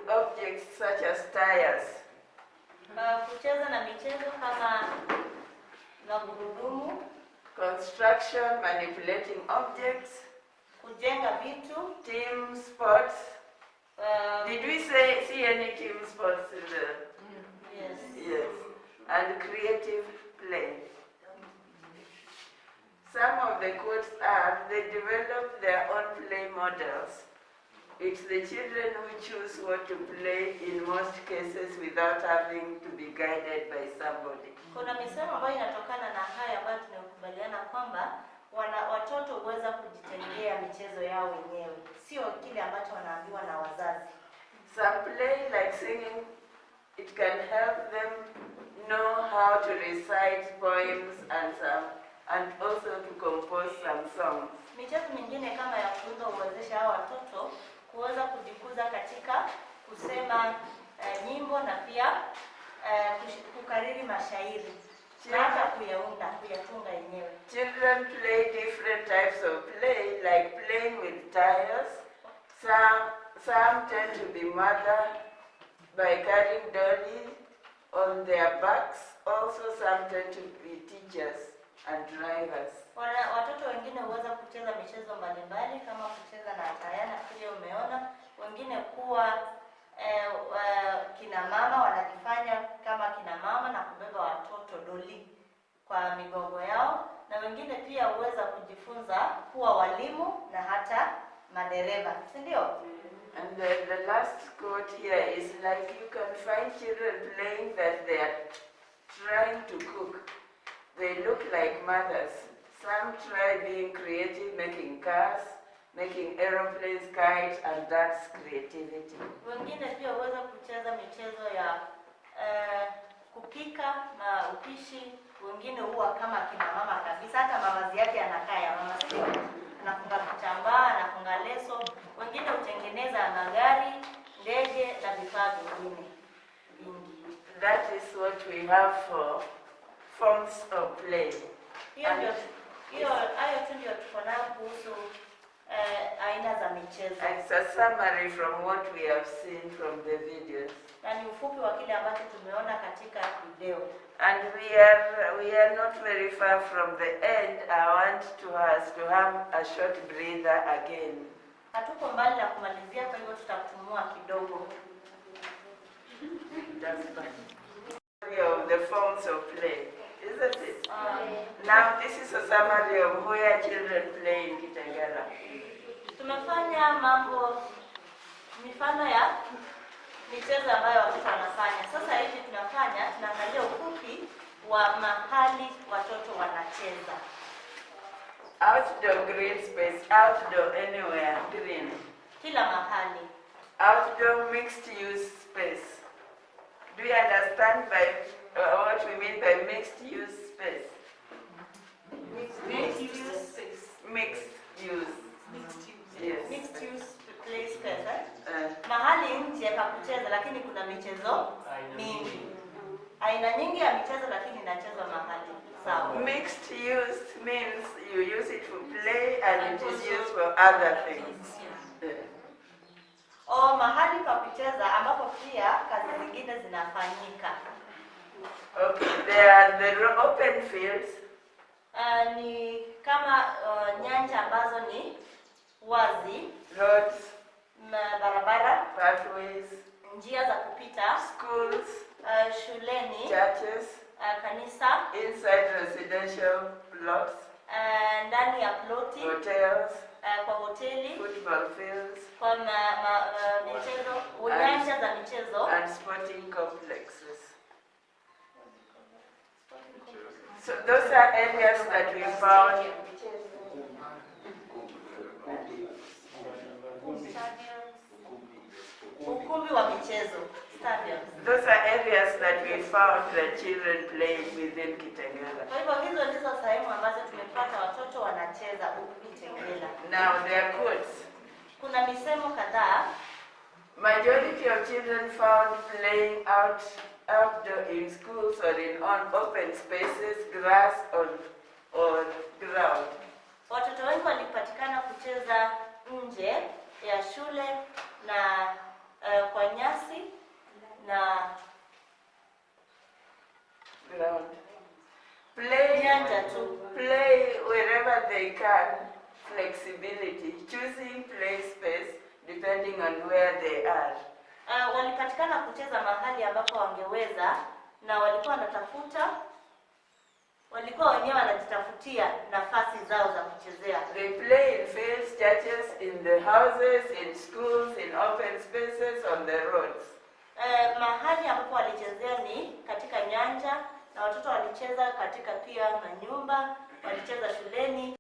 Objects such as tires. Kucheza na michezo kama magurudumu. Construction, manipulating objects. Kujenga vitu. Team sports. Did we see any team sports in the? Yes. Yes. And creative play. Some of the quotes are, they develop their own play models. It's the children who choose what to play in most cases without having to be guided by somebody. Kuna misemo ambayo inatokana na haya ambayo tunakubaliana kwamba watoto huweza kujitengea michezo yao wenyewe, sio kile ambacho wanaambiwa na wazazi. Some play like singing, it can help them know how to recite poems and also to compose some songs. Michezo mingine kama ya kuimba huwezesha hao watoto kuweza kujikuza katika kusema nyimbo na pia kukariri mashairi na hata kuyatunga yenyewe. Children play different types of play, like playing with tires. Some tend to be mothered by carrying dollies on their backs. Also, some tend to be teachers and drivers. Watoto wengine huweza kucheza michezo mbalimbali kama kucheza na taya na pia umeona wengine kuwa kina mama wanajifanya kama kina mama na kubeba watoto doli kwa migongo yao, na wengine pia huweza kujifunza kuwa walimu na hata madereva, si ndio? And the last quote here is like, you can find children playing that they are trying to cook. They look like mothers. Some try being creative, making cars, making aeroplanes, kites, and that's creativity. Wengine pia huweza kucheza michezo ya kupika na upishi. Wengine huwa kama kina mama kabisa, hata mavazi yake yanakaa ya mama, sio? Anafunga kitambaa, anafunga leso. Wengine hutengeneza magari, ndege na vifaa vingine vingi. That is what we have for forms of play. Hayo tu ndio tuko nayo kuhusu aina za michezo. It's a summary from what we have seen from the videos. Na ni ufupi wa kile ambacho tumeona katika video. And we are not very far from the end. I want us to have a short breather again. Hatuko mbali na kumalizia, kwa hivyo tutapumua kidogo. That's fine. Of the forms of play, isn't it? Now this is a summary of where children play in Kitengela. Tumefanya mifano ya michezo ambayo watoto wanafanya. Sasa hivi tunaangalia ufupi wa mahali watoto wanacheza. Outdoor green space, outdoor anywhere green. Kila mahali. Outdoor mixed use space. Do you understand by what we mean by mixed use space? Mixed use space. Mixed use. Yes. Mixed use play space. Mahali nje pa kucheza lakini kuna michezo mingi. Aina nyingi ya michezo lakini inachezwa mahali. Sawa. Mixed use means you use it for play and it is used for other things. Mahali pa kucheza ambapo pia kazi zinafanyika. Okay, there are the open fields. Ni kama nyanja ambazo ni wazi, roads, barabara, pathways, njia za kupita, schools, shuleni, churches, kanisa, inside residential blocks, ndani ya ploti, hotels, kwa hoteli, football fields, kwa michezo, uwanja za michezo, and sporting complexes. So those are areas that we found. Ukumbi wa michezo, stadiums. Those are areas that we found the children playing within Kitengela. Kwa hivyo hizo ndizo sehemu ambazo tumepata watoto wanacheza huku Kitengela. Now there are quotes. Kuna misemo kadhaa. Majority of children found playing outdoor in schools or in open spaces, grass or ground. Watoto wengi walipatikana kucheza nje ya shule na kwa nyasi na ground. Play wherever they can. Flexibility, choosing play space depending on where they are. Walipatikana kucheza mahali ambapo wangeweza na walikuwa wenyewe wanajitafutia nafasi zao za kuchezea. They play in fields, churches, in the houses, in schools, in open spaces, on the roads. Mahali ambapo walichezea ni katika nyanja na watoto walicheza katika pia manyumba, walicheza shuleni.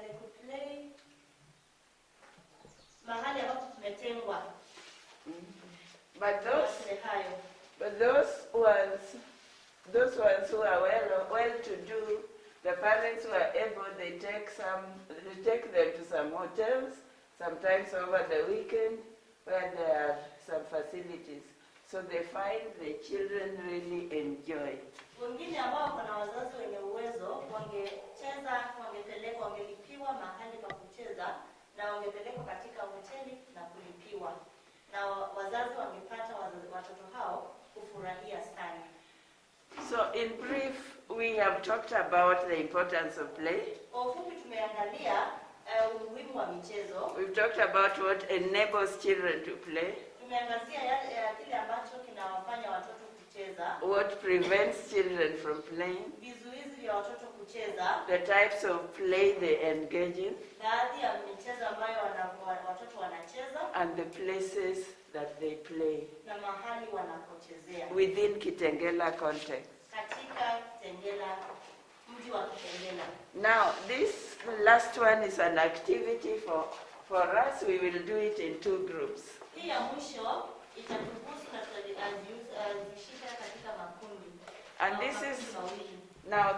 They could play mahali ambapo tumetengwa. But those ones who are well to do, the parents who are able, they take them to some hotels, sometimes over the weekend, where there are some facilities. So they find the children really enjoy. Wengine ambao kuna wazazi wenye uwezo wangelipiwa mahali pa kucheza na wangepelekwa katika hoteli na kulipiwa. Na wazazi wangepata watoto hao kufurahia sana. So in brief, we have talked about the importance of play. Kwa ufupi tumeangalia umuhimu wa michezo. We've talked about what enables children to play. Tumeangazia kile ambacho kinawafanya watoto kucheza. What prevents children from playing. Vizuizi vya watoto kucheza. The types of play they engage in. Baadhi ya michezo ambayo watoto wanacheza. And the places that they play. Na mahali wanapochezea. Within Kitengela context. Katika Kitengela, mji wa Kitengela. Now, this last one is an activity for us. We will do it in 2 groups. Hii ya mwisho itatuhusu na tutazishika katika makundi. And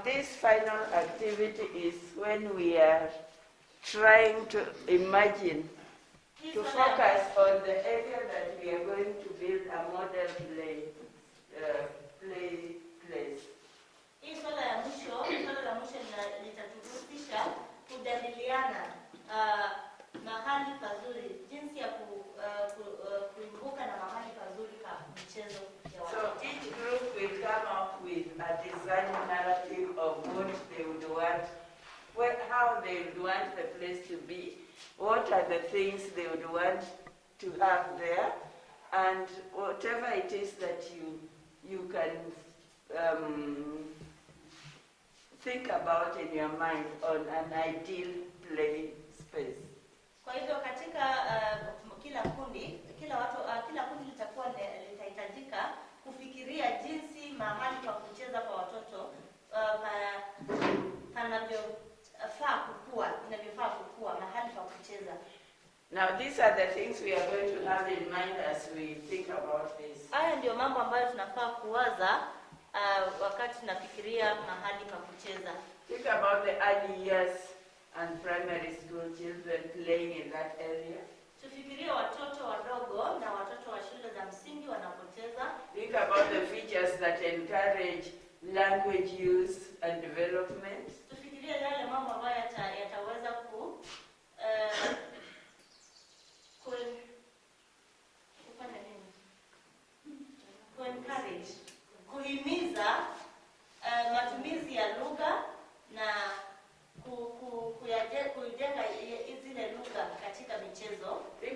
this final activity is when we are trying to imagine, to focus on the area that we are going to build a model place. Hii swala la mwisho litatuhusisha kujadiliana mahali pazuri, jinsi ya kuibuka na mahali pazuri pa michezo ya watoto. So each group will come up with a design narrative of what they would want, how they would want the place to be, what are the things they would want to have there, and whatever it is that you can think about in your mind on an ideal play space. Kwa hivyo katika kila kundi litahitajika kufikiria jinsi mahali pa kucheza kwa watoto inavyofaa kukua mahali pa kucheza. Now these are the things we are going to have in mind as we think about this. Haya ndio mambo ambayo tunafaa kuwaza wakati tunafikiria mahali pa kucheza. Think about the early years and primary school children playing in that area. Tufikirie watoto wadogo na watoto wa shule za msingi wanapocheza. Think about the features that encourage language use and development. Tufikirie yale mambo ambayo yataweza encourage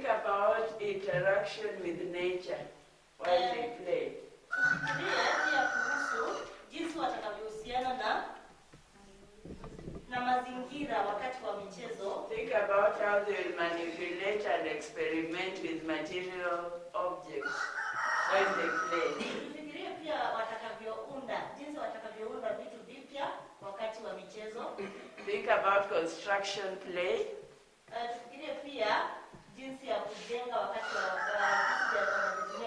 think about interaction with nature while they play. Tufikirie pia kuhusu jinsi watakavyohusiana na mazingira wakati wa michezo. Think about how they will manipulate and experiment with material objects when they play. Tufikirie pia jinsi watakavyounda vitu vipya wakati wa michezo. Think about construction play. Tufikirie pia jinsi ya kujenga wakati wa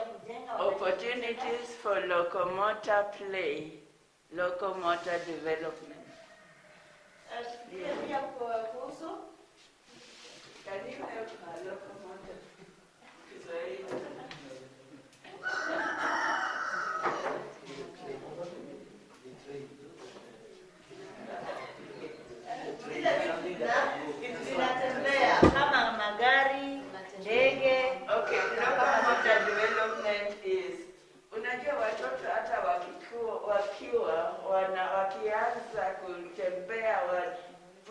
kujenga. Opportunities for locomotor play, locomotor development. Tufikirie pia kuhusu. Can you help my locomotor? Zinatembea kama magari, ndege. Okay, locomotor development is, unajua watoto hata wakianza kutembea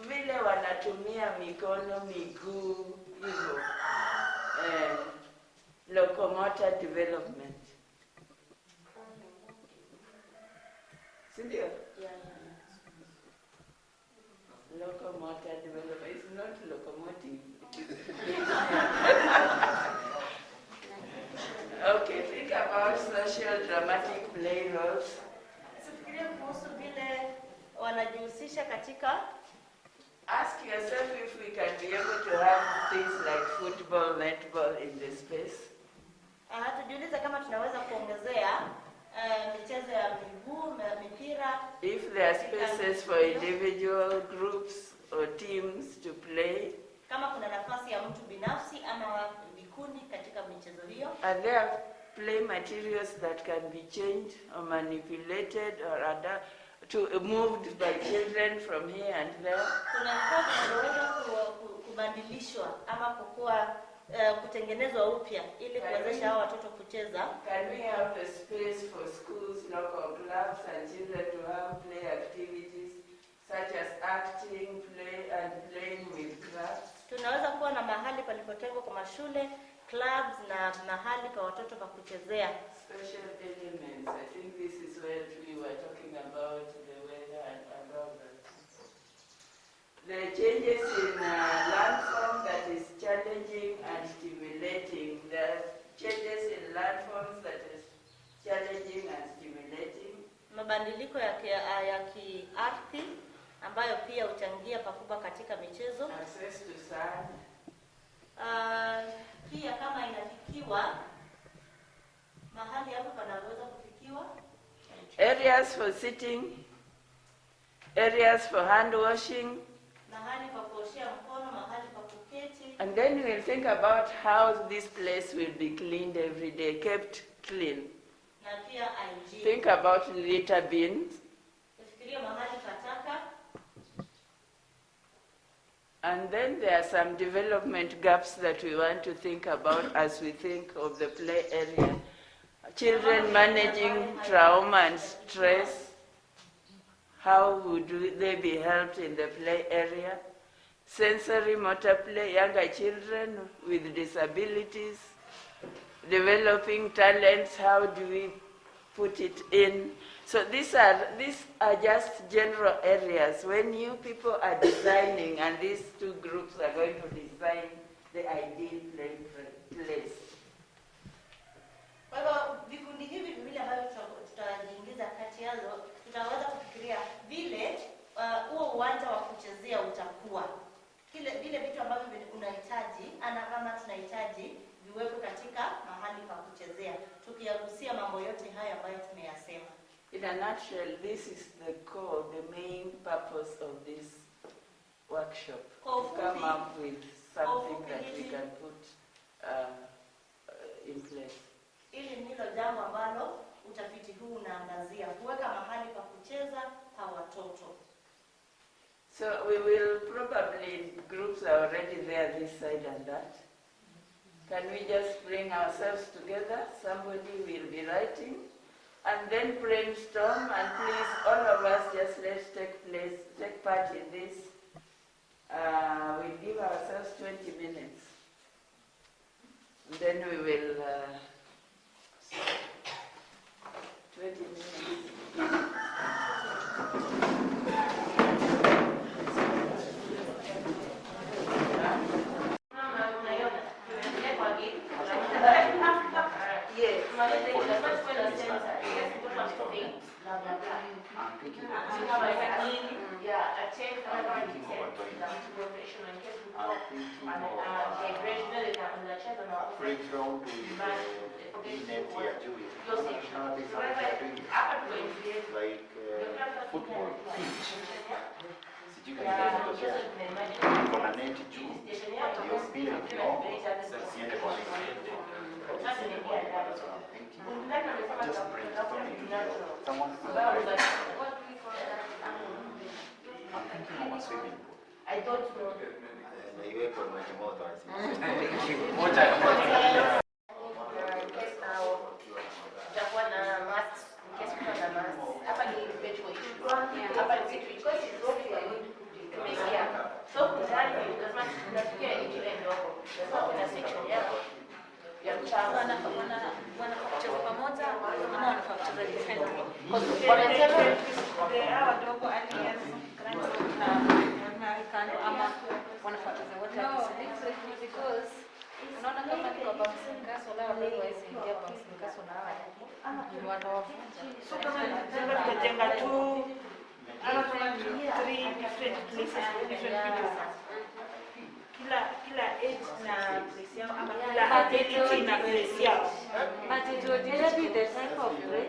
vile wanatumia mikono, miguu hivyo. Locomotor development. Sindio? Locomotor development is not locomotive. Okay, think about social dramatic play roles. Sifikirie kuhusu vile wanajihusisha katika. Ask yourself if we can be able to have things like football, netball in the space. Tujiulize kama tunaweza kuongezea michezo ya miguu, mipira. If there are spaces for individual groups or teams to play. Kama kuna nafasi ya mtu binafsi ama vikundi katika michezo hiyo. Are there play materials that can be changed or manipulated or moved by children from here and there? Kuna vifaa vinaweza kubadilishwa ama kutengenezwa upya ili kuwezesha hao watoto kucheza. Can we have a space for schools, local clubs and children to have play activities such as acting, play and playing with crafts? Tunaweza kuwa na mahali palipotengwa kwa mashule, clubs na mahali pa watoto pa kuchezea. Special elements. I think this is where we were talking about the weather and all that. The changes in landform that is challenging and stimulating. The changes in landforms that is challenging and stimulating. Mabadiliko ya kiardhi ambayo pia huchangia pakubwa katika michezo. Access to sun. Pia kama inafikiwa mahali hapo panaweza kufikiwa. Areas for sitting, areas for hand washing. Mahali pa kuoshea mkono, mahali pa kuketi. And then we'll think about how this place will be cleaned every day, kept clean. Na pia hygiene. Think about litter bins. Fikiria mahali pa taka. And then there are some development gaps that we want to think about as we think of the play area. Children managing trauma and stress. How would they be helped in the play area? Sensory motor play, younger children with disabilities. Developing talents, how do we put it in? So these are just general areas. When you people are designing, and these two groups are going to design the ideal place. Kwa hivyo vikundi hivi viwili ambavyo tutajiingiza kati yazo, tutaweza kufikiria vile huo uwanja wa kuchezea utakuwa. Vile vitu ambavyo unahitaji, kama tunahitaji viwepo katika mahali pa kuchezea. Tukiyagusia mambo yote haya ambayo tumeyasema. In a nutshell, this is the core, the main purpose of this workshop. To come up with something that we can put in place. Hili ndilo jambo ambalo utafiti huu unaangazia, kuweka mahali pa kucheza pa watoto. So we will probably, groups are already there this side and that. Can we just bring ourselves together? Somebody will be writing. And then brainstorm, and please, all of us, just let's take part in this. We'll give ourselves 20 minutes. Then we will. Football pitch. Sijui kama kuna neti juu ndio mpira ukigonga usiende kwa neti. Just brainstorming. Someone I'm thinking of a swimming pool. I don't know. Naiwekwa maji moto asi. Thank you. Wanacheza pamoja ama wanafaa kucheza differently? Hawa wadogo alias na kando ama wanafaa kucheza wote? No, because unaona kama ni kwa bamsinkaso lao wadogo hawezi ingia bamsinkaso na hawa ni watawafunza. So kama tutajenga three different places for different people. Kila age na place yao ama kila ability na place yao. But it will depend with the type of play.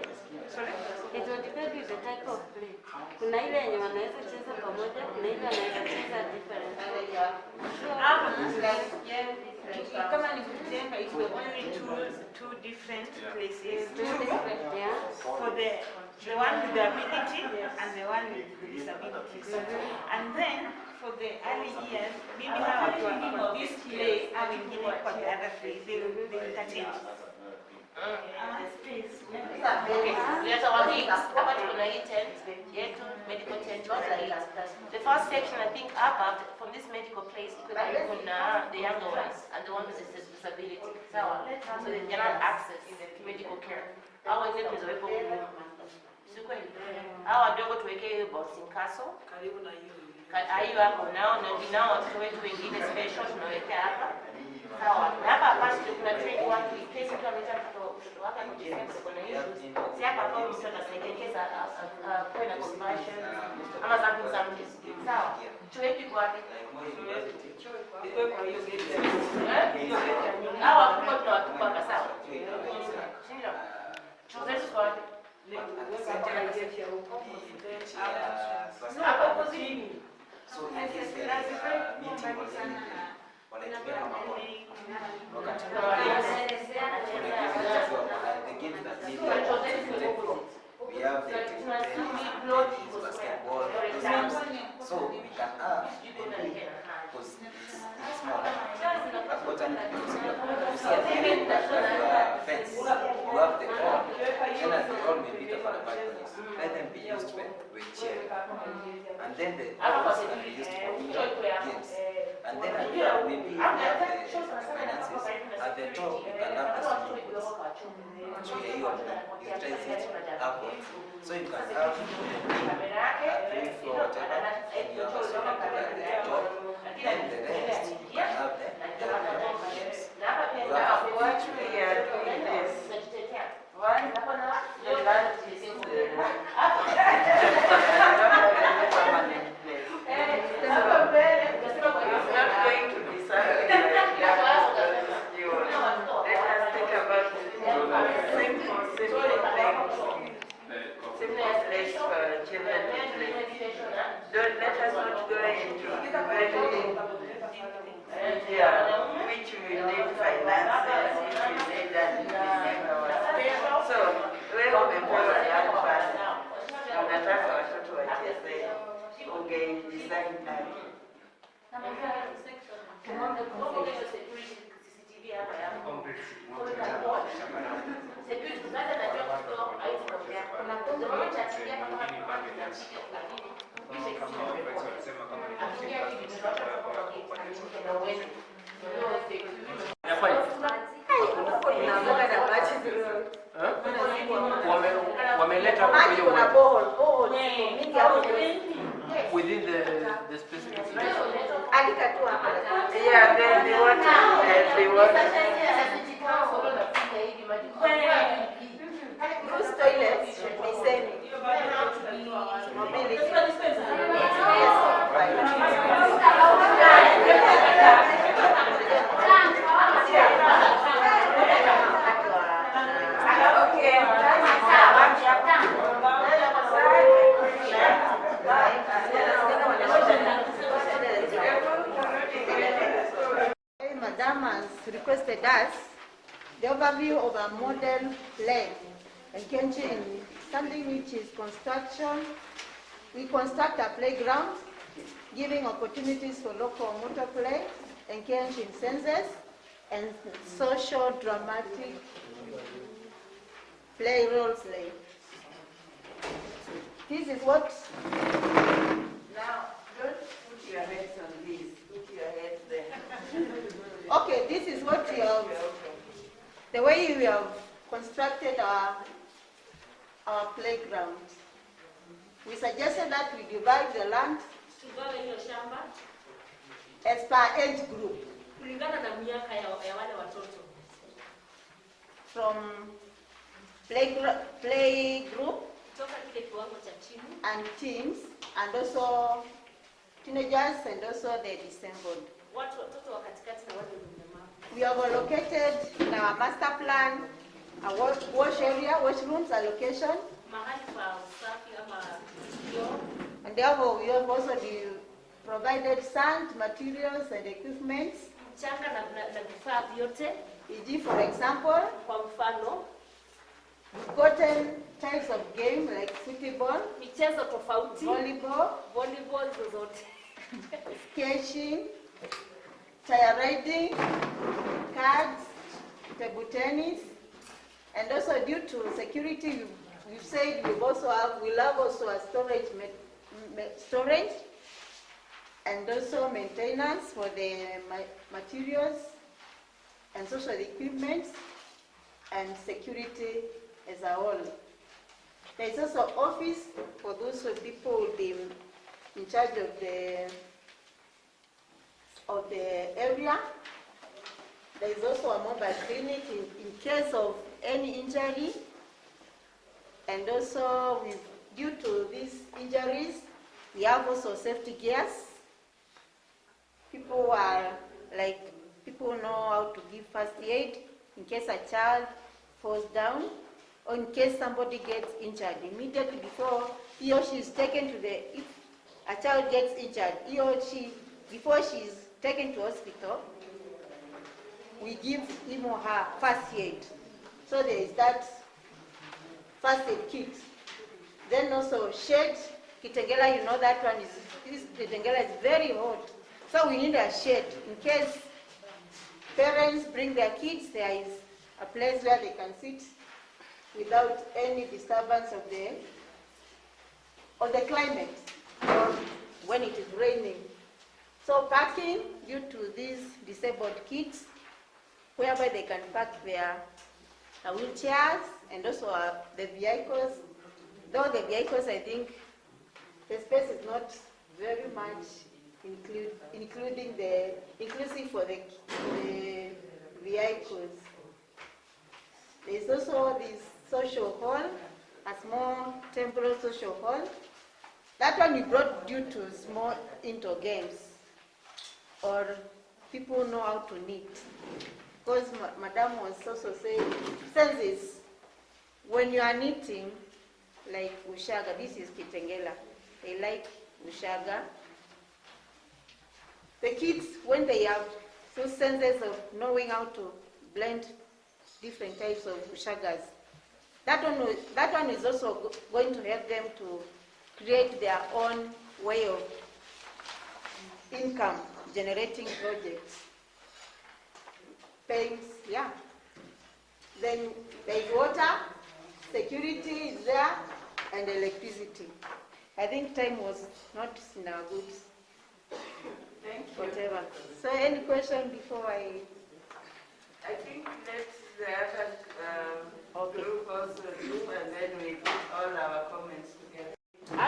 Sorry? It will depend with the type of play. Kuna ile yenye wanaweza cheza pamoja, kuna ile wanaweza cheza different. Kama ni kujenga, it will only two different places. For the one with the ability and the one with disabilities. And then for the early years, maybe how to on this play and wengine kwa the other play, they will interchange. Okay, there's our weeks. Hapa tuna hii tent yetu, medical tent tunaita. The first section I think above from this medical place kuna the younger ones and the ones with disability. Sawa. So they cannot access medical care. Hao wengine tuwepo huko. Si kweli? Hao wadogo tuwekee bouncing castle. Karibu na hiyo. Hiyo hapo nao na ninao watoto wetu wengine special tunawekea hapa. Sawa. Na hapa basi kuna train watu kesi kama mtoto wake anacheza kuna issues. Si hapa kwa mtoto atakayekeza kwenda compassion ama something. Sawa. Tuweke kwa wapi? Kwa hiyo gate. Hawa kwa tunawatupa hapa sawa. Sio. Tuweze kwa wapi? Hapa kuzini. So in this meeting wanatumia wakati the games that need we have the basketball, those games. So we can have because it's small. I've got an fence. You have the ball. And the ball may be the balconies. Let them be used with chair. And then the balls can be used for games. And then maybe you have the finances. At the top, you can have the swimming pools. So you utilize it upwards. So you can have a 3-floor whatever, and you have a swimming pool at the top. And the rest, you can have the games. You have What we are doing is one, the land is not a permanent place. It's not going to be something like that. Let us think about simple things. Simple place for children to play. Let us not go into very which we need finances, which we need so wewe umepewa land fund, unataka watoto wacheze, ungedesign nani? wameleta hapo Maji kwenye kuna uwanja. borehole mingi hapo. Within the specific. Andika tu hapa. Yeah, then the water. Whose toilet should be semi? Mobility. Madam has requested us the overview of a model play engaging in something which is construction. We construct a playground, giving opportunities for local motor play, engage in senses, and social dramatic play, role play. This is what. Now, don't put your heads on this. Put your heads there. Okay, this is what we have. The way we have constructed our playground. We suggested that we divide the land as per age group. From play group and teens, and also teenagers, and also the disabled. We have allocated in our master plan a wash area, washrooms allocation. And therefore, we have also provided sand, materials, and equipment. E.g., for example, we've gotten types of game like football, volleyball, sketching, tire riding, cards, table tennis, and also due to security, we've said we'll have also a storage and also maintenance for the materials and social equipment and security as a whole. There is also office for those people who will be in charge of the area. There is also a mobile clinic in case of any injury. And also, due to these injuries, we have also safety gears. People know how to give first aid in case a child falls down or in case somebody gets injured. Immediately before he or she is taken to if a child gets injured, he or she, before she is taken to hospital, we give him or her first aid. So there is that first aid kit. Then also shade. Kitengela, you know that one this Kitengela is very hot. So we need a shade in case parents bring their kids, there is a place where they can sit without any disturbance of the climate or when it is raining. So parking due to these disabled kids, whereby they can park their wheelchairs and also the vehicles. Though the vehicles, I think the space is not very much inclusive for the vehicles. There is also this social hall, a small temporary social hall. That one we brought due to small indoor games, or people know how to knit. Because Madam was also saying, senses, when you are knitting, like Ushaga, this is Kitengela, they like Ushaga. The kids, when they have those senses of knowing how to blend different types of Ushagas, that one is also going to help them to create their own way of income generating projects. Paints, yeah. Then there is water, security is there, and electricity. I think time was not in our goods. Thank you. Whatever. So any question before I think let the other group also do, and then we put all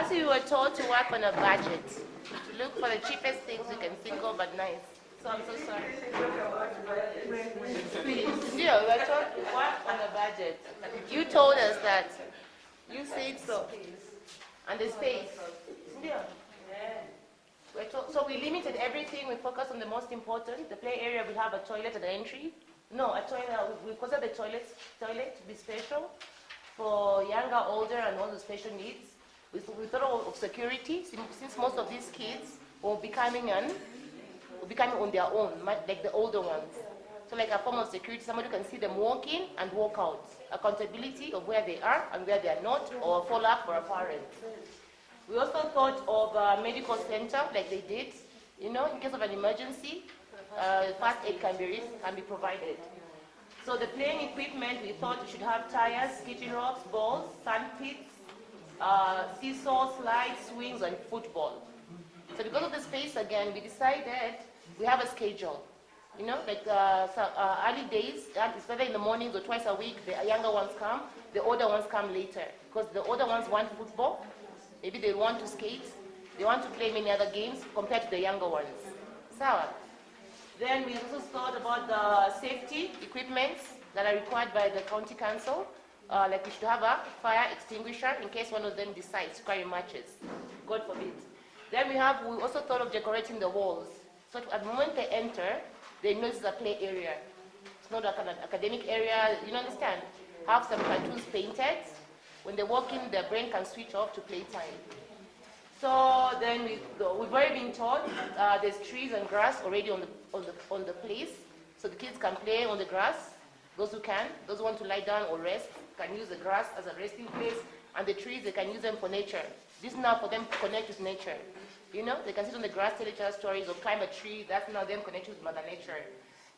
Last we were told to work on a budget, to look for the cheapest things we can think of but nice. So I'm so sorry. Yeah, we were told to work on a budget. You told us that. You said so. And the space. Yeah. So we limited everything. We focused on the most important. The play area, we have a toilet at the entry. No, a toilet. We consider the toilet to be special for younger, older, and all the special needs. We thought of security, since most of these kids will be coming on their own, like the older ones. So like a form of security, somebody can see them walk in and walk out. Accountability of where they are and where they are not, or follow-up for a parent. We also thought of a medical center, like they did, in case of an emergency, first aid can be provided. So the playing equipment, we thought we should have tires, skating ropes, balls, sand pits, seesaw, slides, swings, and football. So because of the space again, we decided we have a schedule. Early days, it's whether in the mornings or twice a week, the younger ones come, the older ones come later. Because the older ones want football, maybe they want to skate, they want to play many other games compared to the younger ones. So, then we also thought about the safety equipments that are required by the county council. Like we should have a fire extinguisher in case one of them decides to carry matches. God forbid. Then we also thought of decorating the walls. So at the moment they enter, they know this is a play area. It's not like an academic area, you understand? Have some cartoons painted. When they walk in, their brain can switch off to playtime. So then we've already been told there's trees and grass already on the place. So the kids can play on the grass. Those who can, those who want to lie down or rest, can use the grass as a resting place. And the trees, they can use them for nature. This is now for them to connect with nature. They can sit on the grass, tell each other stories, or climb a tree. That's now them connecting with Mother Nature.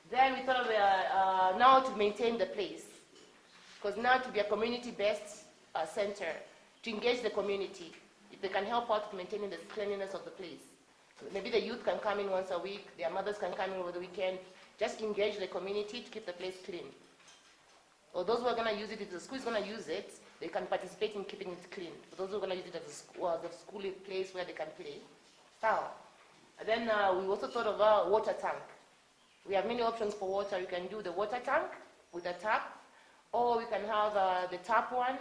Then we thought of now to maintain the place. Because now to be a community-based center, to engage the community, if they can help out with maintaining the cleanliness of the place. Maybe the youth can come in once a week, their mothers can come in over the weekend, just engage the community to keep the place clean. Or those who are going to use it, if the school is going to use it, they can participate in keeping it clean. For those who are going to use it as the school place where they can play. And then we also thought of a water tank. We have many options for water. You can do the water tank with a tap, or we can have the tap one,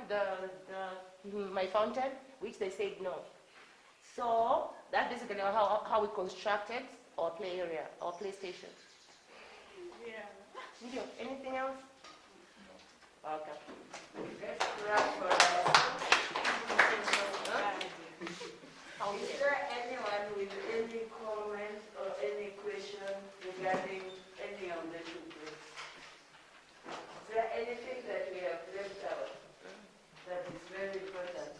my fountain, which they said no. So that's basically how we constructed our play area, our play station. Yeah. Anything else? Okay. Let's wrap for Is there anyone with any comment or any question regarding any of the children? Is there anything that we have left out that is very important?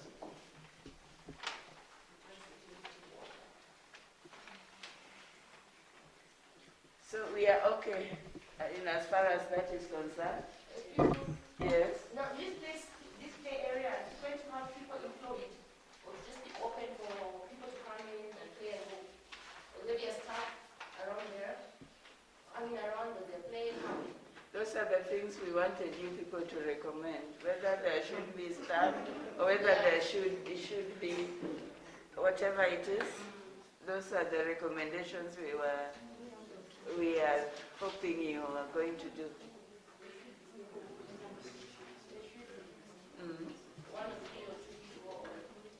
So we are okay in as far as that is concerned? Yes. Now this play area is going to have people employed, or just be open for people to come in and play and move. Will there be a staff around there? Around the play? Those are the things we wanted you people to recommend, whether there should be staff or whether it should be whatever it is. Those are the recommendations we are hoping you are going to do. One of the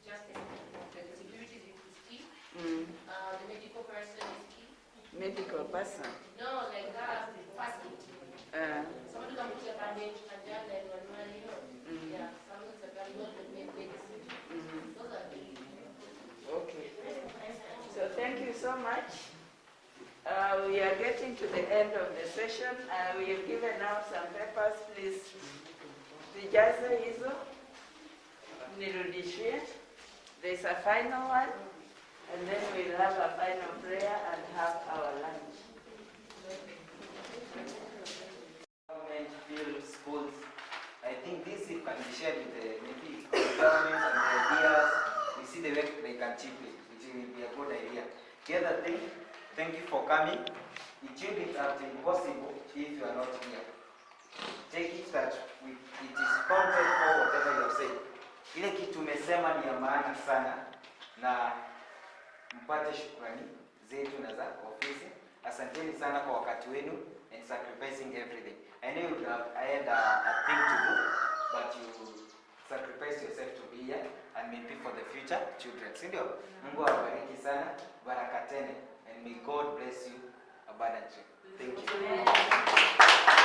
just the security is key. The medical person is key. Medical person? No, like that, first aid. Somebody come with a bandage and then yeah, something's a bandage that make medicine. Those are the Okay. So thank you so much. We are getting to the end of the session. We have given out some papers. Please, zijaze hizo, nirudishie. There's a final one, and then we'll have a final prayer and have our lunch. Government, field, schools. I think this can be shared with the maybe government and the ideas. We see the way they can chip it, which will be a good idea. The other thing, thank you for coming. It will be impossible if you are not here. Take it that it is counted for whatever you have said. Ile kitu umesema ni ya maana sana. na mpate shukrani zetu na za ofisi. Asanteni sana kwa wakati wenu and sacrificing everything. I know you have had a thing to do, but you sacrifice yourself to be here and maybe for the future children. Sindio? Mungu awabariki sana, baraka tele, and may God bless you abundantly. Thank you.